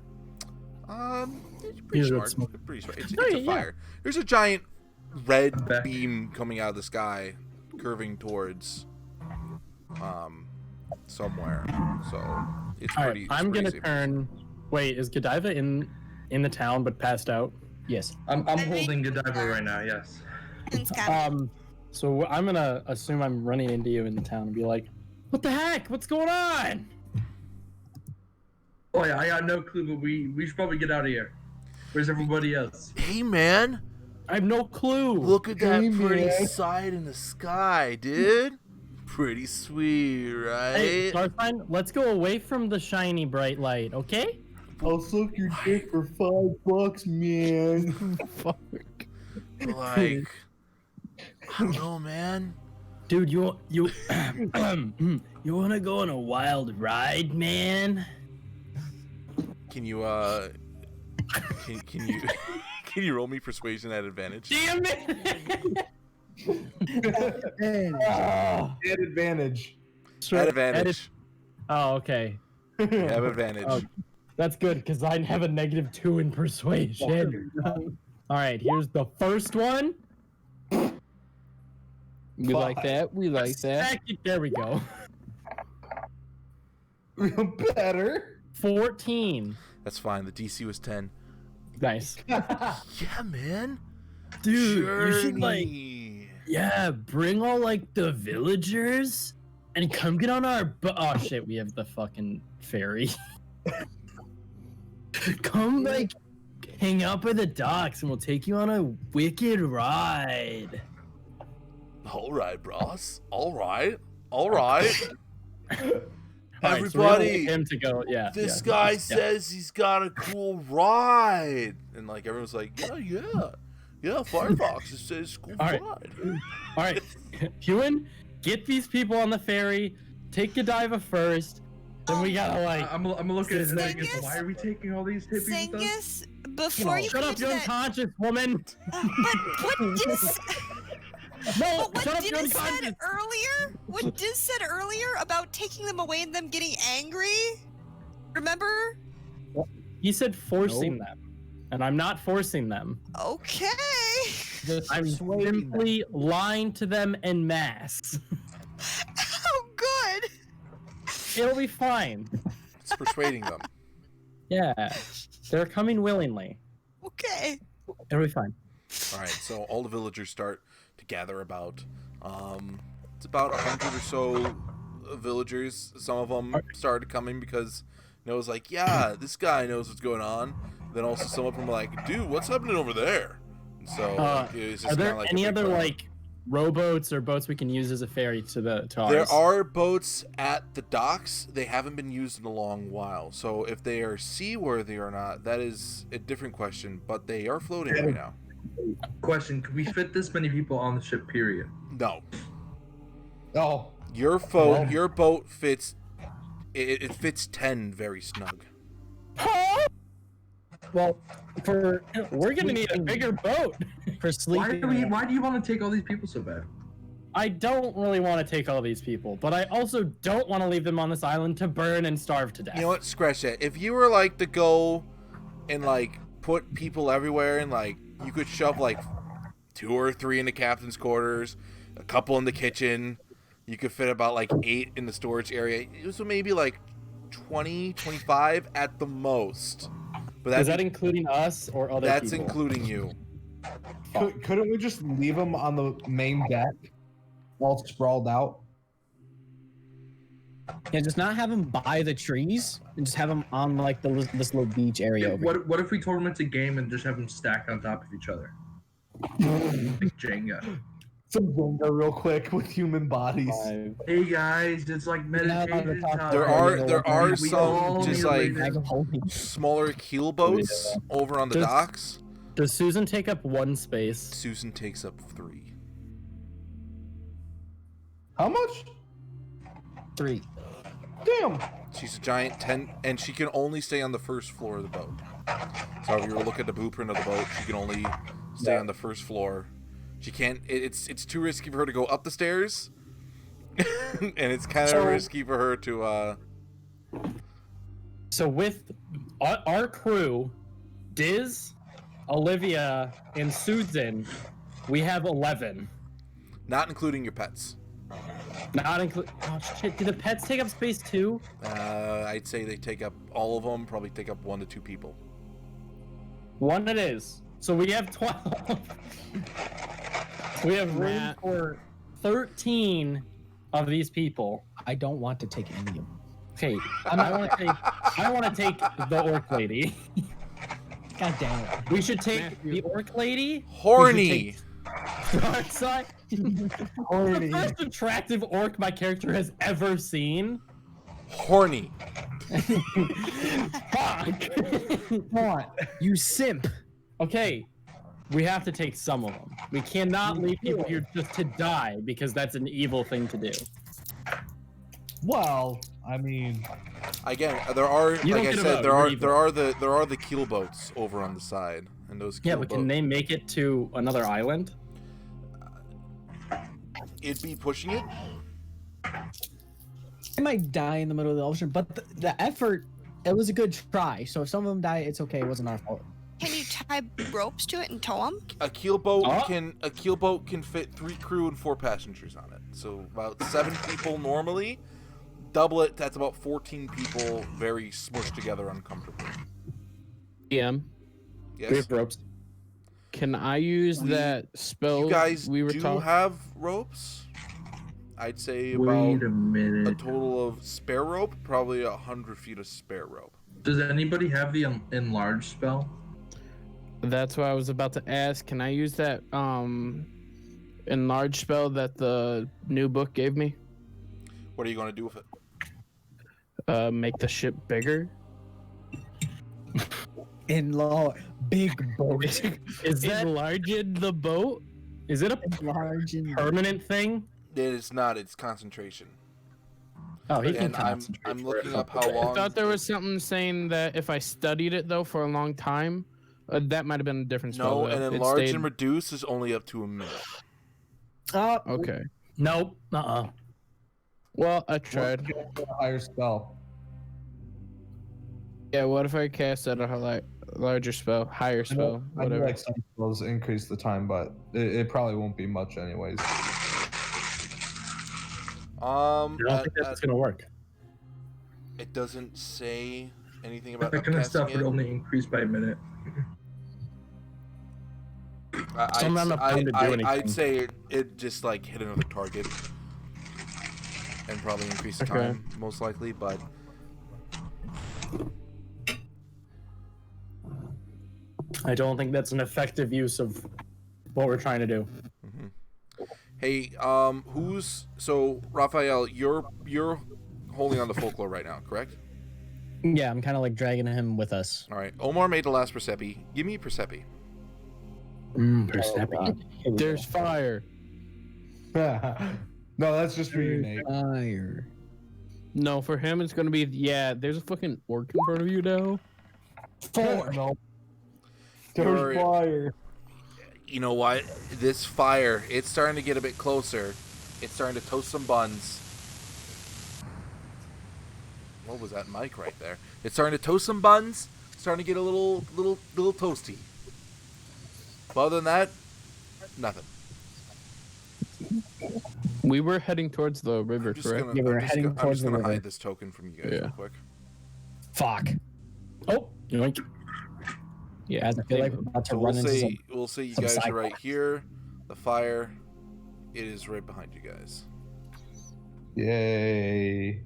B: It's pretty
D: Here's
B: smart.
D: what's smoke.
B: Pretty smart. It's
D: Oh,
B: a
D: yeah.
B: fire. There's a giant red
A: Back.
B: beam coming out of the sky, curving towards somewhere. So it's
D: All
B: pretty.
D: right, I'm gonna
B: safe.
D: turn. Wait, is Godiva in the town but passed out?
C: Yes.
A: I'm holding Godiva right now. Yes.
F: It's got
D: So I'm gonna assume I'm running into you in the town and be like, "What the heck? What's going on?"
A: Oh yeah, I got no clue, but we should probably get out of here. Where's everybody else?
B: Hey man,
D: I have no clue.
B: look at that
J: Hey,
B: pretty
J: man.
B: sight in the sky, dude. Pretty sweet,
D: Hey,
B: right?
D: Starfine, let's go away from the shiny bright light, okay?
J: I'll suck your dick for $5, man.
G: Fuck.
B: Like, I don't know, man.
D: Dude, you you wanna go on a wild ride, man?
B: Can you can you can you roll me persuasion at advantage?
D: Damn it!
J: At advantage.
B: At advantage.
D: Oh, okay.
B: You have advantage.
D: Oh, that's good because I have a -2 in persuasion. All right, here's the first one.
G: We like that. We like that.
D: Second, there we go.
J: Better.
D: 14.
B: That's fine. The DC was 10.
D: Nice.
B: Yeah, man.
D: Dude, you should
B: Journey.
D: yeah, bring all like the villagers and come get on our oh shit, we have the fucking ferry. Come like hang out by the docks and we'll take you on a wicked ride.
B: All right, bros. All right. All right.
D: All right, so we don't
B: Everybody,
D: want him to go. Yeah.
B: this
D: yeah,
B: guy
D: yeah.
B: says he's got a cool ride, and like everyone's like, yeah, Firefox says cool
D: All right.
B: ride.
D: All right, Huin, get these people on the ferry. Take Godiva first. Then we gotta like.
A: I'm looking at
F: Zengis?
A: Zengis. Why are we taking all these hippies with us?
F: Zengis, before you
D: Shut
F: get
D: up,
F: into
D: you're
F: that,
D: unconscious, woman.
F: but what Diz,
D: No,
F: but
D: shut
F: what
D: up, you're
F: Diz
D: unconscious.
F: said earlier, what Diz said earlier about taking them away and them getting angry, remember?
D: He said forcing them, and I'm not forcing them.
F: Okay.
D: I'm simply lying to them en masse.
F: Oh, good.
D: It'll be fine.
B: It's persuading them.
D: Yeah, they're coming willingly.
F: Okay.
D: It'll be fine.
B: All right, so all the villagers start to gather about. It's about 100 or so villagers. Some of them started coming because Noah's like, yeah, this guy knows what's going on. Then also some of them are like, dude, what's happening over there? And so it's just
D: Are there
B: kinda like a
D: any
B: big
D: other
B: crowd.
D: like rowboats or boats we can use as a ferry to ours?
B: There are boats at the docks. They haven't been used in a long while. So if they are seaworthy or not, that is a different question. But they are floating right now.
A: Question: could we fit this many people on the ship? Period.
B: No.
J: Oh.
B: Your boat fits. It fits 10 very snug.
D: Well, we're gonna need a bigger boat for sleeping.
A: Why do you want to take all these people so bad?
D: I don't really want to take all these people, but I also don't want to leave them on this island to burn and starve to death.
B: You know what? Scratch that. If you were like to go and like put people everywhere and like you could shove like 2 or 3 in the captain's quarters, a couple in the kitchen, you could fit about like 8 in the storage area. It was maybe like 20, 25 at the most. But
D: is that including us or other
B: that's
D: people?
B: That's including you.
J: Couldn't we just leave them on the main deck, all sprawled out?
C: Yeah, just not have them by the trees, and just have them on like this little beach area.
A: What if we told them it's a game and just have them stacked on top of each other? Like Jenga.
J: Some Jenga real quick with human bodies.
A: Hey guys, it's like meditation time.
B: There are some just like smaller keel boats over on the docks.
D: Does Susan take up 1 space?
B: Susan takes up 3.
J: How much?
C: 3.
J: Damn.
B: She's a giant tent, and she can only stay on the first floor of the boat. So if you were looking at the blueprint of the boat, she can only stay on the first floor. She can't. It's too risky for her to go up the stairs, and it's kind of risky for her to.
D: So with our crew, Diz, Olivia, and Susan, we have 11.
B: Not including your pets.
D: Not include. Oh shit! Do the pets take up space too?
B: I'd say they take up all of them. Probably take up 1 to 2 people.
D: 1 it is. So we have 12. We have room for 13 of these people.
C: I don't want to take any of them.
D: Okay, I want to take the orc lady.
C: God damn it!
D: We should take the orc lady.
B: Horny.
D: Dark side.
C: Horny.
D: The most attractive orc my character has ever seen.
B: Horny.
D: Fuck.
C: What? You simp.
D: Okay, we have to take some of them. We cannot leave people here just to die because that's an evil thing to do.
J: Well, I mean,
B: again, there are like I said, there are the keel boats over on the side, and those. Keel
D: but can they make it to another island?
B: It'd be pushing it.
C: They might die in the middle of the ocean, but the effort, it was a good try. So if some of them die, it's okay. It wasn't our fault.
F: Can you tie ropes to it and tow them?
B: A keel boat can fit 3 crew and 4 passengers on it. So about 7 people normally. Double it, that's about 14 people, very smushed together, uncomfortably.
G: DM.
B: Yes.
G: We have ropes. Can I use that spell?
B: You guys
G: we were
B: do have ropes. I'd say about a total of spare rope, probably 100 feet of spare rope.
A: Does anybody have the enlarge spell?
G: That's what I was about to ask. Can I use that enlarge spell that the new book gave me?
B: What are you going to do with it?
G: Make the ship bigger.
C: Enlarge big boat.
D: Is that
G: enlarging the boat?
D: Is it a permanent thing?
B: It is not. It's concentration.
D: Oh, he can
B: And
D: concentrate.
B: I'm looking up how long.
G: I thought there was something saying that if I studied it though for a long time, that might have been a different spell.
B: No, and enlarge and reduce is only up to a minute.
G: Okay.
D: Nope.
G: Well, I tried.
J: Higher spell.
G: Yeah, what if I cast at a larger spell, higher spell,
J: I know
G: whatever?
J: like some spells increase the time, but it probably won't be much anyways.
D: I don't think that's gonna work.
B: It doesn't say anything about
A: That kind of stuff
B: upcasting
A: would
B: it.
A: only increase by a minute.
B: I'd say it just like hit another target and probably increase the time, most likely, but
D: I don't think that's an effective use of what we're trying to do.
B: Mm-hmm. Hey, so Raphael, you're holding on to Foclar right now, correct?
C: Yeah, I'm kind of like dragging him with us.
B: All right. Omar made the last Persepi. Give me Persepi.
D: Persepi.
G: There's fire.
J: No, that's just for you, Nate.
C: Fire.
G: No, for him it's gonna be there's a fucking orc in front of you now.
C: 4.
J: No.
H: There's fire.
B: You know what? This fire, it's starting to get a bit closer. It's starting to toast some buns. What was that mic right there? It's starting to toast some buns. Starting to get a little toasty. But other than that, nothing.
G: We were heading towards the river, correct?
C: Yeah, we were heading
B: I'm
C: towards
B: just
C: the
B: gonna
C: river.
B: hide this token from you guys real quick.
C: Fuck. Oh, yoink.
G: Yeah,
C: I feel like we're about to
B: So
C: run into some.
B: we'll say you
C: some
B: guys are
C: cyclops.
B: right here. The fire, it is right behind you guys.
J: Yay.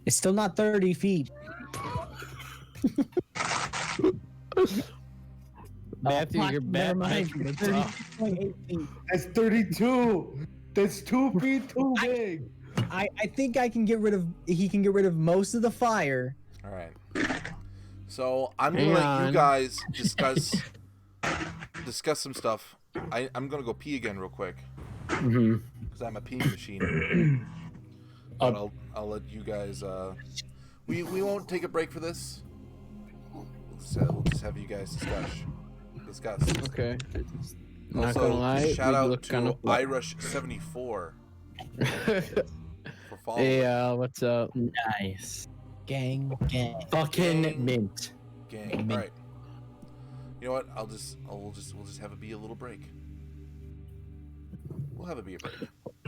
C: It's still not 30 feet.
G: Matthew,
C: fuck,
G: you're
C: never
G: back.
C: mind. 30.8 feet.
J: That's 32. That's 2 feet too big.
C: I think I can get rid of. He can get rid of most of the fire.
B: All right. So I'm gonna
G: Hang
B: let
G: on.
B: you guys discuss some stuff. I'm gonna go pee again real quick
C: Mm-hmm.
B: because I'm a peeing machine. But I'll let you guys. We won't take a break for this. We'll just have you guys discuss.
G: Okay. Not
B: Also,
G: gonna lie,
B: shout
G: we
B: out
G: look
B: to
G: kind of
B: Irish74 for following.
G: Hey, what's up?
C: Nice. Gang.
B: Fucking
C: mint.
B: Gang. All right. You know what? We'll just have it be a little break. We'll have it be a break.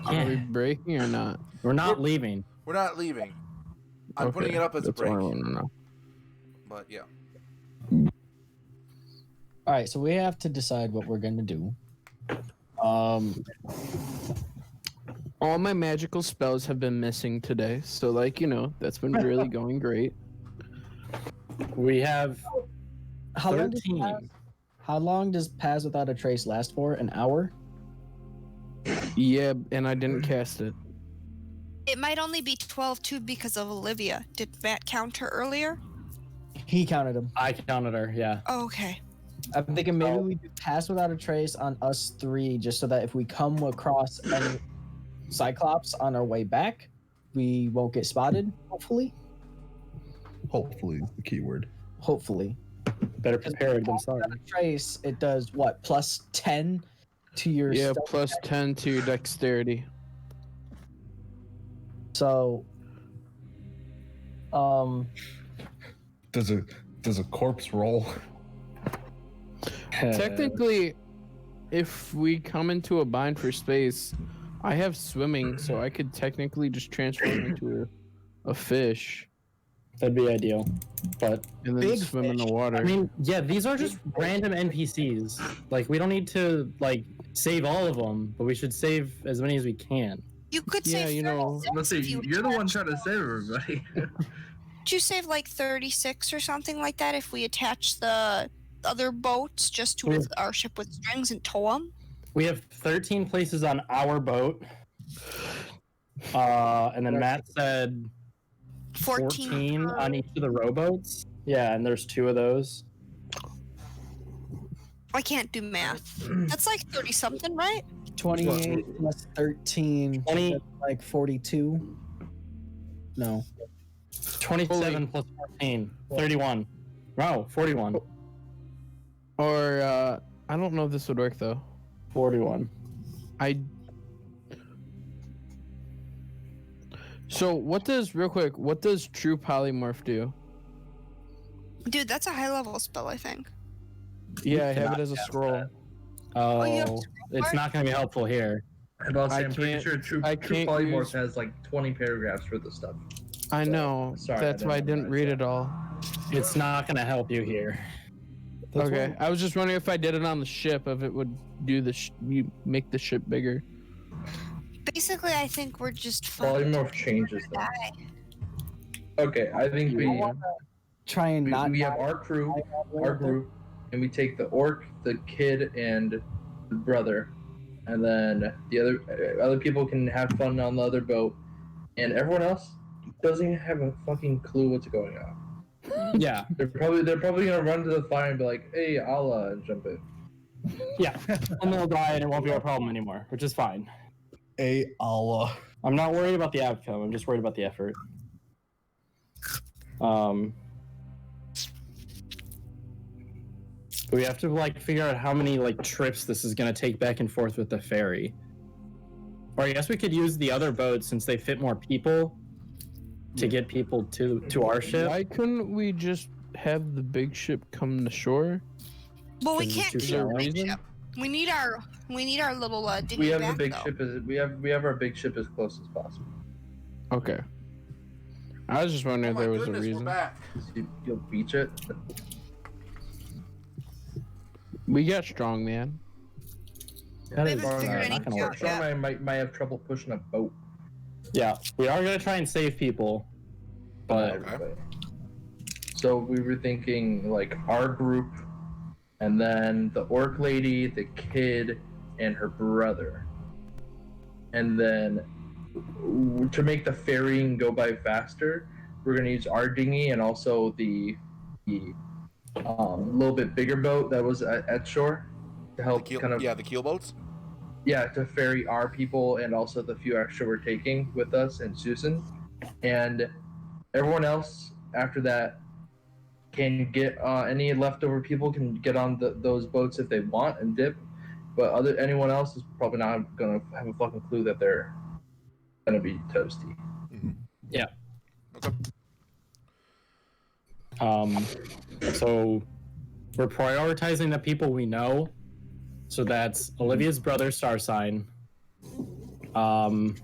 G: Are we breaking or not?
C: We're not leaving.
B: We're not leaving. I'm putting it up as a
G: That's all I
B: break.
G: want to know.
B: But yeah.
C: All right, so we have to decide what we're gonna do.
G: All my magical spells have been missing today, so that's been really going great.
D: We have
C: How long,
D: 13.
C: how long does Pass Without a Trace last for? An hour?
G: Yeah, and I didn't cast it.
F: It might only be 12 too because of Olivia. Did Matt count her earlier?
C: He counted them.
D: I counted her, yeah.
F: Oh, okay.
C: I'm thinking maybe we do Pass Without a Trace on us three, just so that if we come across any Cyclops on our way back, we won't get spotted. Hopefully.
J: Hopefully, is the key word.
C: Hopefully.
D: Better prepared than sorry.
C: Without a Trace, it does what? Plus 10 to your
G: Yeah,
C: stealth
G: plus
C: check?
G: 10 to your dexterity.
C: So,
J: Does a corpse roll?
G: Technically, if we come into a bind for space, I have swimming, so I could technically just transform into a fish
D: That'd be ideal. But
G: and then
C: Big
G: swim in the
C: fish.
G: water.
D: I mean, yeah, these are just random NPCs. Like, we don't need to save all of them, but we should save as many as we can.
F: You could
G: Yeah,
F: save
G: you know.
F: 36
A: Let's see,
F: if you
A: you're the one
F: attach-
A: trying to save everybody.
F: Could you save like 36 or something like that if we attach the other boats just to our ship with strings and tow them?
D: We have 13 places on our boat. And then Matt said 14 on each of the rowboats. Yeah, and there's 2 of those.
F: I can't do math. That's like 30 something, right?
C: 28 plus 13.
D: 20.
C: That's like 42. No.
D: 27 plus 14. 31. Wow, 41.
G: Or I don't know if this would work though.
D: 41.
G: So what does true polymorph do?
F: Dude, that's a high level spell, I think.
G: Yeah, I have it as a scroll.
D: Oh,
F: you have to
D: it's not going to be helpful here.
A: But
G: I
A: I'm pretty
G: can't-
A: sure True
G: I can't
A: Polymorph
G: use-
A: has like 20 paragraphs for this stuff.
G: I know.
A: Sorry,
G: That's why I didn't read it all.
D: It's not going to help you here.
C: That's
G: Okay,
C: what-
G: I was just wondering if I did it on the ship, if it would do you make the ship bigger.
F: Basically, I think we're just fucking
A: Polymorph changes them.
F: die.
A: Okay, I think
C: Try and not.
A: we have our crew, our group, and we take the orc, the kid, and the brother, and then the other people can have fun on the other boat, and everyone else doesn't even have a fucking clue what's going on.
D: Yeah,
A: They're probably gonna run to the fire and be like, "Hey, I'll jump in."
D: yeah. And they'll die and it won't be our problem anymore, which is fine.
J: Allah.
D: I'm not worried about the outcome. I'm just worried about the effort. We have to like figure out how many like trips this is gonna take back and forth with the ferry. Or I guess we could use the other boats since they fit more people to get people to our ship.
G: Why couldn't we just have the big ship come to shore?
F: Well, we
D: Is it
F: can't
D: too
F: keep the
D: shallow?
F: big ship. We need our little dinghy
A: We have
F: back,
A: the big
F: though.
A: ship as we have our big ship as close as possible.
G: Okay. I was just wondering if there was a
B: We're
G: reason.
B: back.
A: You'll beach it.
G: We got strong, man.
D: That
F: We
D: is
F: haven't figured
D: not gonna
F: anything
D: work.
F: out
A: Sean,
F: yet.
A: I might have trouble pushing a boat.
D: Yeah, we are gonna try and save people, but
B: Okay.
A: So we were thinking like our group, and then the orc lady, the kid, and her brother, and then to make the ferrying go by faster, we're gonna use our dinghy and also the little bit bigger boat that was at shore to help
B: The keel boats.
A: Yeah, to ferry our people and also the few extra we're taking with us and Susan. And everyone else after that can get any leftover people can get on those boats if they want and dip. But anyone else is probably not gonna have a fucking clue that they're gonna be toasty.
B: Mm-hmm.
D: yeah.
B: Okay.
D: So we're prioritizing the people we know. So that's Olivia's brother, Star Sign. The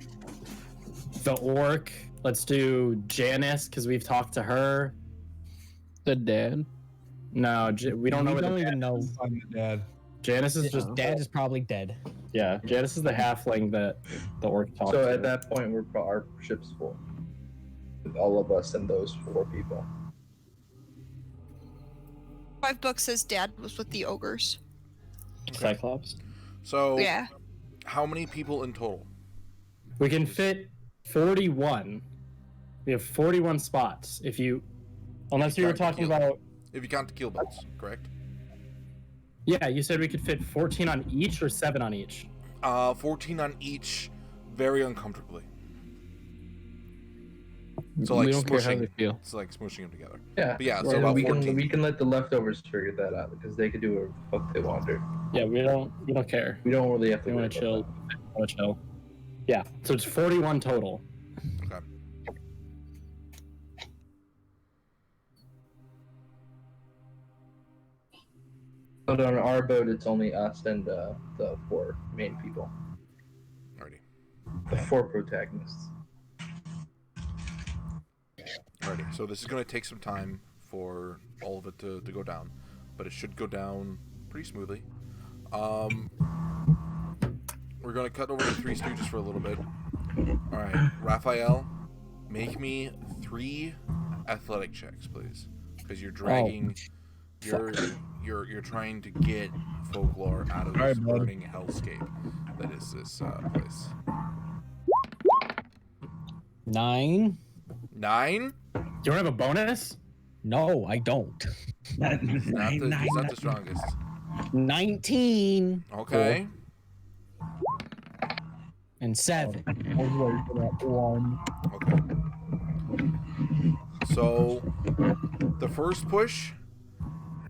D: orc. Let's do Janice because we've talked to her.
G: The dad.
D: No, we don't know.
C: We
D: where
C: don't
D: the
C: even know.
H: I'm the dad.
D: Janice is just
C: Dad is probably dead.
D: yeah. Janice is the halfling that the orc talked
A: So
D: to.
A: at that point, our ship's full with all of us and those 4 people.
F: 5 books says Dad was with the ogres.
D: Cyclops.
B: So
F: Yeah.
B: how many people in total?
D: We can fit 41. We have 41 spots. If you, unless you were talking about,
B: If you count the keel boats, correct?
D: yeah, you said we could fit 14 on each or 7 on each.
B: 14 on each, very uncomfortably. So like
G: we don't care how they
B: smushing.
G: feel.
B: It's like smushing them together.
A: Yeah.
B: But yeah, so
A: And
B: about
A: we
B: 14.
A: can let the leftovers figure that out because they can do whatever the fuck they want to.
D: Yeah, we don't care.
A: We don't really have to
D: We
A: worry
D: want to
A: about
D: chill. We want to chill. Yeah, so it's 41 total.
B: Okay.
A: that. But on our boat, it's only us and the 4 main people.
B: Alrighty.
A: The 4 protagonists.
B: Alrighty. So this is going to take some time for all of it to go down, but it should go down pretty smoothly. We're going to cut over to Three Stooges for a little bit. Alright, Raphael, make me 3 athletic checks, please. Because you're dragging... You're trying to get Foclar out of this burning hellscape that is this place.
C: 9.
B: 9?
D: You don't have a bonus?
C: No, I don't.
B: He's not the strongest.
C: 19
B: Okay.
C: and 7.
E: I was waiting for that one.
B: Okay. So the first push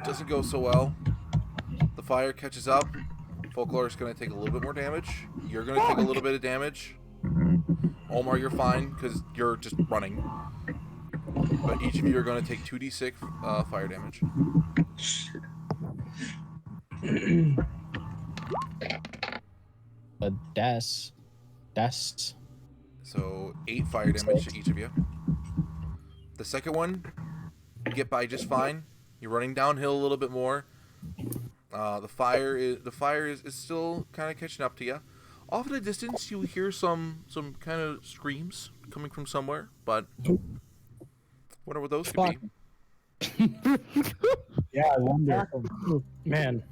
B: doesn't go so well. The fire catches up. Foclar is going to take a little bit more damage. You're going to take a little bit of damage. Omar, you're fine because you're just running. But each of you are going to take 2d6 fire damage.
C: A desk.
B: So 8 fire damage to each of you. The second one, you get by just fine. You're running downhill a little bit more. The fire is still kind of catching up to you. Off in the distance, you hear some kind of screams coming from somewhere, but wonder what those could be.
E: Yeah, I wonder.
D: Man.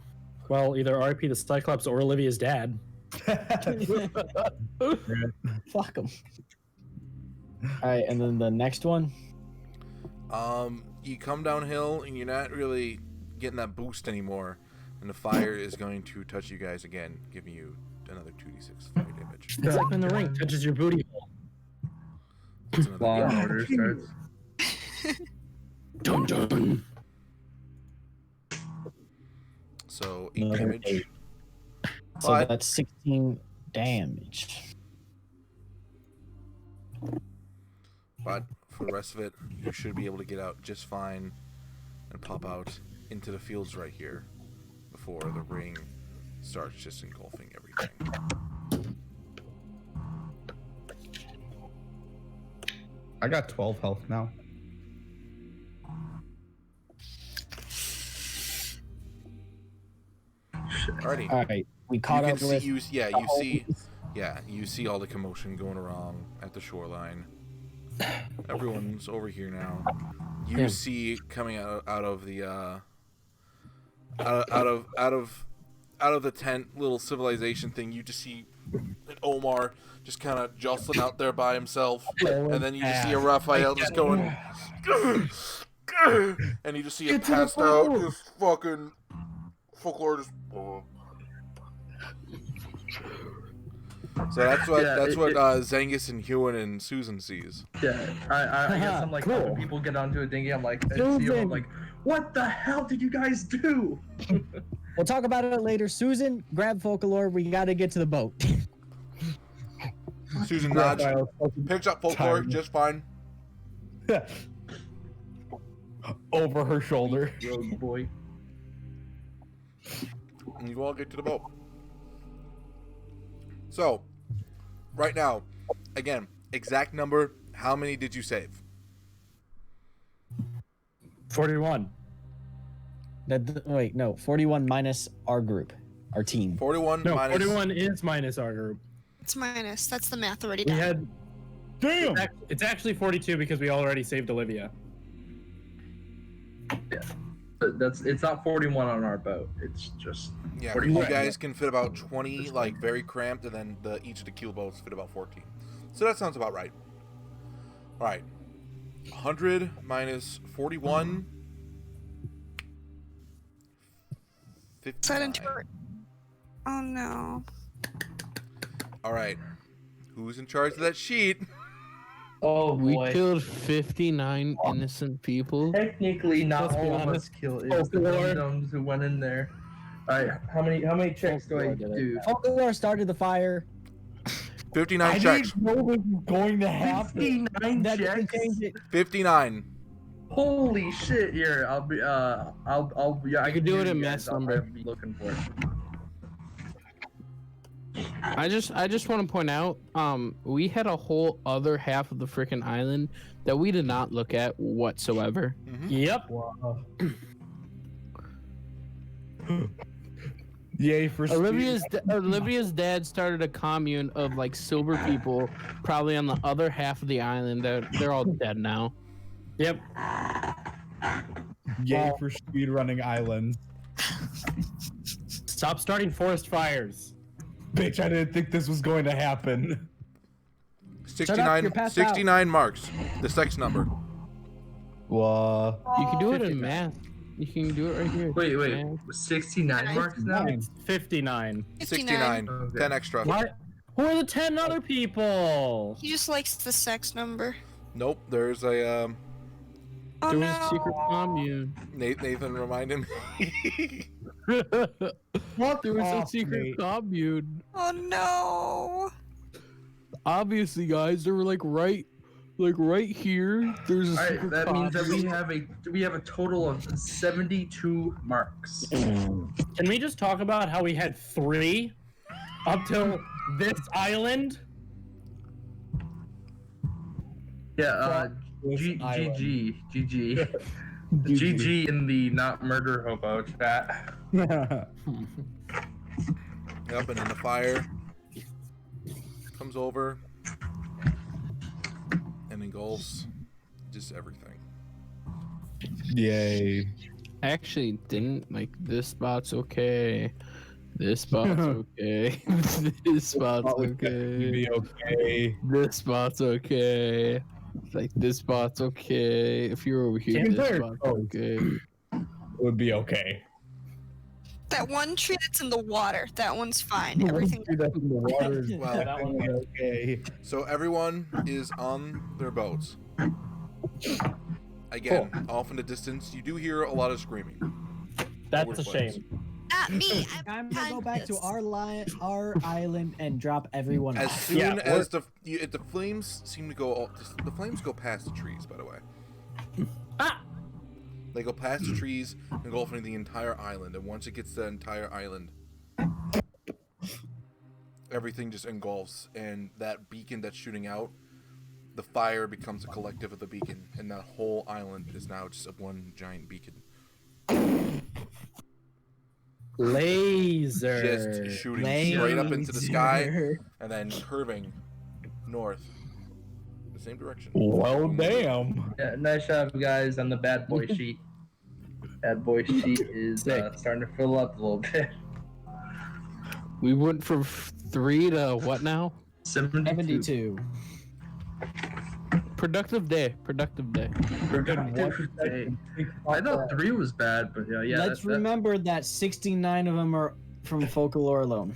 D: Well, either RIP the Cyclops or Olivia's dad.
C: Fuck them. Alright, and then the next one?
B: You come downhill and you're not really getting that boost anymore, and the fire is going to touch you guys again, giving you another 2d6 fire damage.
D: It's like when the ring touches your booty hole.
B: That's another
A: Law and Order starts.
D: Dun dun.
B: So 8
C: Another
B: damage.
C: 8. So
B: But-
C: that's 16 damage.
B: But for the rest of it, you should be able to get out just fine and pop out into the fields right here before the ring starts just engulfing everything.
J: I got 12 health now.
B: Alrighty.
C: All right, we caught
B: you
C: up
B: can
C: with.
B: you see all the commotion going around at the shoreline. Everyone's over here now. You see coming out of the out of the tent, little civilization thing. You just see Omar just kind of jostling out there by himself, and then you just see a Raphael just going, and you just see it passed out, just fucking Foclar just. So that's what Zengis and Huin and Susan sees.
A: Yeah, I guess I'm like,
C: Cool.
A: when people get onto a dinghy, I'm like, I see them, I'm like, what the hell did you guys do?
C: We'll talk about it later. Susan, grab Foclar. We got to get to the boat.
B: Susan nods, picks up Foclar just fine.
H: Over her shoulder.
A: Rogue boy.
B: And you all get to the boat. So, right now, again, exact number, how many did you save?
D: 41.
C: Wait, no, 41 minus our group, our team.
B: 41
D: No,
B: minus...
D: 41 is minus our group.
F: It's minus. That's the math already
D: We
F: done.
D: had.
H: Damn!
D: It's actually 42 because we already saved Olivia.
A: But it's not 41 on our boat. It's just
B: Yeah,
A: 41.
B: you guys can fit about 20, like, very cramped, and then each of the keel boats fit about 14. So that sounds about right. All right. 100 minus 41...
F: Set into
B: 59.
F: it. Oh no.
B: All right. Who's in charge of that sheet?
A: Oh
G: We
A: boy.
G: killed 59 innocent people.
A: Technically, not
D: Let's be
A: all of
D: honest.
A: us killed. It was the
D: Foclar.
A: dum-dums who went in there. All right, how many checks do I
C: Foclar did it.
A: do?
C: Foclar started the fire.
B: 59 checks.
H: didn't know this was going to happen.
A: 59
C: That didn't
A: checks.
C: change it.
B: 59.
A: Holy shit! Here, I'll be. Yeah, I
G: could do
A: hear
G: it in
A: you
G: mass
A: guys. I'll
G: number.
A: be looking for it.
G: I just want to point out, we had a whole other half of the freaking island that we did not look at whatsoever.
D: Yep.
H: Yay for
G: Olivia's dad started a commune of like silver people, probably on the other half of the island. They're all dead now.
D: Yep.
H: Yay for speed running islands.
D: Stop starting forest fires.
H: Bitch, I didn't think this was going to happen.
B: 69 marks. The sex number.
J: What?
G: You can do it in math. You can do it right here.
A: Wait,
G: Yeah.
A: 69 marks now?
D: It's 59.
B: 69.
A: Okay.
B: 10 extra.
D: What? Who are the 10 other people?
F: He just likes the sex number.
B: Nope. There's a
F: Oh
G: There was
F: no.
G: a secret commune.
B: Nathan reminded me.
H: What?
G: There was a secret commune.
F: Oh no.
G: Obviously, guys, they were like right here. There's a
A: All right,
G: secret
A: that means that
G: commune.
A: we have a total of 72 marks.
D: Can we just talk about how we had 3 up till this island?
A: Yeah,
H: This island.
A: GG GG in the not murder hobo chat.
B: Yep, and then the fire comes over and engulfs just everything.
J: Yay.
G: I actually didn't like this spot's okay. This spot's okay. This spot's okay.
H: Be okay.
G: This spot's okay. Like this spot's okay. If you're over here,
H: Chicken
G: this
H: bird.
G: spot's
H: Oh.
G: okay.
H: It would be okay.
F: That one tree that's in the water. That one's fine. Everything.
H: That's in the water.
B: Well,
H: That one was okay.
B: So everyone is on their boats. Again, off in the distance, you do hear a lot of screaming.
D: That's
B: Over
D: a
B: flames.
D: shame.
F: Not me.
C: I'm gonna go back to our island and drop everyone
B: As
C: off.
B: soon as the flames seem to go, the flames go past the trees. By the way, they go past the trees, engulfing the entire island. And once it gets the entire island, everything just engulfs, and that beacon that's shooting out, the fire becomes a collective of the beacon, and that whole island is now just one giant beacon.
D: Laser.
B: Just shooting straight up into the sky, and then curving north, the same direction.
H: Well, damn.
A: Yeah, nice job, guys, on the bad boy sheet. Bad boy sheet is starting to fill up a little bit.
G: We went from 3 to what now?
C: 72.
G: Productive day.
A: I thought 3 was bad, but yeah.
C: Let's remember that 69 of them are from Foclar alone.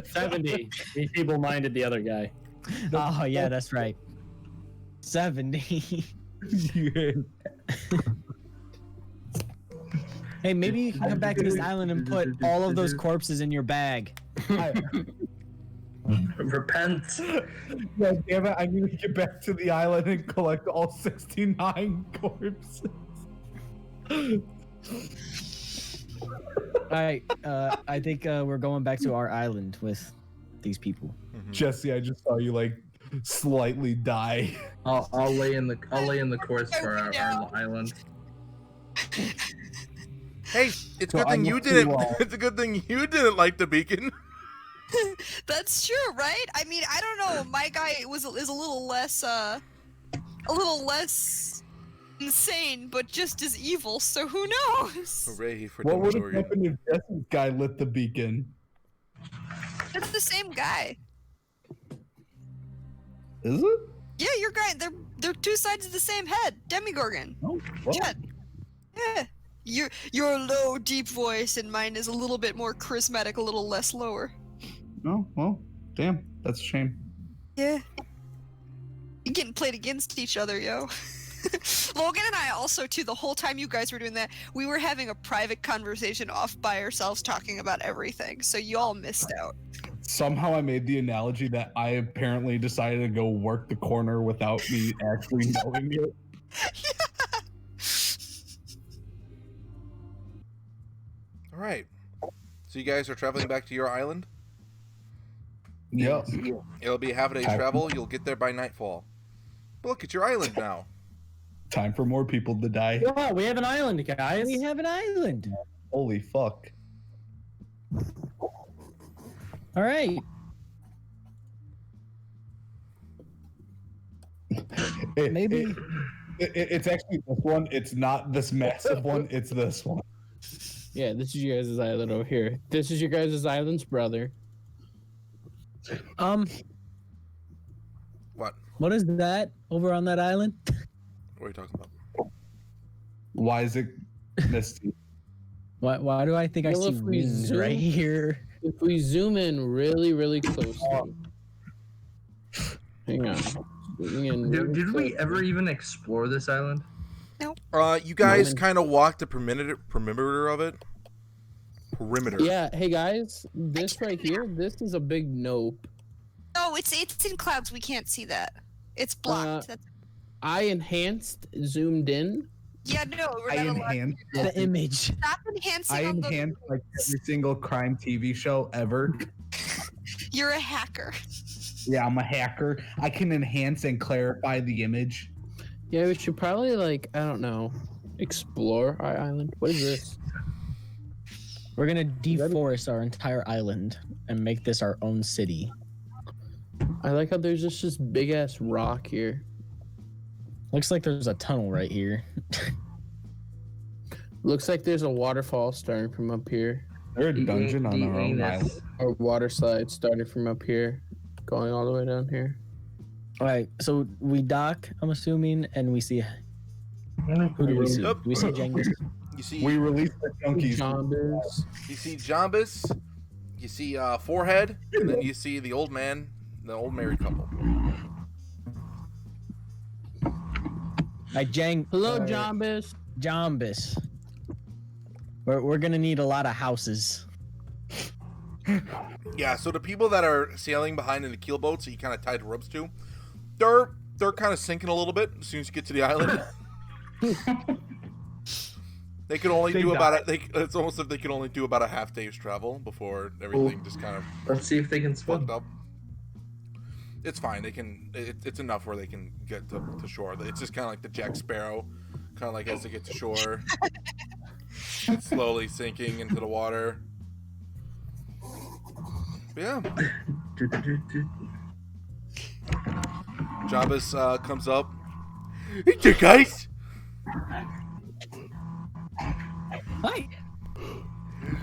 D: 70. He feeble-minded the other guy.
C: Oh yeah, that's right. 70. Hey, maybe you can come back to this island and put all of those corpses in your bag.
A: Repent.
H: Yeah, damn it, I need to get back to the island and collect all 69 corpses.
C: Alright, I think we're going back to our island with these people.
H: Jesse, I just saw you like slightly die.
A: I'll lay in the course for our island.
B: Hey, it's a good thing you didn't. It's a good thing you didn't light the beacon.
F: That's true, right? I mean, I don't know. My guy is a little less insane, but just as evil. So who knows?
B: Hooray for
H: What would
B: Dumbledore.
H: have happened if Jesse's guy lit the beacon?
F: It's the same guy.
H: Is it?
F: Yeah, your guy. They're two sides of the same head. Demigorgon.
H: Oh, well.
F: Jed. Yeah. Your low, deep voice, and mine is a little bit more charismatic, a little less lower.
J: Oh, well, damn. That's a shame.
F: Yeah. You're getting played against each other, yo. Logan and I also, too, the whole time you guys were doing that, we were having a private conversation off by ourselves talking about everything, so you all missed out.
J: Somehow I made the analogy that I apparently decided to go work the corner without me actually knowing it.
F: Yeah.
B: All right. So you guys are traveling back to your island?
J: Yep.
B: It'll be a half-a-day travel. You'll get there by nightfall. But look, it's your island now.
J: Time for more people to die.
D: Yeah, we have an island, guys.
C: We have an island.
J: Holy fuck.
C: All right. Maybe
J: It's actually this one. It's not this massive one. It's this one.
G: Yeah, this is your guys' island over here. This is your guys' island's brother.
B: What?
C: What is that over on that island?
B: What are you talking about?
J: Why is it misty?
C: Why do I think I
G: Well,
C: see
G: if we
C: wings
G: zoom-
C: right here?
G: If we zoom in really, really closely. Hang on. Zooming in really
A: Did we
G: closely.
A: ever even explore this island?
B: You guys kind of walked the perimeter of it. Perimeter.
G: Yeah, hey guys, this right here, this is a big nope.
F: No, it's in clouds. We can't see that. It's blocked.
G: I enhanced, zoomed in.
F: Yeah, no, we're
J: I
F: not allowed.
J: enhanced.
C: The image.
F: Stop enhancing.
J: I
F: on the-
J: enhanced like every single crime TV show ever.
F: You're a hacker.
J: Yeah, I'm a hacker. I can enhance and clarify the image.
G: Yeah, we should probably I don't know, explore our island. What is this?
C: We're gonna deforest our entire island and make this our own city.
G: I like how there's just this big ass rock here.
C: Looks like there's a tunnel right here.
G: Looks like there's a waterfall starting from up here.
J: There's a dungeon on our own island.
G: Or water slide starting from up here, going all the way down here.
C: All right, so we dock, I'm assuming, and we see. Who do we see?
B: Yep.
C: Do we see Zengis?
B: You see.
J: We released the junkies.
G: Zombies.
B: You see Jambus. You see Forehead, and then you see the old man, the old married couple.
C: Like
G: Hello, Jombus.
C: Jombus. We're gonna need a lot of houses.
B: Yeah, so the people that are sailing behind in the keel boats that you kind of tied ropes to, they're kind of sinking a little bit as soon as you get to the island. They can only do about it's almost like they can only do about a half day's travel before everything just kind of.
A: Let's see if they can swim.
B: Up. It's fine. They can. It's enough where they can get to shore. It's just kind of like the Jack Sparrow, kind of like as they get to shore, it's slowly sinking into the water. Yeah. Jabez comes up. Hey there, guys.
C: Hi.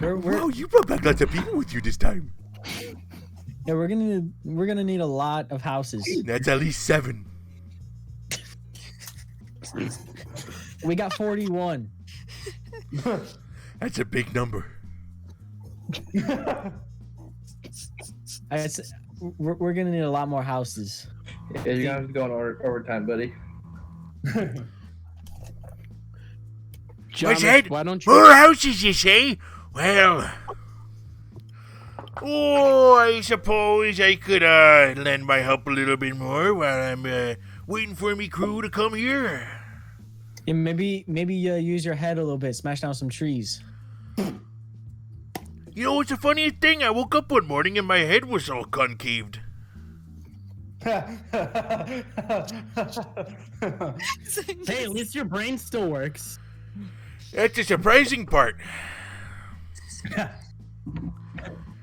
B: Wow, you brought back lots of people with you this time.
C: Yeah, we're gonna need a lot of houses.
B: That's at least 7.
C: We got 41.
B: That's a big number.
C: We're gonna need a lot more houses.
A: Yeah, you're gonna have to go on overtime, buddy.
G: Why don't you?
B: More houses, you say? Well, I suppose I could lend my help a little bit more while I'm waiting for me crew to come here.
C: Yeah, maybe use your head a little bit, smash down some trees.
B: You know what's the funniest thing? I woke up one morning and my head was all concaved.
D: Hey, at least your brain still works.
B: That's the surprising part.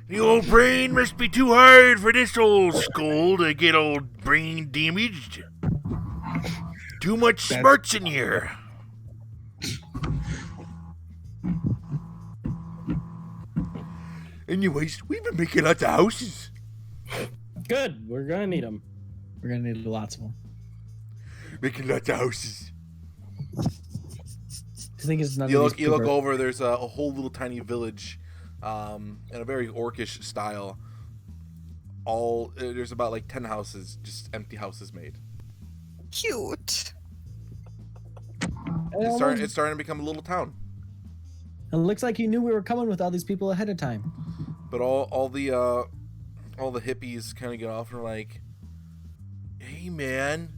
B: The old brain must be too hard for this old skull to get old brain damaged. Too much smarts in here. Anyways, we've been making lots of houses.
D: Good. We're gonna need them.
C: We're gonna need lots of them.
B: Making lots of houses.
C: I think it's
B: you look over. There's a whole little tiny village, in a very orcish style. There's about like 10 houses, just empty houses made.
F: Cute.
B: It's starting to become a little town.
C: It looks like you knew we were coming with all these people ahead of time.
B: But all the hippies kind of get off and are like, "Hey man,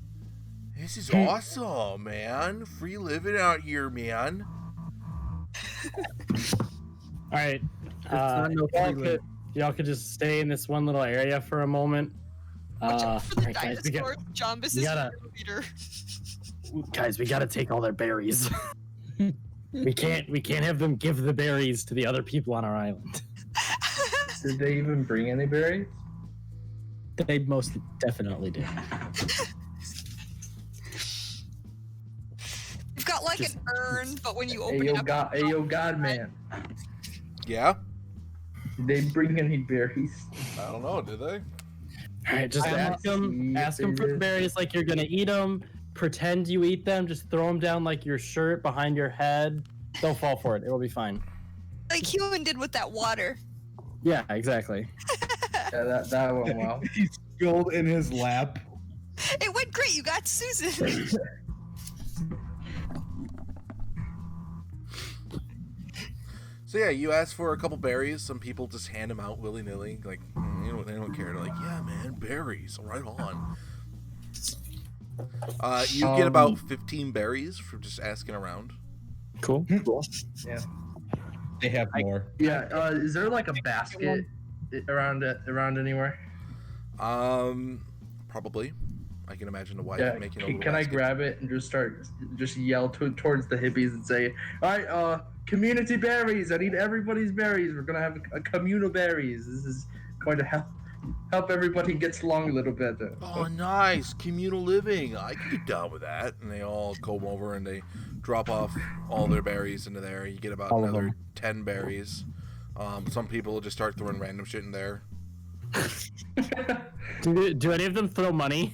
B: this is awesome, man! Free living out here, man."
D: All right, y'all could just stay in this one little area for a moment.
K: Watch out for the dinosaur. Jombus is your leader.
D: Guys, we gotta take all their berries. We can't have them give the berries to the other people on our island.
A: Did they even bring any berries?
C: They most definitely did.
K: You've got like an urn, but when you open it up,
A: God, man.
B: Yeah.
A: Did they bring any berries?
B: I don't know. Did they?
D: All right, just ask them for the berries like you're gonna eat them. Pretend you eat them. Just throw them down like your shirt behind your head. Don't fall for it. It'll be fine.
F: Like Huin did with that water.
D: Yeah, exactly.
A: Yeah, that went well.
J: He spilled in his lap.
F: It went great. You got Susan.
B: So yeah, you ask for a couple berries. Some people just hand them out willy nilly, like they don't care. They're like, "Yeah, man, berries, right on." You get about 15 berries for just asking around.
D: Cool.
A: Yeah.
J: They have more.
A: Yeah. Is there like a basket around anywhere?
B: Probably. I can imagine the wife making a little
A: Can
B: basket.
A: I grab it and just yell towards the hippies and say, "All right, community berries. I need everybody's berries. We're gonna have a communal berries. This is going to help everybody gets along a little bit."
B: Oh, nice. Communal living. I can get down with that. And they all come over and they drop off all their berries into there. You get about another 10 berries. Some people will just start throwing random shit in there.
D: Do any of them throw money?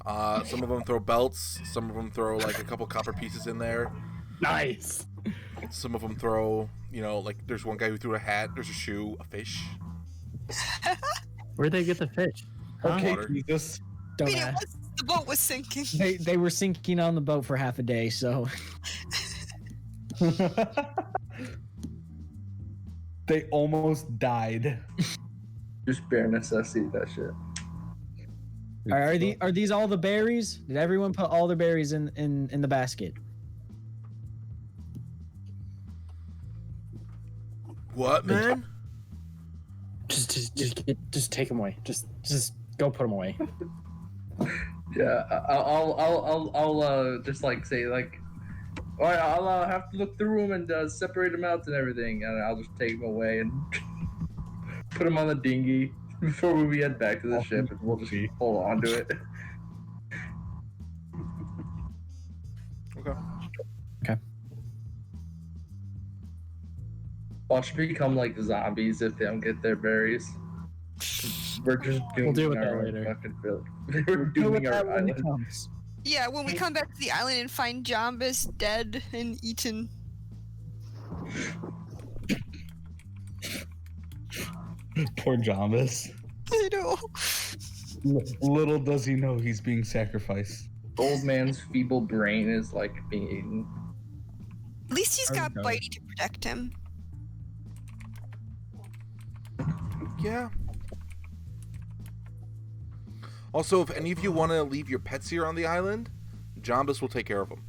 B: Some of them throw belts. Some of them throw like a couple copper pieces in there.
D: Nice.
B: Some of them throw, like there's one guy who threw a hat. There's a shoe, a fish.
D: Where'd they get the fish?
J: Okay,
B: Water.
J: Jesus.
C: Don't
F: I mean,
C: ask.
F: the boat was sinking.
C: They were sinking on the boat for half a day, so.
J: They almost died.
A: Just bare necessity, that shit.
C: Are these all the berries? Did everyone put all the berries in the basket?
B: What, man?
C: Just take them away. Just go put them away.
A: Yeah, I'll just like say like, all right, I'll have to look through them and separate them out and everything, and I'll just take them away and put them on the dinghy before we head back to the ship, and we'll just hold on to it.
B: Okay.
A: Watch become like zombies if they don't get their berries. We're just doing
C: We'll deal with that
A: our
C: later.
A: fucking We're doing our island.
K: Yeah, when we come back to the island and find Jambus dead and eaten.
J: Poor Jambus.
K: I know.
J: Little does he know he's being sacrificed.
A: Old man's feeble brain is like being eaten.
K: At least he's got Bitey to protect him.
B: Yeah. Also, if any of you want to leave your pets here on the island, Jambus will take care of them.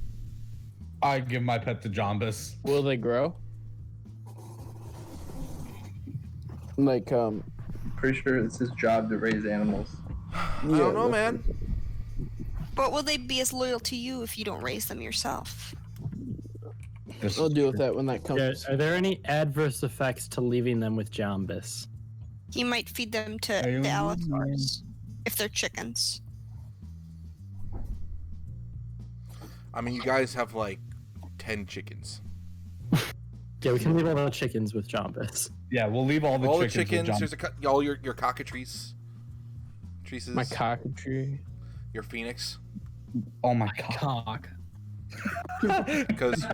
J: I give my pet to Jambus.
G: Will they grow? Like,
A: Pretty sure it's his job to raise animals.
B: I don't know, man.
K: But will they be as loyal to you if you don't raise them yourself?
G: We'll deal with that when that comes.
D: Are there any adverse effects to leaving them with Jambus?
K: He might feed them to the allosaurs if they're chickens.
B: I mean, you guys have like 10 chickens.
D: Yeah, we can leave all the chickens with Jambus.
J: Yeah, we'll leave all the chickens.
B: There's all your cockatrices.
G: My cockatree.
B: Your phoenix.
J: Oh my cock.
B: Because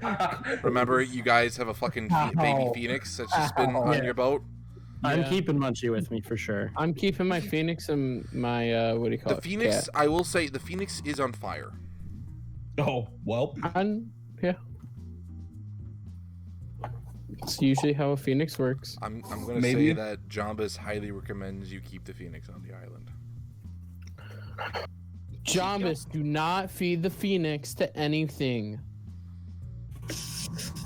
B: remember, you guys have a fucking baby phoenix that's just been on your boat.
D: I'm keeping Munchie with me for sure.
G: I'm keeping my phoenix and my what do you call it?
B: The phoenix.
G: Cat.
B: I will say the phoenix is on fire.
J: Oh well.
G: Yeah. It's usually how a phoenix works.
B: I'm gonna say that Jambus highly recommends you keep the phoenix on the island.
G: Jambus, do not feed the phoenix to anything.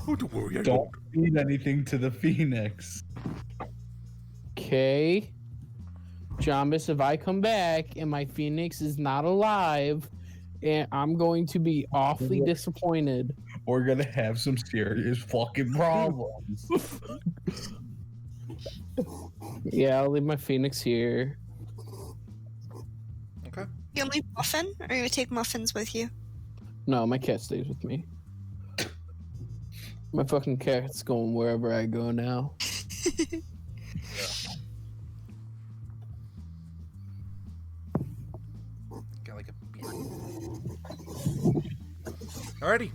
B: Oh, don't worry, I
J: don't feed anything to the phoenix.
G: Okay. Jambus, if I come back and my phoenix is not alive, and I'm going to be awfully disappointed.
J: We're gonna have some serious fucking problems.
G: Yeah, I'll leave my phoenix here.
B: Okay.
K: You leave Muffin, or are you gonna take Muffins with you?
G: No, my cat stays with me. My fucking cat's going wherever I go now.
B: Got like a beard. Alrighty.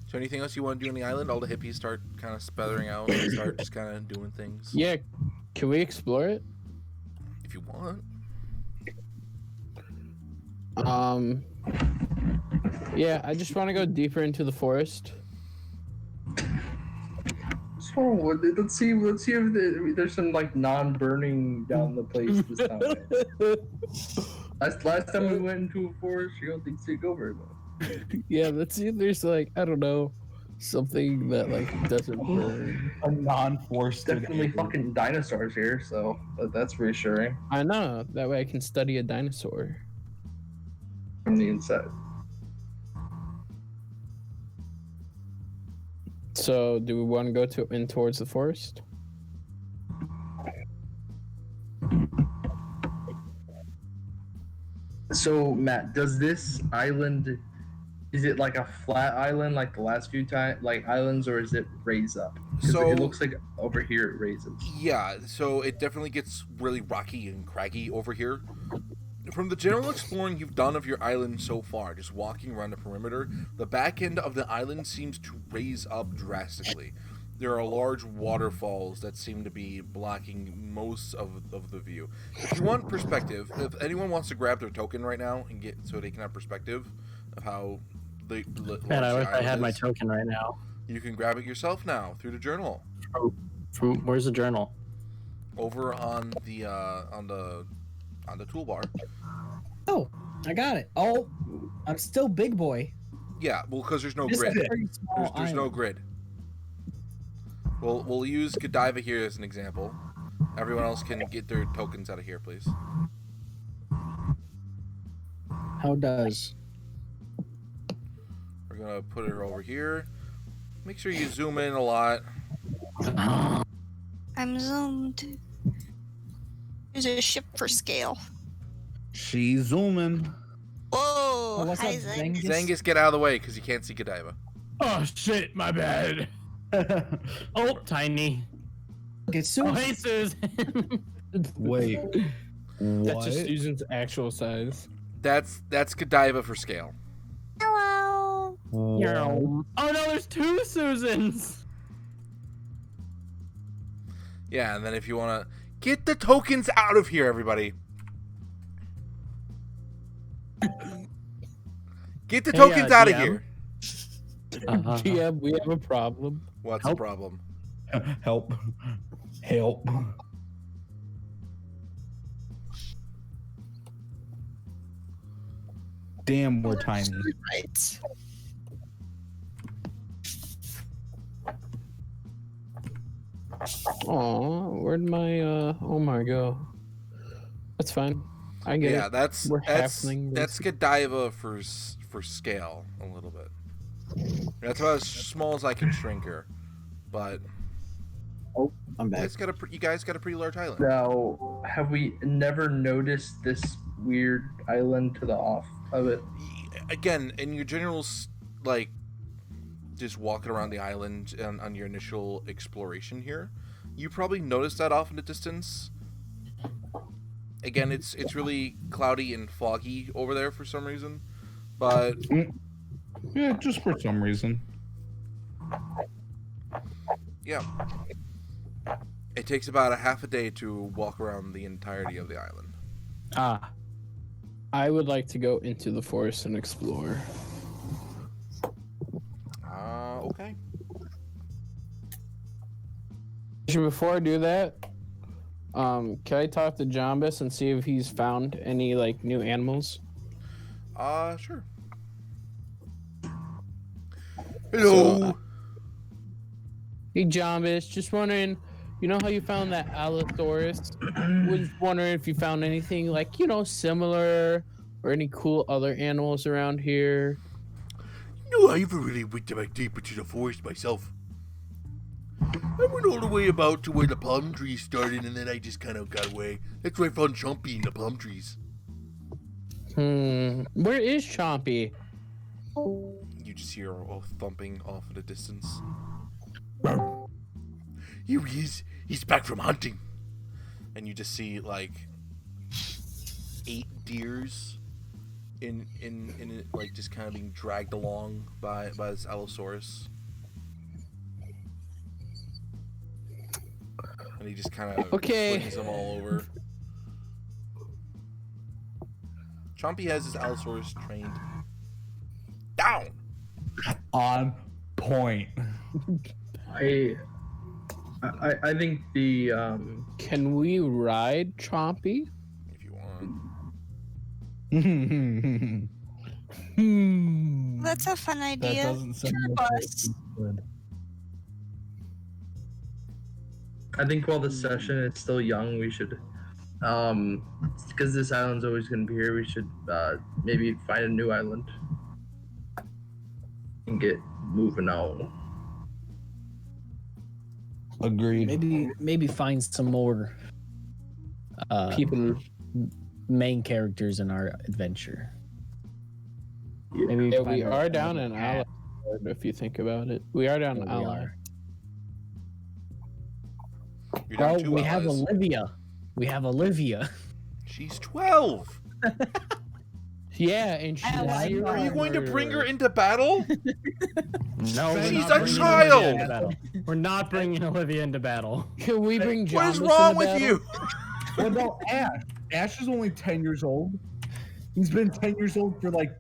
B: So anything else you want to do on the island? All the hippies start kind of sputtering out and start just kind of doing things.
G: Yeah, can we explore it?
B: If you want.
G: Yeah, I just want to go deeper into the forest.
A: So let's see if there's some like non-burning down the place this time. last time we went into a forest, you don't think it'd go very well.
G: Yeah, let's see if there's like, I don't know, something that like doesn't burn.
J: A non-forested.
A: Definitely fucking dinosaurs here, so that's reassuring.
G: I know, that way I can study a dinosaur.
A: From the inside.
G: So, do we want to go in towards the forest?
A: So, Matt, does this island, is it like a flat island like the last few islands, or is it raised up?
B: So
A: it looks like over here it raises.
B: Yeah, so it definitely gets really rocky and craggy over here. From the general exploring you've done of your island so far, just walking around the perimeter, the back end of the island seems to raise up drastically. There are large waterfalls that seem to be blocking most of the view. If you want perspective, if anyone wants to grab their token right now and get so they can have perspective of how
D: Man, I wish I had my token right now.
B: You can grab it yourself now through the journal.
D: Oh, From where's the journal?
B: Over on the toolbar.
C: Oh, I got it. Oh, I'm still big boy.
B: Yeah, well, because there's no
C: This
B: grid.
C: is a very small
B: There's no
C: island.
B: grid. We'll use Godiva here as an example. Everyone else can get their tokens out of here, please.
C: How does?
B: We're gonna put her over here. Make sure you zoom in a lot.
K: I'm zoomed. There's a ship for scale.
J: She's zooming.
K: Whoa!
C: Oh, what's
K: hi,
C: up,
K: Zengis.
B: Zengis, get out of the way because you can't see Godiva.
D: Oh shit, my bad. Oh, tiny.
C: Get Susan.
D: Oh, hey, Susan.
J: Wait.
G: That's
J: What?
G: just Susan's actual size.
B: That's Godiva for scale.
I: Hello.
D: Oh no, there's two Susans.
B: Yeah, and then if you want to get the tokens out of here, everybody. Get the tokens out of
G: DM.
B: here.
G: GM, we have a problem.
B: What's the problem?
J: Help. Help. Damn, we're tiny.
K: Right.
G: Oh, where'd my oh my god. That's fine. I get
B: Yeah,
G: it.
B: that's
G: We're
B: that's
G: halfling,
B: that's Godiva for scale a little bit. That's about as small as I can shrink her, but
C: Oh, I'm
B: you
C: back.
B: guys got a pretty large island.
A: Now, have we never noticed this weird island to the off of it?
B: Again, in your general like just walking around the island on your initial exploration here, you probably noticed that off in the distance. Again, it's really cloudy and foggy over there for some reason, but
J: Yeah, just for some reason.
B: yeah, it takes about a half a day to walk around the entirety of the island.
G: I would like to go into the forest and explore.
B: Okay.
G: Before I do that, can I talk to Jombus and see if he's found any like new animals?
B: Sure. Hello.
G: So, hey Jombus, just wondering, you know how you found that Allosaurus? Was wondering if you found anything like, similar or any cool other animals around here.
B: No, I haven't really went deep into the forest myself. I went all the way about to where the palm trees started, and then I just kind of got away. That's where I found Chompy in the palm trees.
G: Where is Chompy?
B: You just hear a thumping off in the distance. Here he is. He's back from hunting. And you just see like 8 deers in it, like just kind of being dragged along by this Allosaurus. And he just kind of flings them all over. Chompy has his Allosaurus trained down.
J: On point.
A: I think the
G: Can we ride Chompy?
B: If you want.
K: That's a fun idea.
J: That doesn't sound
K: Sure,
J: like
K: boss.
J: good.
A: I think while the session is still young, we should, because this island's always going to be here, we should maybe find a new island and get moving on.
J: Agreed.
C: Maybe find some more
G: People.
C: main characters in our adventure. Maybe
G: Yeah,
C: find
G: we
C: our-
G: are down in Ally, if you think about it. We are down in
C: Yeah, we
G: Ally.
C: are.
B: You're down
C: Oh,
B: 2
C: we have
B: allies.
C: Olivia. We have Olivia.
B: She's 12.
G: Yeah, and she's
K: Ally.
G: a
B: Are you going to bring her
G: murderer.
B: into battle?
D: No, we're
B: She's
D: not
B: a
D: bringing
B: child!
D: Olivia into battle. We're not bringing Olivia into battle.
G: Can we bring
B: What is
G: Jombus
B: wrong
G: into
B: with
G: battle?
B: you?
J: What about Ash? Ash is only 10 years old. He's been 10 years old for like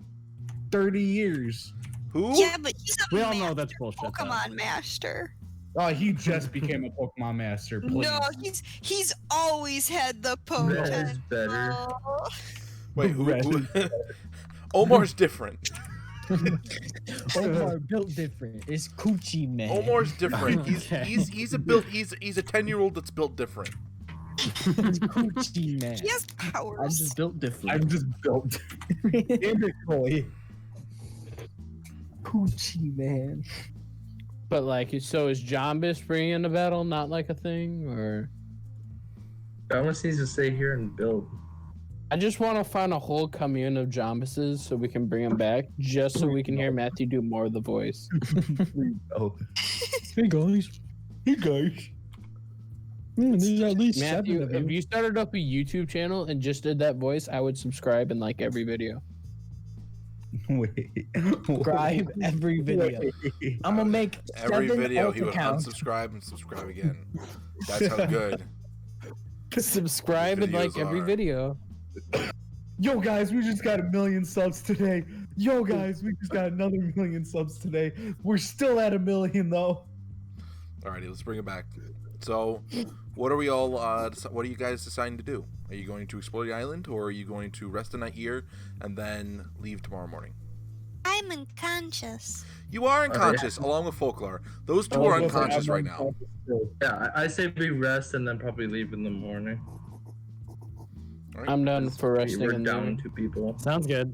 J: 30 years.
B: Who?
K: Yeah, but he's a
D: We all know that's bullshit.
K: Pokemon master.
J: Oh, he just became a Pokemon master. Please.
K: No, he's always had the
A: Red is better.
K: potential.
B: Wait, who? Omar's different.
C: Omar built different. It's Coochie Man.
B: Omar's different.
C: Okay.
B: He's a 10-year-old that's built different.
C: It's Coochie Man.
K: He has powers.
C: I'm just built different.
J: I'm just built. Damn it, Colley.
C: Coochie Man.
G: But like, so is Jombus bringing in the battle not like a thing, or?
A: Jombus needs to stay here and build.
G: I just want to find a whole commune of Jombuses so we can bring them back, just so we can hear Matthew do more of the voice.
J: Oh.
C: Hey guys. Hey guys. There's at least
G: Matthew,
C: 7 of
G: if
C: you.
G: you started up a YouTube channel and just did that voice, I would subscribe and like every video.
J: Wait.
C: Subscribe every video. I'm gonna make
B: Every
C: 7
B: video
C: alt
B: he would
C: accounts.
B: unsubscribe and subscribe again. That's how good.
G: Subscribe and like
B: Videos
G: every
B: are.
G: video.
J: Yo, guys, we just got 1 million subs today. Yo, guys, we just got another 1 million subs today. We're still at 1 million, though.
B: Alrighty, let's bring it back. So, what are we all? What are you guys deciding to do? Are you going to explore the island, or are you going to rest the night here and then leave tomorrow morning?
I: I'm unconscious.
B: You are unconscious, along with Foclar. Those two are unconscious right now.
A: Yeah, I say we rest and then probably leave in the morning.
B: All right.
G: I'm done for resting
A: We're
G: in
A: down
G: there.
A: 2 people.
D: Sounds good.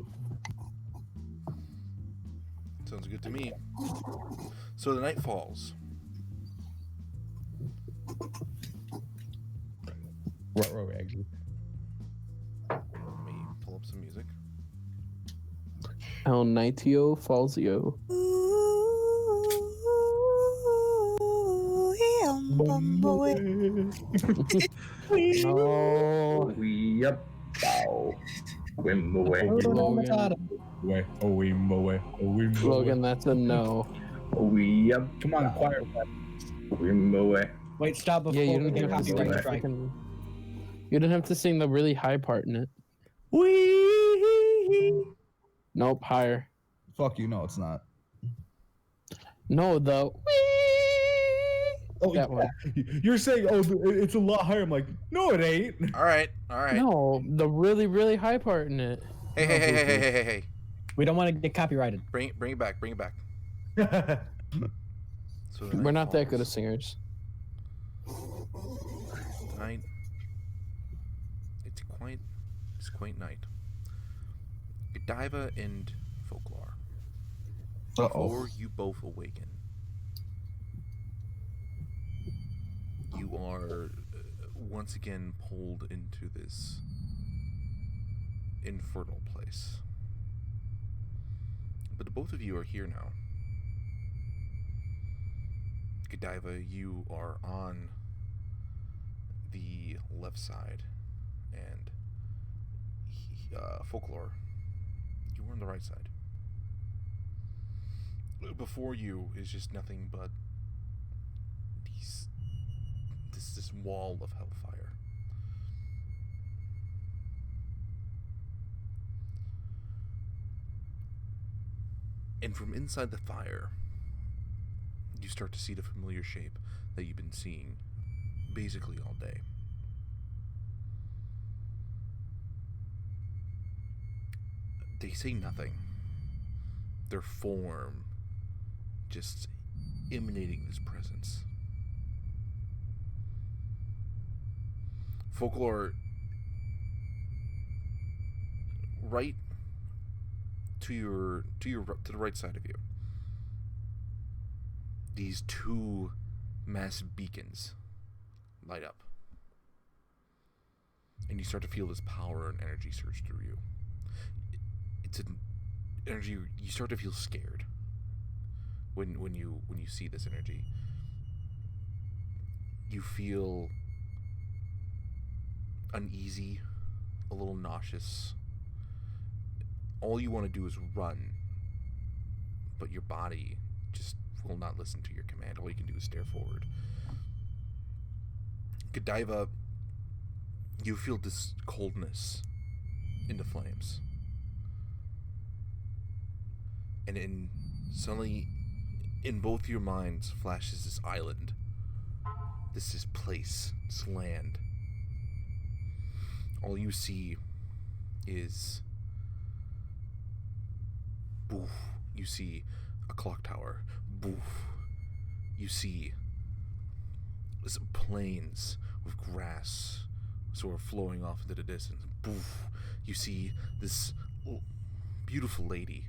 B: Sounds good to me. So the night falls.
J: Right, actually.
B: Let me pull up some music.
G: El Nitio Falsio. Oh,
A: We up. Bow. Wim away.
G: Logan, that's a no.
A: We up.
J: Come on, choir.
A: Wim away.
C: Wait, stop before
G: Yeah, you
C: we
G: didn't
C: get
G: have to
C: copyright
G: sing
C: strike.
G: you didn't have to sing the really high part in it. Nope, higher.
J: Fuck you, no, it's not.
G: No, the
J: Oh,
G: that one.
J: You're saying, oh, it's a lot higher. I'm like, no, it ain't.
B: All right.
G: No, the really, really high part in it.
B: Hey.
C: We don't want to get copyrighted.
B: Bring it back. So the
G: We're
B: night
G: not that good
B: falls.
G: as singers.
B: Tonight, it's quite night. Godiva and Foclar. Before you both awaken, you are once again pulled into this infernal place. But the both of you are here now. Godiva, you are on the left side, and Foclar, you are on the right side. Before you is just nothing but this wall of hellfire. And from inside the fire, you start to see the familiar shape that you've been seeing basically all day. They say nothing. Their form just emanating this presence. Foclar, right to the right side of you, these 2 massive beacons light up, and you start to feel this power and energy surge through you. It's an energy you start to feel scared when you see this energy. You feel uneasy, a little nauseous. All you want to do is run, but your body just will not listen to your command. All you can do is stare forward. Godiva, you feel this coldness in the flames. And suddenly, in both your minds flashes this island. This is place. This land. All you see is... boof. You see a clock tower. Boof. You see some plains with grass sort of flowing off into the distance. Boof. You see this beautiful lady.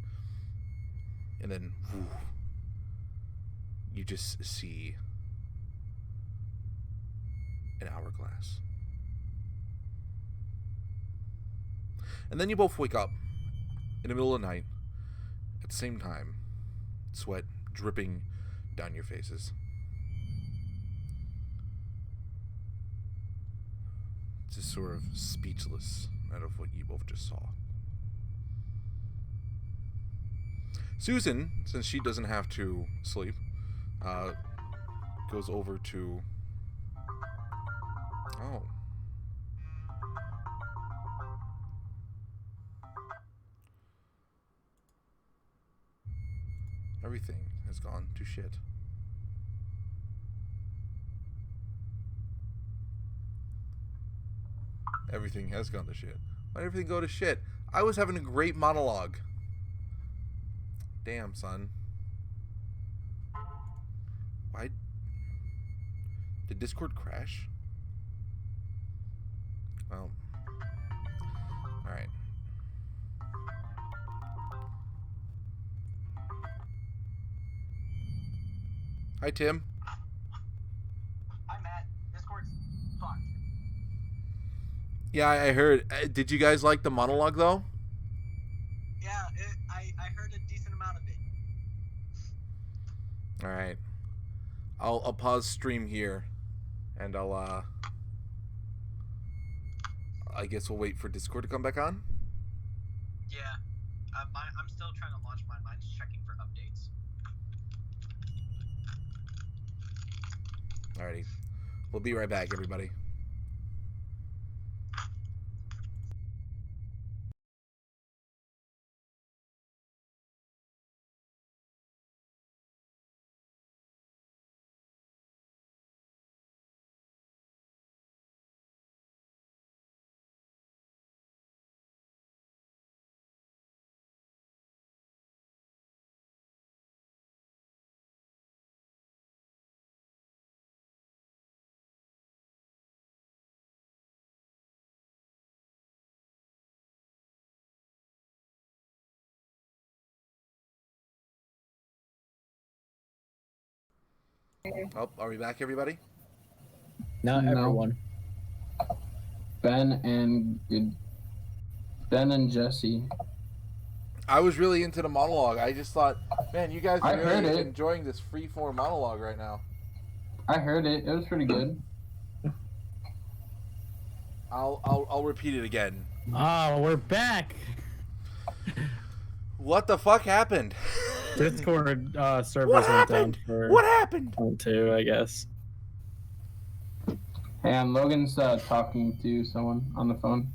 B: And then, woof, you just see an hourglass. And then you both wake up in the middle of the night at the same time, sweat dripping down your faces. Just sort of speechless out of what you both just saw. Susan, since she doesn't have to sleep, goes over to... Oh. Everything has gone to shit. Everything has gone to shit. Why did everything go to shit? I was having a great monologue. Damn, son. Why? Did Discord crash? Well. Alright. Hi, Tim.
L: Hi, Matt. Discord's fucked.
B: Yeah, I heard. Did you guys like the monologue, though?
L: Yeah, I heard a decent amount of it.
B: All right. I'll pause stream here, and I guess we'll wait for Discord to come back on.
L: Yeah, I'm still trying to launch mine. Mine's checking for updates.
B: Alrighty. We'll be right back, everybody. Oh, are we back, everybody?
C: Not everyone.
G: Ben and Jessie.
B: I was really into the monologue. I just thought, man, you guys
G: I
B: are
G: heard
B: really
G: it.
B: enjoying this free-form monologue right now.
G: I heard it. It was pretty good.
B: I'll repeat it again.
D: Oh, we're back.
B: What the fuck happened?
D: Discord servers
B: What
D: went down
B: happened?
D: for
B: What happened?
D: Two, I guess.
G: And Logan's talking to someone on the phone.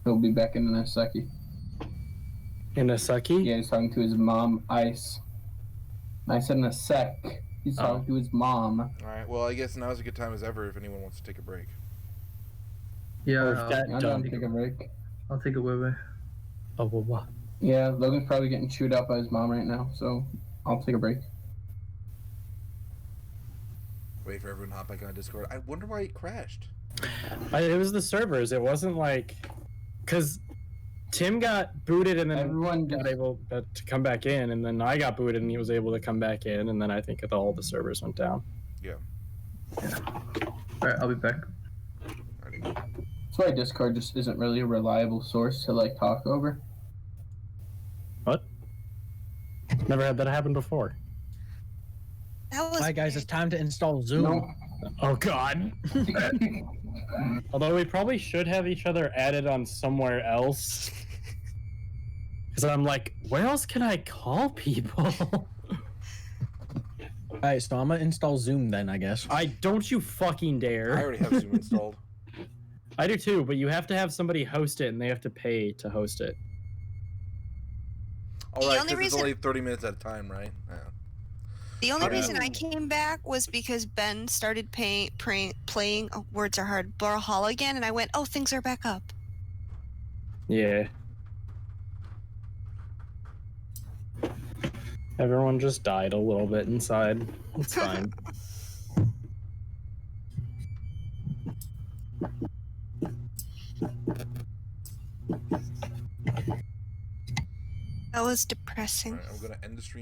G: He'll be back in a second.
D: In a sucky?
G: Yeah, he's talking to his mom, Ice. I said in a sec. He's talking to his mom.
B: Alright, well, I guess now's a good time as ever if anyone wants to take a break.
A: Yeah,
G: I'm done. Take a break.
A: I'll take a wee.
C: Oh, what?
G: Yeah, Logan's probably getting chewed out by his mom right now, so I'll take a break.
B: Wait for everyone to hop back on Discord. I wonder why it crashed.
D: It was the servers. It wasn't like... Because Tim got booted and then
G: everyone
D: got able to come back in, and then I got booted and he was able to come back in, and then I think all the servers went down.
B: Yeah.
A: Alright, I'll be back.
G: That's why Discord just isn't really a reliable source to, like, talk over.
D: What? Never had that happen before.
C: Hi guys, it's time to install Zoom.
G: No.
D: Oh god. Although we probably should have each other added on somewhere else. Because I'm like, where else can I call people?
C: Alright, so I'm gonna install Zoom then, I guess.
D: Don't you fucking dare.
B: I already have Zoom installed.
D: I do too, but you have to have somebody host it and they have to pay to host it.
B: All right, because it's only 30 minutes at a time, right? Yeah.
K: The only reason I came back was because Ben started playing words are hard, Brawlhalla again, and I went, oh, things are back up.
D: Yeah. Everyone just died a little bit inside. It's fine.
K: That was depressing.
B: All right, I'm gonna end the stream.